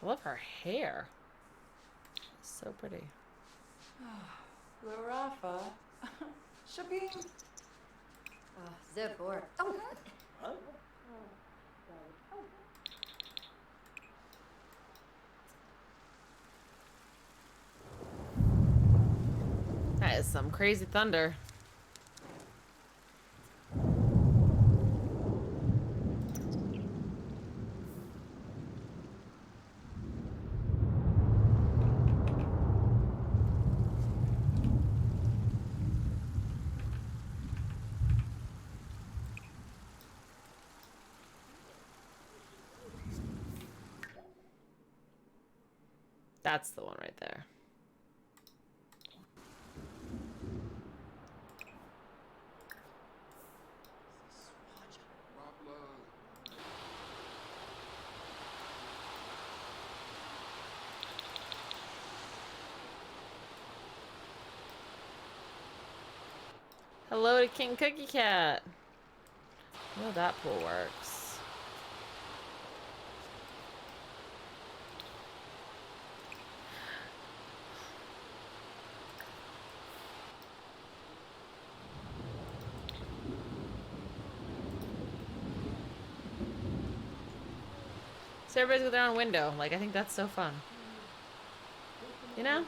I love her hair. It's so pretty. Larafa. Shabim. Zip or. Oh! That is some crazy thunder. That's the one right there. Hello to King Cookie Cat. Oh, that pool works. So everybody's got their own window. Like, I think that's so fun. You know?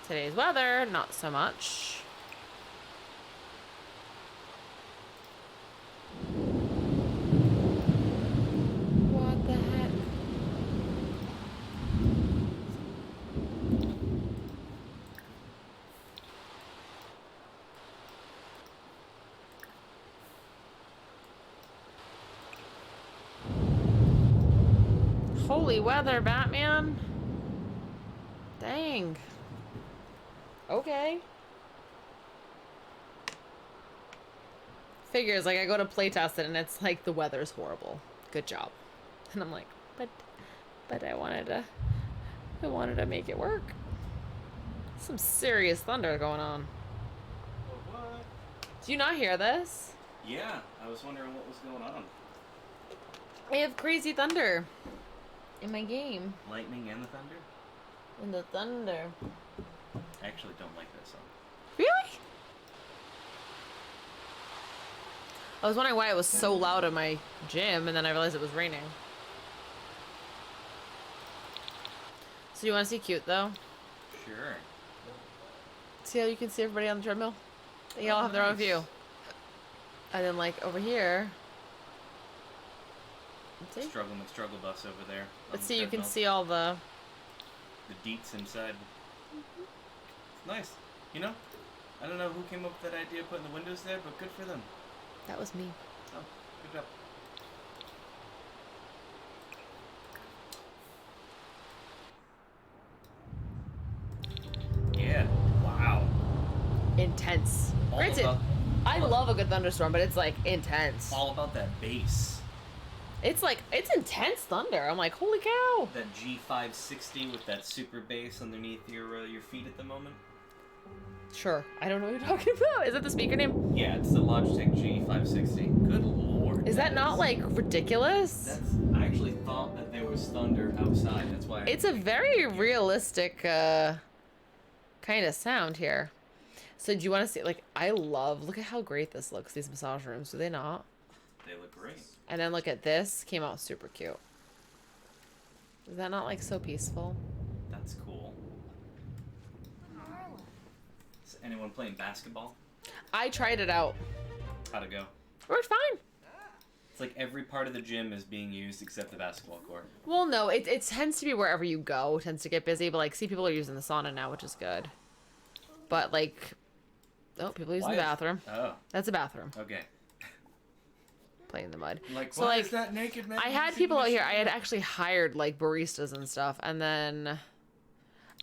Today's weather, not so much. What the heck? Holy weather, Batman. Dang. Okay. Figures, like, I go to playtest it and it's like the weather's horrible. Good job. And I'm like, but I wanted to make it work. Some serious thunder going on. What? Do you not hear this? Yeah, I was wondering what was going on. I have crazy thunder in my game. Lightning and the thunder? In the thunder. I actually don't like that song. Really? I was wondering why it was so loud in my gym, and then I realized it was raining. So you want to see cute, though? Sure. See how you can see everybody on the treadmill? They all have their own nice. view. And then, like, over here... Let's see? Struggle McStruggle bus over there. Let's see, you can see all the... the deets inside. Nice. You know, I don't know who came up with that idea of putting the windows there, but good for them. That was me. Oh, good job. Yeah. Wow. Intense. All Granted, about- I love a good thunderstorm, but it's, like, intense. All about that bass. It's, like, it's intense thunder. I'm like, holy cow. That G560 with that super bass underneath your feet at the moment. Sure. I don't know what you're talking about. Is that the speaker name? Yeah, it's the Logitech G560. Good lord. Is that not, like, ridiculous? That's. I actually thought that there was thunder outside. That's why. It's a very realistic kind of sound here. So do you want to see, like, look at how great this looks, these massage rooms. Do they not? They look great. And then look at this. Came out super cute. Is that not, like, so peaceful? That's cool. Is anyone playing basketball? I tried it out. How'd it go? Worked fine. It's like every part of the gym is being used except the basketball court. Well, no, it tends to be wherever you go. It tends to get busy. But, like, see, people are using the sauna now, which is good. But, like... Oh, people using the bathroom. Oh, That's a bathroom. okay. Playing in the mud. Like, So, why like, is that naked man? I had people out here. I had actually hired, like, baristas and stuff. And then...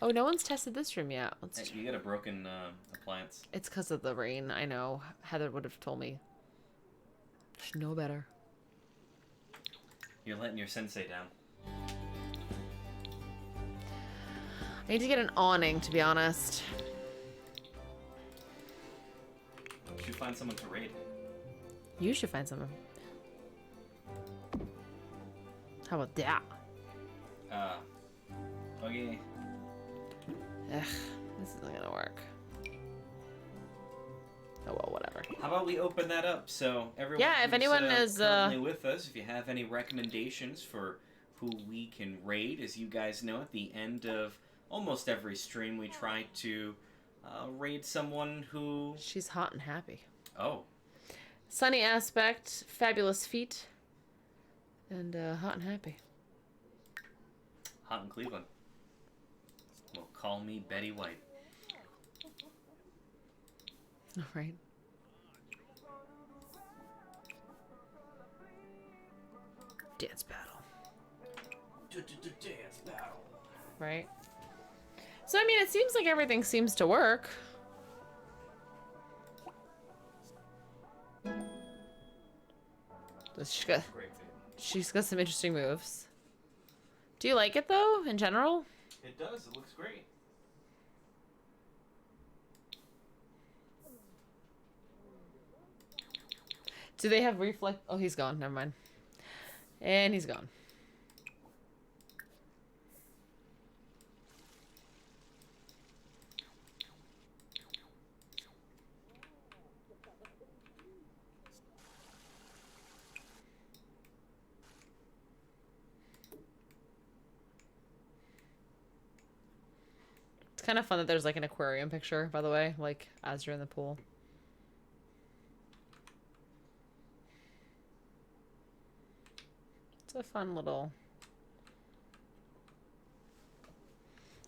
Oh, no one's tested this room yet. Let's Hey, you got a broken appliance. It's because of the rain. I know. Heather would have told me. Should know better. You're letting your sensei down. I need to get an awning, to be honest. You should find someone to raid. You should find someone. How about that? Okay. Ugh, this isn't gonna work. Oh well, whatever. How about we open that up so everyone Yeah, if who's, anyone is, currently with us, if you have any recommendations for who we can raid, as you guys know, at the end of almost every stream, we try to raid someone who... She's hot and happy. Oh. Sunny aspect, fabulous feet, and hot and happy. Hot in Cleveland. Well, call me Betty White. All right. Dance battle. Dance battle. Right? So, I mean, it seems like everything seems to work. Great thing. She's got some interesting moves. Do you like it, though, in general? It does. It looks great. Do they have reflect? Oh, he's gone. Never mind. And he's gone. It's kind of fun that there's like an aquarium picture, by the way, like as you're in the pool. It's a fun little...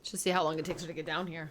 Just see how long it takes her to get down here.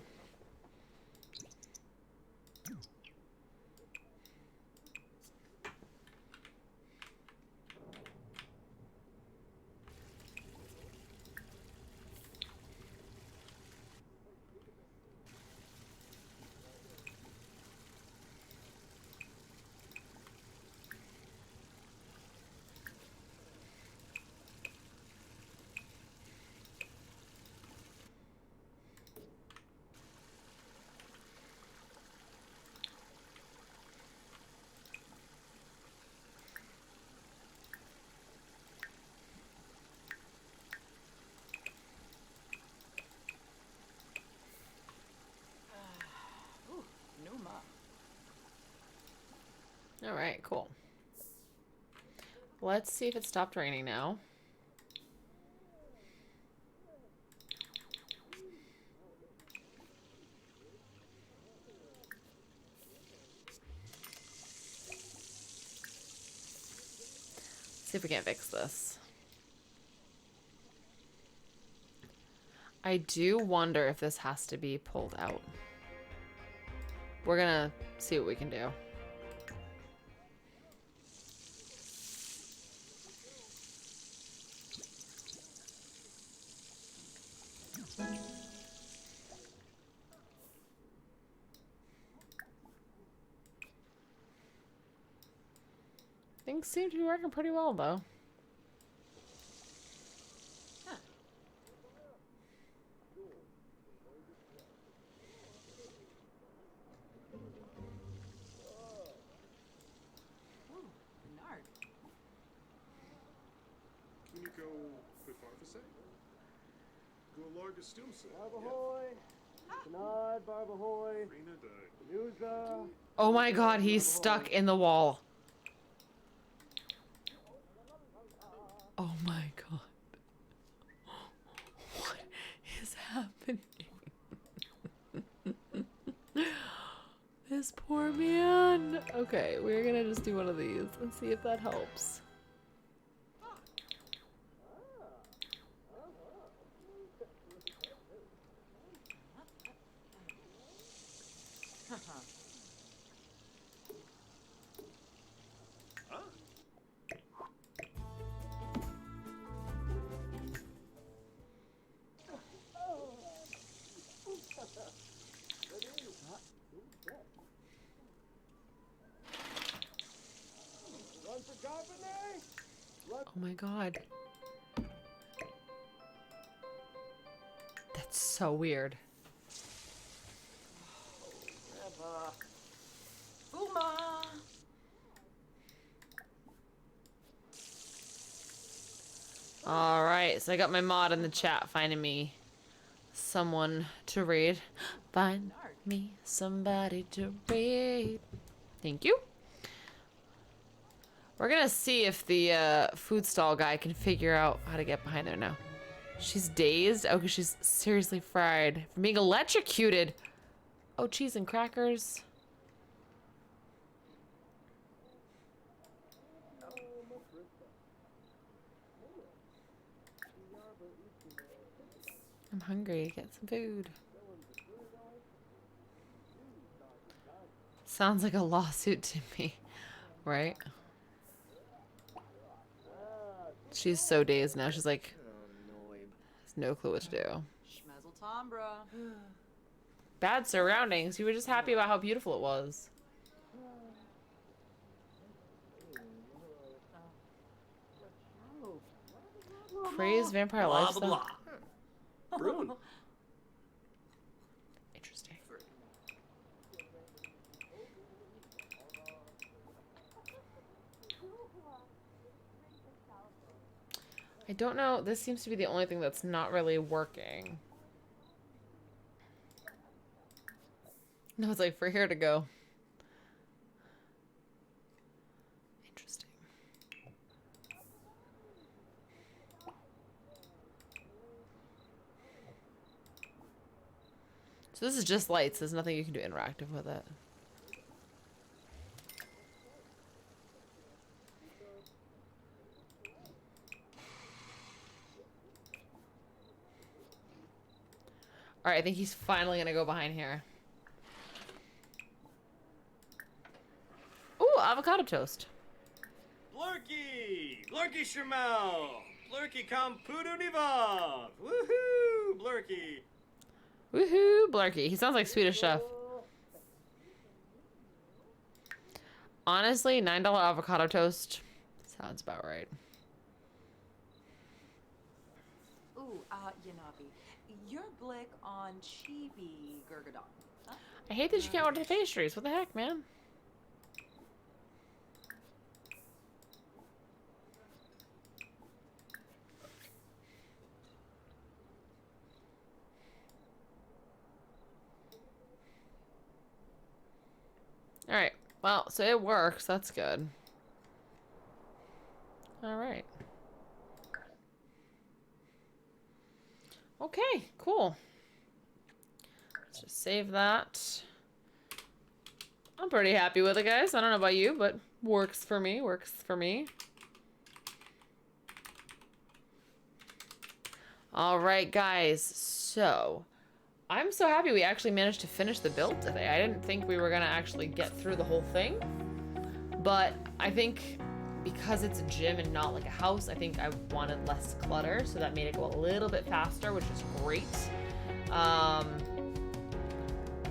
Ooh, Numa. All right, cool. Let's see if it stopped raining now. See if we can fix this. I do wonder if this has to be pulled out. We're gonna see what we can do. Things seem to be working pretty well, though. Ooh, Nard. Unico pwrcpl. Gualarga stumsa. Barbahoy! Nod, Barbahoy! Rena died. Nuza! Oh my god, he's stuck in the wall. Oh my god. What is happening? This poor man. Okay, we're gonna just do one of these and see if that helps. Run for company! Oh my god. That's so weird. Reba. Uma. Alright, so I got my mod in the chat finding me someone to raid. Find me somebody to raid. Thank you. We're gonna see if the food stall guy can figure out how to get behind there now. She's dazed? Oh, because she's seriously fried from being electrocuted. Oh, cheese and crackers. I'm hungry. Get some food. Sounds like a lawsuit to me, right? She's so dazed now. She's like No clue what to do. Schmezeltombra. Bad surroundings. You were just happy about how beautiful it was. Crazed vampire Blah, lifestyle. blah, blah. Brewing. Interesting. I don't know. This seems to be the only thing that's not really working. No, it's like for here to go. Interesting. So this is just lights. There's nothing you can do interactive with it. All right, I think he's finally gonna go behind here. Ooh, avocado toast. Blurky! Blurky Shemel! Blurky Kampudu Nivav! Woohoo! Blurky! Woohoo, Blarky. He sounds like Swedish Chef. Honestly, $9 avocado toast sounds about right. Ooh, Yanabi. You're blick on Chibi Gurgadon. Huh? I hate that you can't order the pastries. What the heck, man? All right. Well, so it works. That's good. All right. Okay, cool. Let's just save that. I'm pretty happy with it, guys. I don't know about you, but works for me. Works for me. All right, guys. So I'm so happy we actually managed to finish the build today. I didn't think we were gonna actually get through the whole thing, but I think because it's a gym and not like a house, I think I wanted less clutter, so that made it go a little bit faster, which is great.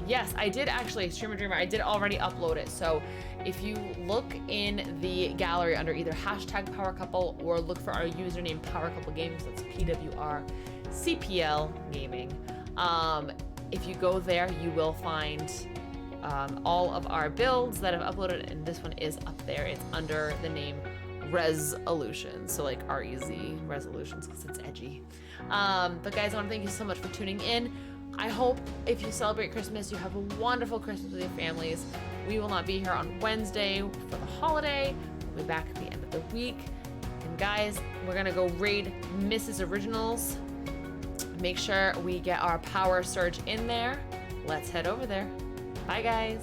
Yes, I did actually, Streamer Dreamer, I did already upload it, so if you look in the gallery under either hashtag Power Couple or look for our username Power Couple Gaming, so that's pwrcpl gaming. If you go there, you will find all of our builds that I've uploaded, and this one is up there. It's under the name Resolutions, so like R-E-Z, Resolutions, because it's edgy. But guys, I want to thank you so much for tuning in. I hope if you celebrate Christmas, you have a wonderful Christmas with your families. We will not be here on Wednesday for the holiday. We'll be back at the end of the week. And guys, we're gonna go raid Mrs. Originals. Make sure we get our Power Surge in there. Let's head over there. Bye, guys.